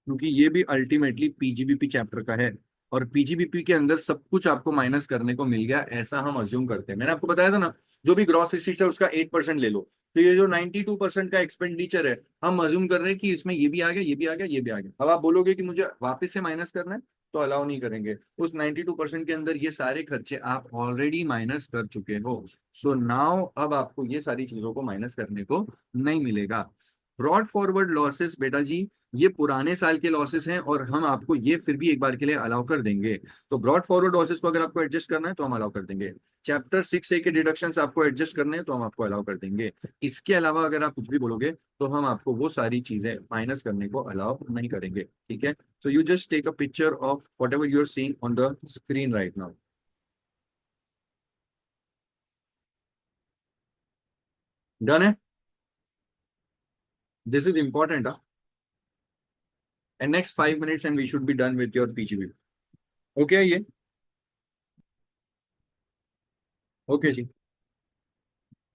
क्योंकि ये भी अल्टीमेटली पीजीबीपी चैप्टर का है और पीजीबीपी के अंदर सब कुछ आपको माइनस करने को मिल गया, ऐसा हम अज्यूम करते हैं। मैंने आपको बताया था ना, जो भी ग्रॉस रिसीट्स है उसका 8% ले लो, तो ये जो 92% का एक्सपेंडिचर है हम अज्यूम कर रहे हैं कि इसमें ये भी आ गया, ये भी आ गया, ये भी आ गया। अब आप बोलोगे कि मुझे वापस से माइनस करना है, तो अलाउ नहीं करेंगे। उस 92% के अंदर ये सारे खर्चे आप ऑलरेडी माइनस कर चुके हो। सो नाउ अब आपको ये सारी चीजों को माइनस करने को नहीं मिलेगा। ब्रॉड फॉरवर्ड लॉसेस बेटा जी ये पुराने साल के लॉसेस हैं और हम आपको ये फिर भी एक बार के लिए अलाउ कर देंगे। तो ब्रॉड फॉरवर्ड लॉसेस को अगर आपको एडजस्ट करना है तो हम अलाउ कर देंगे। चैप्टर 6A के डिडक्शंस आपको एडजस्ट करने हैं तो हम आपको अलाउ कर देंगे। इसके अलावा अगर आप कुछ भी बोलोगे तो हम आपको वो सारी चीजें माइनस करने को अलाउ नहीं करेंगे, ठीक है। So you just take a picture of whatever you are seeing on the screen right now. Done है? This is important. And next 5 minutes and we should be done with your PGBP. Okay ये okay जी।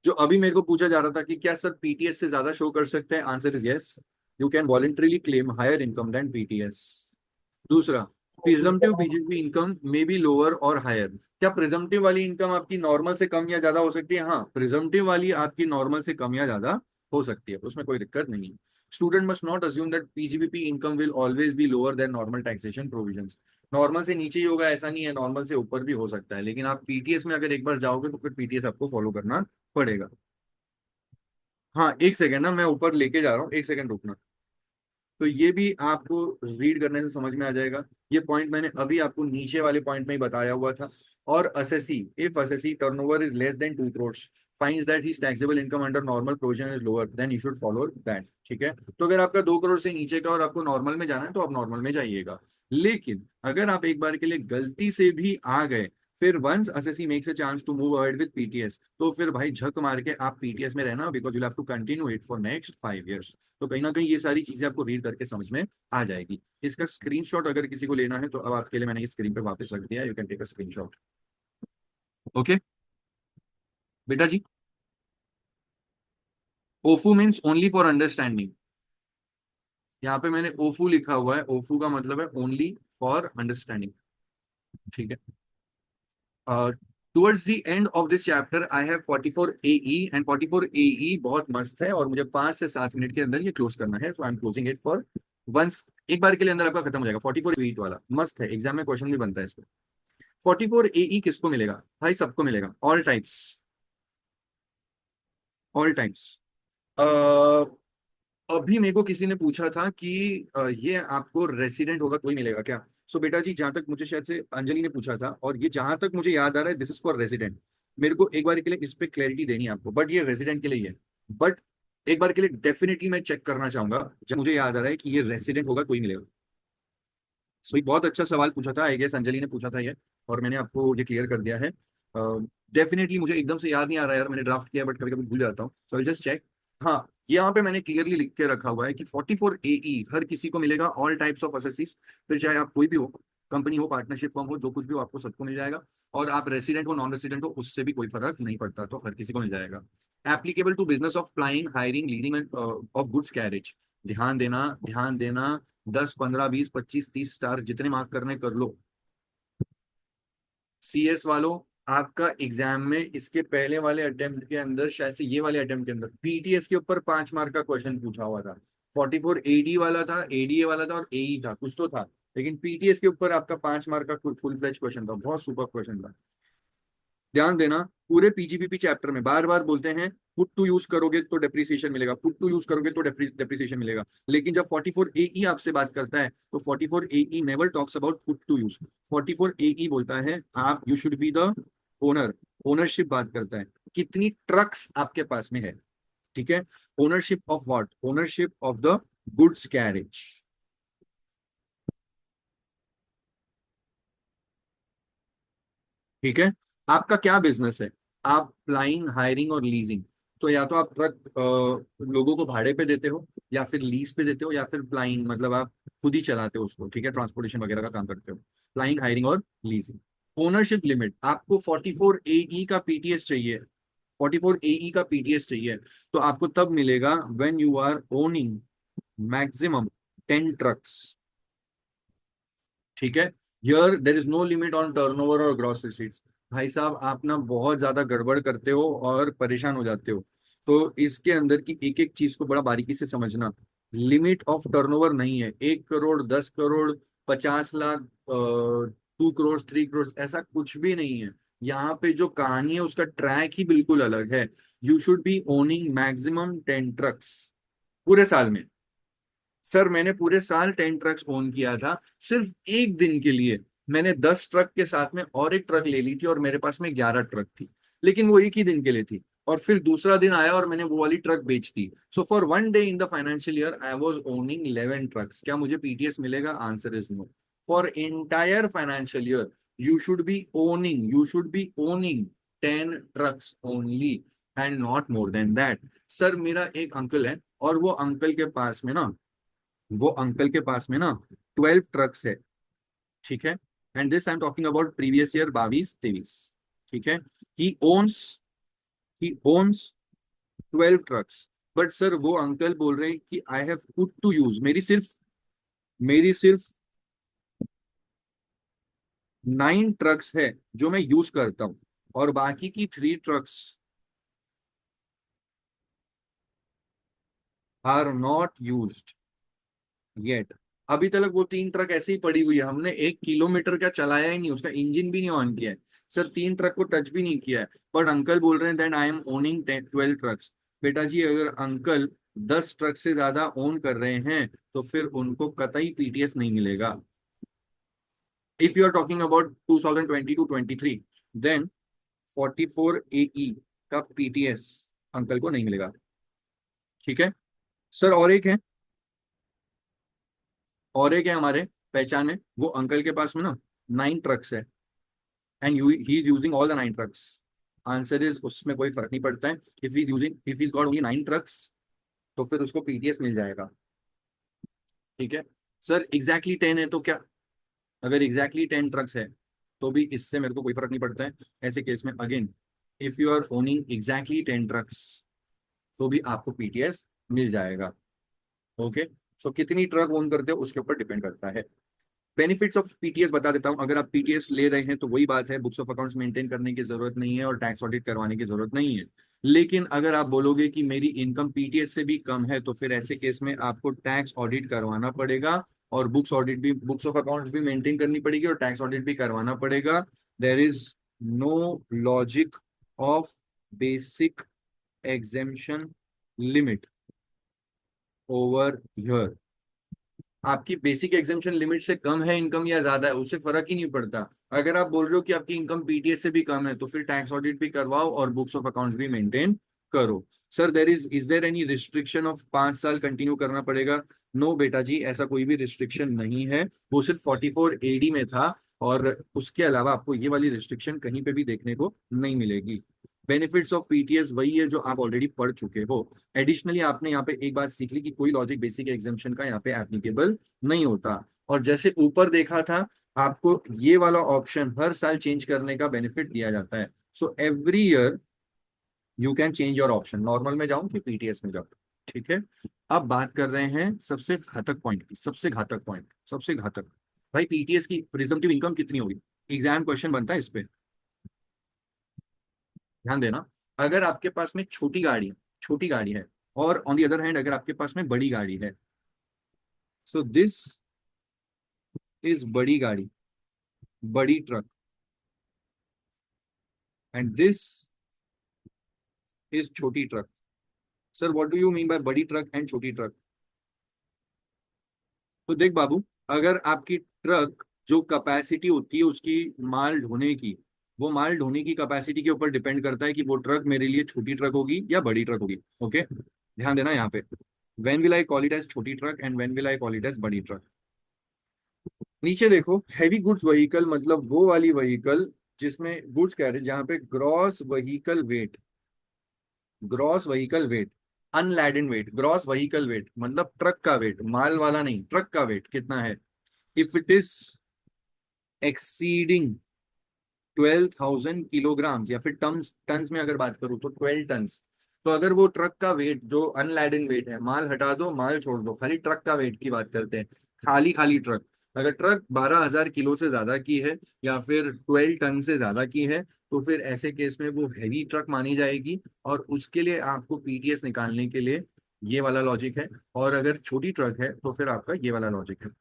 जो अभी मेरे को पूछा जा रहा था कि क्या सर पीटीएस से ज्यादा शो कर सकते हैं, answer is yes. You can voluntarily claim higher income than PTS. दूसरा, presumptive PGB income may be lower और हायर। क्या प्रिजम्पटिव वाली इनकम आपकी नॉर्मल से कम या ज्यादा हो सकती है? हाँ, प्रिजम्पटिव वाली आपकी नॉर्मल से कम या ज्यादा हो सकती है, उसमें कोई दिक्कत नहीं है। Student must not assume that PGBP income will always be lower than normal taxation provisions. Normal से नीचे ही होगा ऐसा नहीं है, नॉर्मल से ऊपर भी हो सकता है, लेकिन आप पीटीएस में अगर एक बार जाओगे तो फिर पीटीएस आपको फॉलो करना पड़ेगा। हाँ एक सेकेंड ना, मैं ऊपर लेके जा रहा हूँ, एक सेकेंड रुकना। तो ये भी आपको रीड करने से समझ में आ जाएगा। ये पॉइंट मैंने अभी आपको नीचे वाले पॉइंट में ही बताया हुआ था। और assessee, if assessee turnover is less than 2 crores finds that his taxable income under normal provision is lower, then you should follow that, ठीक है। तो अगर आपका 2 करोड़ से नीचे का और आपको नॉर्मल में जाना है तो आप नॉर्मल में जाइएगा। लेकिन अगर आप एक बार के लिए गलती से भी आ गए, फिर once assessee makes a chance to move ahead with PTS, तो फिर भाई झक मार के आप पीटीएस में रहना, because you have to continue it for next 5 years। तो कहीं ना कहीं ये सारी चीजें आपको रीड करके समझ में आ जाएगी। इसका स्क्रीनशॉट अगर किसी को लेना है तो अब आपके लिए मैंने इस स्क्रीन पे वापस रख दिया, you can take a screenshot. Okay बेटा जी, OFU means only for understanding. यहाँ पे मैंने ओफू लिखा हुआ है, ओफू का मतलब है ओनली फॉर अंडरस्टैंडिंग, ठीक है। Towards the end of this chapter I have 44 AE and 44 AE बहुत मस्त है और मुझे 5 से 7 मिनट के अंदर ये क्लोज करना है, so I am closing it for once. एक बार के लिए अंदर आपका खत्म हो जाएगा। 44 वाला मस्त है, एग्जाम में क्वेश्चन भी बनता है इसको। 44 AE किसको मिलेगा भाई? सबको मिलेगा, ऑल टाइप्स, ऑल टाइप्स। अभी मेरे को किसी ने पूछा था कि ये आपको रेसिडेंट होगा तो ही मिलेगा क्या? सो बेटा जी, जहां तक मुझे शायद से अंजलि ने पूछा था, और ये जहां तक मुझे याद आ रहा है दिस इज फॉर रेसिडेंट। मेरे को एक बार के लिए इस पे क्लैरिटी देनी है आपको, बट ये रेसिडेंट के लिए ही है। बट एक बार के लिए डेफिनेटली मैं चेक करना चाहूंगा, जब मुझे याद आ रहा है कि ये रेसिडेंट होगा तो ही मिलेगा। सो एक बहुत अच्छा सवाल पूछा था, आई गेस अंजलि ने पूछा था ये, और मैंने आपको ये क्लियर कर दिया है। डेफिनेटली मुझे एकदम से याद नहीं आ रहा है यार, मैंने ड्राफ्ट किया बट कभी कभी भूल जाता हूँ, सो आई जस्ट चेक। हाँ, यहाँ पे मैंने क्लियरली लिख के रखा हुआ है कि 44 AE हर किसी को मिलेगा, ऑल टाइप्स ऑफ असेसीज। फिर चाहे आप कोई भी हो, कंपनी हो, पार्टनरशिप फर्म हो, जो कुछ भी हो, आपको सबको मिल जाएगा। और आप रेसिडेंट हो, नॉन रेसिडेंट हो, उससे भी कोई फर्क नहीं पड़ता, तो हर किसी को मिल जाएगा। Applicable to business of flying, hiring, leasing of goods carriage. ध्यान देना, ध्यान देना। 10, 15, 20, 25, 30 स्टार जितने मार्क करने कर लो। CS वालों, आपका एग्जाम में इसके पहले वाले अटेम्प्ट के अंदर, शायद से ये वाले अटेम्प्ट के अंदर, पीटीएस के ऊपर 5 मार्क का क्वेश्चन पूछा हुआ था। 44 AD वाला था, ADA वाला था और AE था, कुछ तो था। लेकिन पीटीएस के ऊपर आपका 5 मार्क का फुल फ्लेज क्वेश्चन था, बहुत सुपर क्वेश्चन था। ध्यान देना, पूरे पीजीपीपी चैप्टर में बार बार बोलते हैं पुट टू यूज करोगे तो डेप्रिसिएशन मिलेगा, पुट टू यूज करोगे तो डेप्रिसिएशन मिलेगा। लेकिन जब 44 AE आपसे बात करता है तो 44 AE never talks about put to use. 44 AE बोलता है आप you should be the owner, ownership बात करता है। कितनी ट्रक्स आपके पास में है, ठीक है। Ownership of what? Ownership of the goods carriage, ठीक है। आपका क्या बिजनेस है? आप फ्लाइंग, हायरिंग और लीजिंग। तो या तो आप ट्रक लोगों को भाड़े पे देते हो, या फिर लीज पे देते हो, या फिर फ्लाइंग मतलब आप खुद ही चलाते हो उसको, ठीक है, ट्रांसपोर्टेशन वगैरह का काम करते हो। फ्लाइंग, हायरिंग और लीजिंग। ओनरशिप लिमिट, आपको 44 AE का पीटीएस चाहिए, 44 AE का पीटीएस चाहिए, तो आपको तब मिलेगा when you are owning maximum 10 trucks, ठीक है। Here there is no limit on turnover और ग्रॉस रिसीट्स। भाई साहब, आप ना बहुत ज्यादा गड़बड़ करते हो और परेशान हो जाते हो, तो इसके अंदर की एक एक चीज को बड़ा बारीकी से समझना। लिमिट ऑफ टर्नओवर नहीं है 1 करोड़, 10 करोड़, 50 लाख, 2 करोड़, 3 करोड़, ऐसा कुछ भी नहीं है। यहाँ पे जो कहानी है उसका ट्रैक ही बिल्कुल अलग है। You should be owning maximum 10 trucks. पूरे साल में। सर मैंने पूरे साल 10 ट्रक्स ओन किया था, सिर्फ एक दिन के लिए मैंने 10 ट्रक के साथ में और एक ट्रक ले ली थी और मेरे पास में 11 ट्रक थी, लेकिन वो एक ही दिन के लिए थी। और फिर दूसरा दिन आया और मैंने वो वाली ट्रक बेच दी। So for 1 day in the financial year I was owning 11 trucks. क्या मुझे पीटीएस मिलेगा? Answer is no. For entire financial year you should be owning 10 trucks only and not more than that. Sir मेरा एक uncle है और वो uncle के पास में ना 12 ट्रक्स है, ठीक है। And this I am talking about previous year 22-23, ठीक है। He owns he owns 12 trucks. But sir वो अंकल बोल रहे हैं कि I have put to use, मेरी सिर्फ 9 ट्रक्स है जो मैं यूज करता हूं, और बाकी की 3 trucks are not used yet. अभी तक वो 3 ट्रक ऐसे ही पड़ी हुई है, हमने 1 किलोमीटर का चलाया ही नहीं, उसका इंजन भी नहीं ऑन किया है सर, 3 ट्रक को टच भी नहीं किया है। बट अंकल बोल रहे हैं that I am owning 12 trucks. बेटा जी अगर अंकल 10 ट्रक से ज्यादा ओन कर रहे हैं तो फिर उनको कतई पीटीएस नहीं मिलेगा। If you are talking about 2020 to 23, then 44 AE का पीटीएस अंकल को नहीं मिलेगा, ठीक है। सर और एक है हमारे पहचान में, वो अंकल के पास में ना 9 ट्रक्स है and he is using all the 9 trucks. Answer is उसमें कोई फर्क नहीं पड़ता है। If is got only 9 trucks तो फिर उसको पीटीएस मिल जाएगा, ठीक है। सर एग्जैक्टली 10 है तो क्या? अगर एग्जैक्टली 10 ट्रक्स है तो भी इससे मेरे को कोई फर्क नहीं पड़ता है। ऐसे केस में again if you are owning exactly 10 trucks तो भी आपको पीटीएस मिल जाएगा, ओके। सो कितनी ट्रक ओन करते हो उसके ऊपर डिपेंड करता है। बेनिफिट्स ऑफ पीटीएस बता देता हूं। अगर आप पीटीएस ले रहे हैं तो वही बात है, बुक्स ऑफ अकाउंट्स मेंटेन करने की जरूरत नहीं है और टैक्स ऑडिट करवाने की जरूरत नहीं है। लेकिन अगर आप बोलोगे कि मेरी इनकम पीटीएस से भी कम है तो फिर ऐसे केस में आपको टैक्स ऑडिट करवाना पड़ेगा और बुक्स ऑफ अकाउंट्स भी मेंटेन करनी पड़ेगी और टैक्स ऑडिट भी करवाना पड़ेगा। There is no logic of basic exemption limit over here. आपकी बेसिक एग्जामेशन लिमिट से कम है इनकम या ज्यादा है उससे फर्क ही नहीं पड़ता। अगर आप बोल रहे हो कि आपकी इनकम पीटीएस से भी कम है तो फिर टैक्स ऑडिट भी करवाओ और बुक्स ऑफ अकाउंट्स भी मेंटेन करो। Sir is there any restriction of 5 साल कंटिन्यू करना पड़ेगा? नो बेटा जी, ऐसा कोई भी रिस्ट्रिक्शन नहीं है, वो सिर्फ 44 AD में था और उसके अलावा आपको ये वाली रिस्ट्रिक्शन कहीं पे भी देखने को नहीं मिलेगी। बेनिफिट्स ऑफ पीटीएस वही है जो आप ऑलरेडी पढ़ चुके हो। एडिशनली आपने यहाँ पे एक बात सीख ली कि कोई लॉजिक बेसिक एग्जामेशन का यहाँ पे एप्लीकेबल नहीं होता। और जैसे ऊपर देखा था, आपको ये वाला ऑप्शन हर साल चेंज करने का बेनिफिट दिया जाता है। So every year you can change your option, normal में जाऊं कि पीटीएस में जाऊं, ठीक है। अब बात कर रहे हैं सबसे घातक पॉइंट की, सबसे घातक पॉइंट, सबसे घातक। भाई पीटीएस की प्रिजम्पटिव इनकम कितनी होगी? एग्जाम क्वेश्चन बनता है इस पे, ध्यान देना। अगर आपके पास में छोटी गाड़ी है और ऑन दी अदर हैंड अगर आपके पास में बड़ी गाड़ी है, सो दिस इज बड़ी गाड़ी, बड़ी ट्रक, एंड दिस इज छोटी truck. Sir what do you mean by बड़ी ट्रक एंड छोटी ट्रक? तो देख बाबू, अगर आपकी ट्रक जो कैपेसिटी होती है उसकी माल ढोने की, वो माल ढोने की कैपेसिटी के ऊपर डिपेंड करता है कि वो ट्रक मेरे लिए छोटी ट्रक होगी या बड़ी ट्रक होगी, ओके। ध्यान देना यहाँ पे, when will I call it as छोटी truck and when will I call it as बड़ी ट्रक। नीचे देखो, हैवी गुड्स व्हीकल मतलब वो वाली व्हीकल जिसमें गुड्स कैरेज, जहां पे gross vehicle weight unladen weight, gross vehicle weight मतलब ट्रक का वेट, माल वाला नहीं, ट्रक का वेट कितना है। If it is exceeding 12,000 kilograms या फिर टन्स, टन्स में अगर बात करूं तो 12 टन्स। तो अगर वो ट्रक का वेट जो अनलैडेन वेट है, माल हटा दो माल छोड़ दो, खाली ट्रक का वेट की बात करते हैं, खाली खाली ट्रक। अगर ट्रक 12,000 किलो से ज्यादा की है या फिर 12 टन से ज्यादा की है तो फिर ऐसे केस में वो हैवी ट्रक मानी जाएगी और उसके लिए आपको पीटीएस निकालने के लिए ये वाला लॉजिक है। और अगर छोटी ट्रक है तो फिर आपका ये वाला लॉजिक है,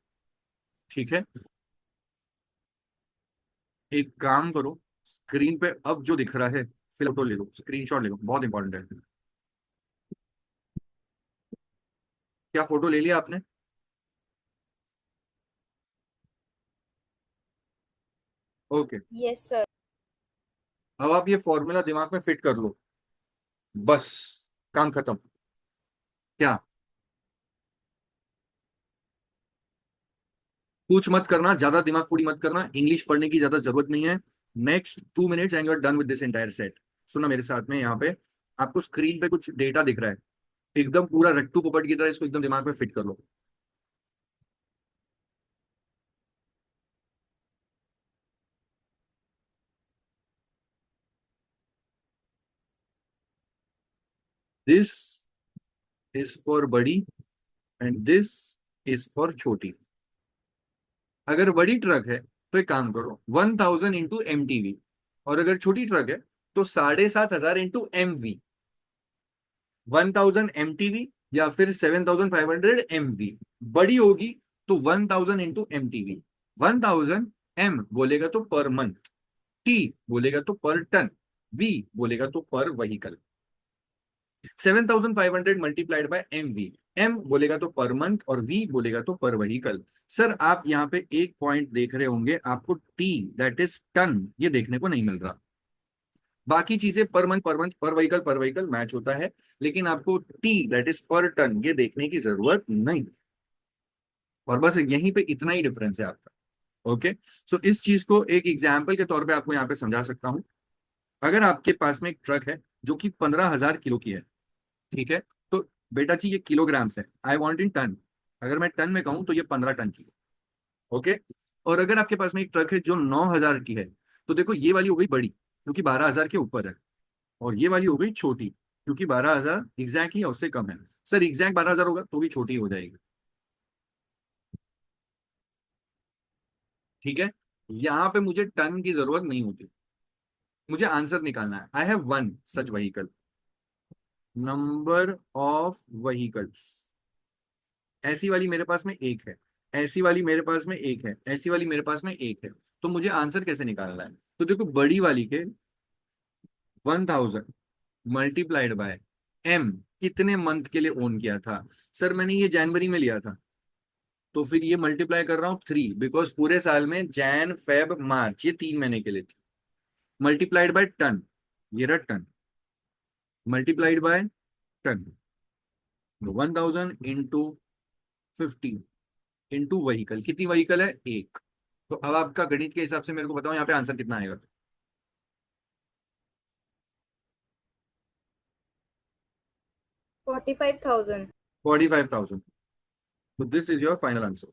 ठीक है। एक काम करो, स्क्रीन पे अब जो दिख रहा है फिर फोटो ले लो, स्क्रीनशॉट ले लो, बहुत इंपॉर्टेंट है। क्या फोटो ले लिया आपने? Okay, Yes, sir. अब आप ये फॉर्मूला दिमाग में फिट कर लो, बस काम खत्म। क्या? कुछ मत करना, ज्यादा दिमाग फूडी मत करना, इंग्लिश पढ़ने की ज्यादा जरूरत नहीं है। Next 2 minutes and you are done with this entire set. सुना मेरे साथ में, यहाँ पे आपको स्क्रीन पे कुछ डेटा दिख रहा है, एकदम पूरा रट्टू पोपट की तरह इसको एकदम दिमाग में फिट कर लो। दिस इज फॉर बड़ी एंड दिस इज फॉर छोटी। अगर बड़ी ट्रक है तो एक काम करो, 1000 इंटू MTV, और अगर छोटी ट्रक है तो 7500 इंटू MV। 1000 MTV या फिर 7500 MV। बड़ी होगी तो 1000 इंटू MTV। 1000 M बोलेगा तो पर मंथ, T बोलेगा तो पर टन, V बोलेगा तो पर vehicle. 7500 multiplied by MV, M बोलेगा तो पर मंथ और V बोलेगा तो पर व्हीकल। सर आप यहाँ पे एक पॉइंट देख रहे होंगे, आपको T दैट इज टन ये देखने को नहीं मिल रहा। बाकी चीजें पर मंथ पर व्हीकल मैच होता है, लेकिन आपको T दैट इज पर टन ये देखने की जरूरत नहीं। और बस यहीं पे इतना ही डिफरेंस है आपका। ओके, सो इस चीज को एक एग्जाम्पल के तौर पे आपको यहाँ पे समझा सकता हूँ। अगर आपके पास में एक ट्रक है जो कि 15,000 किलो की है, ठीक है, तो बेटा जी ये किलोग्राम्स है, आई वॉन्ट इन टन। अगर मैं टन में कहूँ तो ये 15 टन की है। ओके, और अगर आपके पास में एक ट्रक है जो 9,000 की है, तो देखो ये वाली हो गई बड़ी क्योंकि 12,000 के ऊपर है, और ये वाली हो गई छोटी क्योंकि 12,000 एग्जैक्टली या उससे कम है। सर एग्जैक्ट 12,000 होगा तो भी छोटी हो जाएगी। ठीक है, यहाँ पे मुझे टन की जरूरत नहीं होती, मुझे आंसर निकालना है। I have one such vehicle, number of vehicles. ऐसी वाली मेरे पास में एक है, ऐसी वाली मेरे पास में एक है, ऐसी वाली मेरे पास में एक है। तो मुझे आंसर कैसे निकालना है? तो देखो बड़ी वाली के 1000 मल्टीप्लाइड बाय M कितने मंथ के लिए ओन किया था। सर मैंने ये जनवरी में लिया था, तो फिर ये मल्टीप्लाई कर रहा हूँ 3, बिकॉज पूरे साल में जैन फेब मार्च ये 3 महीने के लिए थी। मल्टीप्लाइड बाय टन, ये रहा ton, multiplied by ton, 1000 into 50 into vehicle. कितनी व्हीकल है? एक। तो अब आपका गणित के हिसाब से मेरे को बताओ यहाँ पे आंसर कितना आएगा? 45,000. 45,000। तो this is your final answer.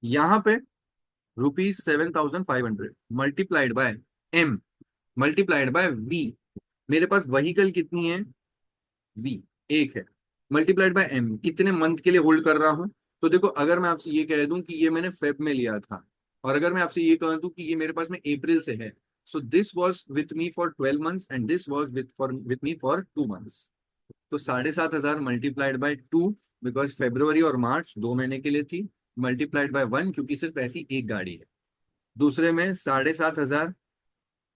यहाँ पे ₹7,500 multiplied by M multiplied by V। मेरे पास व्हीकल कितनी है? V एक है, मल्टीप्लाइड बाय M कितने मंथ के लिए होल्ड कर रहा हूं। तो देखो अगर मैं आपसे ये कह दूं कि ये मैंने फेब में लिया था, और अगर मैं आपसे ये कह दूं कि ये मेरे पास में अप्रैल से है, so this was with me for 12 months and this was with me for 2 months. तो 7,500 मल्टीप्लाइड बाय 2, बिकॉज फेब्रुवरी और मार्च 2 महीने के लिए थी, मल्टीप्लाइड बाय 1 क्योंकि सिर्फ ऐसी एक गाड़ी है। दूसरे में 7,500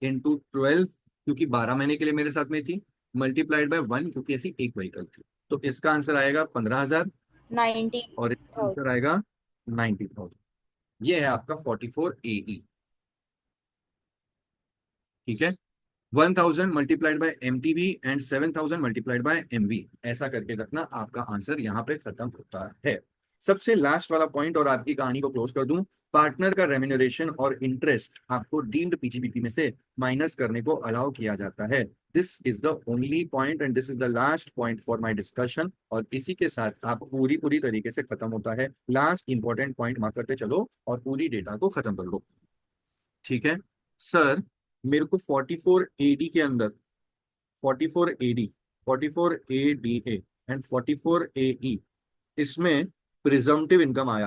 इंटू 12 क्योंकि 12 महीने के लिए मेरे साथ में थी, मल्टीप्लाइड बाय 1 क्योंकि ऐसी एक व्हीकल थी। तो इसका आंसर आएगा 15,000 और इसका 90,000. आंसर आएगा 90,000। ये है आपका 44 AE। ठीक है, 1000 multiplied by MTV and 7000 multiplied by MV, ऐसा करके रखना, आपका आंसर यहाँ पे खत्म होता है। सबसे लास्ट वाला पॉइंट और आपकी कहानी को क्लोज कर दूं, पार्टनर का रेम्यूनरेशन और इंटरेस्ट आपको डीम्ड PGBP में से माइनस करने को अलाउ किया जाता है। This is the only point and this is the last point for my discussion, और इसी के साथ आप पूरी पूरी तरीके से खत्म होता है। लास्ट इंपॉर्टेंट पॉइंट मार्क करते चलो और पूरी डेटा को खत्म कर लो। ठीक है सर, मेरे को 44 AD के अंदर, 44 AD, 44 ADA एंड 44 AE, इसमें प्रिजम्पटिव इनकम आया।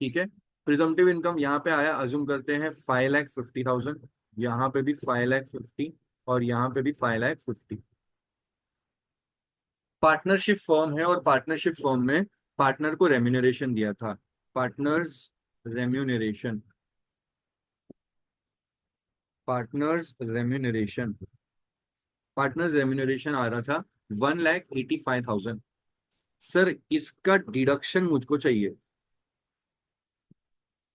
ठीक है, प्रिजम्पटिव इनकम यहाँ पे आया, अज्यूम करते हैं 5,50,000, यहाँ पे भी 5,50,000 और यहाँ पे भी 5,50,000। पार्टनरशिप फॉर्म है और पार्टनरशिप फॉर्म में पार्टनर को रेम्यूनरेशन दिया था, partners remuneration, partners remuneration, partners remuneration आ रहा था 1,85,000। सर इसका डिडक्शन मुझको चाहिए,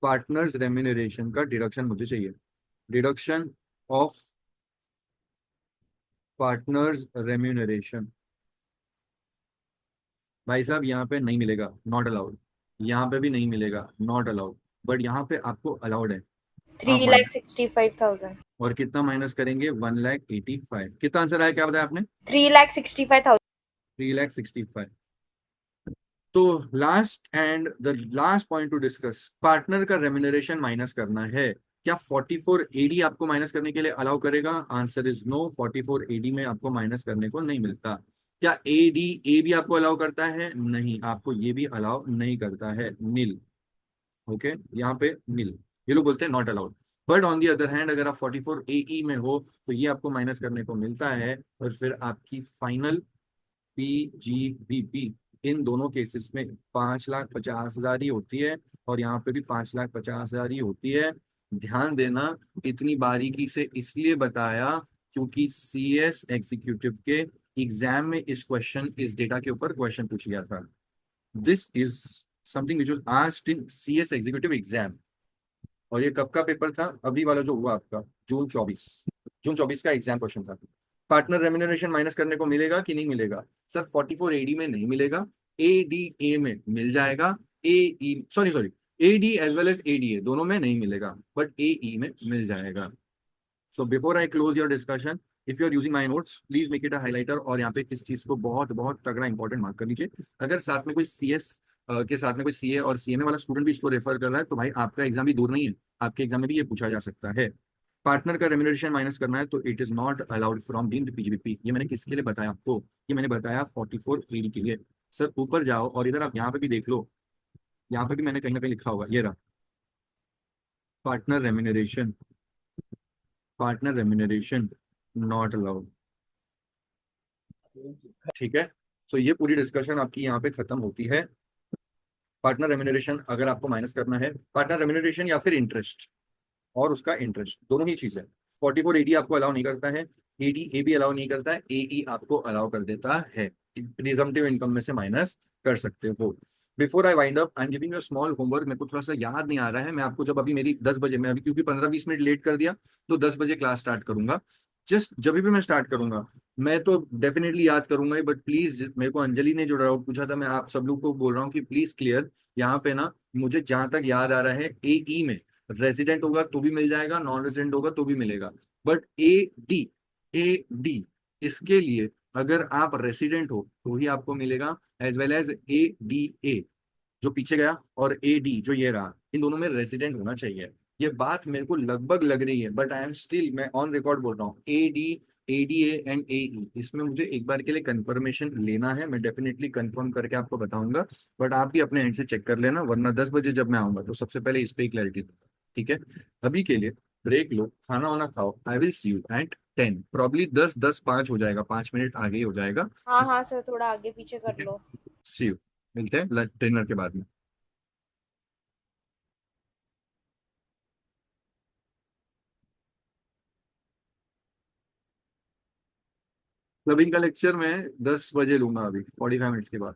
पार्टनर्स रेम्यूनरेशन का डिडक्शन मुझे चाहिए। डिडक्शन ऑफ पार्टनर्स रेम्यूनरेशन, भाई साहब यहाँ पे नहीं मिलेगा, नॉट अलाउड। यहाँ पे भी नहीं मिलेगा, नॉट अलाउड। बट यहाँ पे आपको अलाउड है। आप 3,65,000। और कितना माइनस करेंगे? 1,85,000। कितना आंसर आया, क्या बताया आपने? 3,65,000। 3,65,000। तो last and the last point two discuss, partner का रेम्यूनरेशन माइनस करना है। क्या 44 एडी आपको माइनस करने के लिए अलाउ करेगा? आंसर इज नो, 44 एडी में आपको माइनस करने को नहीं मिलता। क्या एडी ए भी आपको अलाउ करता है? नहीं, आपको ये भी अलाउ नहीं करता है, नील। ओके, यहाँ पे नील, ये लोग बोलते हैं not allowed. But on the other hand अगर आप 44 ए में हो तो ये आपको माइनस करने को मिलता है, और फिर आपकी फाइनल पीजीबीपी इन दोनों केसेस में 5,50,000 ही होती है, और यहाँ पे भी 5,50,000 ही होती है। ध्यान देना, इतनी बारीकी से इसलिए बताया क्योंकि सीएस एग्जीक्यूटिव के एग्जाम में इस डेटा के ऊपर क्वेश्चन पूछ लिया था। This is something which was asked in CS executive exam. और ये कब का पेपर था? अभी वाला जो हुआ आपका, जून 24 का एग्जाम क्वेश्चन था। पार्टनर रेम्यूनरेशन माइनस करने को मिलेगा कि नहीं मिलेगा? सर 44 एडी में नहीं मिलेगा, एडीए में मिल जाएगा। Uh sorry sorry, AD as well as ADA दोनों में नहीं मिलेगा, बट एई में मिल जाएगा। So before I close your discussion, if you are using my notes please make it a highlighter, और यहाँ पे इस चीज को बहुत बहुत तगड़ा इंपॉर्टेंट मार्क कर लीजिए। अगर साथ में कोई सीएस के साथ में कोई सीए और सीएमए वाला स्टूडेंट भी इसको रेफर कर रहा है तो भाई आपका एग्जाम भी दूर नहीं है, आपके एग्जाम में भी ये पूछा जा सकता है। पार्टनर का रेम्यूनरेशन माइनस करना है तो it is not allowed from deemed PGBP. ये मैंने किसके लिए बताया आपको? ये मैंने बताया 44 एडी के लिए। सर ऊपर जाओ और इधर आप यहाँ पे भी देख लो, यहाँ पे भी मैंने कहीं ना कहीं लिखा होगा, ये रहा, partner remuneration, partner remuneration not allowed. ठीक है, सो ये पूरी डिस्कशन आपकी यहाँ पे खत्म होती है। पार्टनर रेम्यूनरेशन अगर आपको माइनस करना है, पार्टनर रेम्यूनरेशन या फिर इंटरेस्ट, और उसका इंटरेस्ट दोनों ही चीज है। 44 एडी आपको अलाउ नहीं करता है, एडी ए भी अलाउ नहीं करता है, एई आपको अलाउ कर देता है। प्रिजम्पटिव इनकम में से माइनस कर सकते हो। Before I wind up I am giving you small homework. मेरे को थोड़ा सा याद नहीं आ रहा है, मैं आपको जब अभी मेरी 10 बजे, मैं अभी क्योंकि 15-20 मिनट लेट कर दिया तो 10 बजे क्लास स्टार्ट करूंगा। जस्ट जब भी मैं स्टार्ट करूंगा मैं तो डेफिनेटली याद करूंगा ही, बट प्लीज, मेरे को अंजलि ने जो डाउट पूछा था, मैं आप सब लोग को बोल रहा हूँ कि प्लीज क्लियर। यहाँ पे ना मुझे जहां तक याद आ रहा है, एई में रेजिडेंट होगा तो भी मिल जाएगा, नॉन रेजिडेंट होगा तो भी मिलेगा। बट ए डी इसके लिए अगर आप रेसिडेंट हो तो ही आपको मिलेगा, एज वेल एज ए जो पीछे गया, और ए डी जो ये रहा, इन दोनों में रेसिडेंट होना चाहिए। ये बात मेरे को लगभग लग रही है, बट आई एम स्टिल, मैं ऑन रिकॉर्ड बोल रहा हूँ, ए डी एडीए एंड एई, इसमें मुझे एक बार के लिए कंफर्मेशन लेना है। मैं डेफिनेटली कंफर्म करके आपको बताऊंगा, बट आप भी अपने एंड से चेक कर लेना, वरना 10 बजे जब मैं आऊंगा तो सबसे पहले इस पे क्लैरिटी दूंगा। ठीक है, अभी के लिए ब्रेक लो, खाना वाना खाओ। I will see you at 10, probably 10:10:05 हो जाएगा, 5 मिनट आगे ही हो जाएगा। हाँ हाँ सर, थोड़ा आगे पीछे कर ठीक है, लो। सी यू, मिलते हैं डिनर के बाद में। क्लबिंग का लेक्चर मैं 10 बजे लूंगा, अभी 45 मिनट्स के बाद।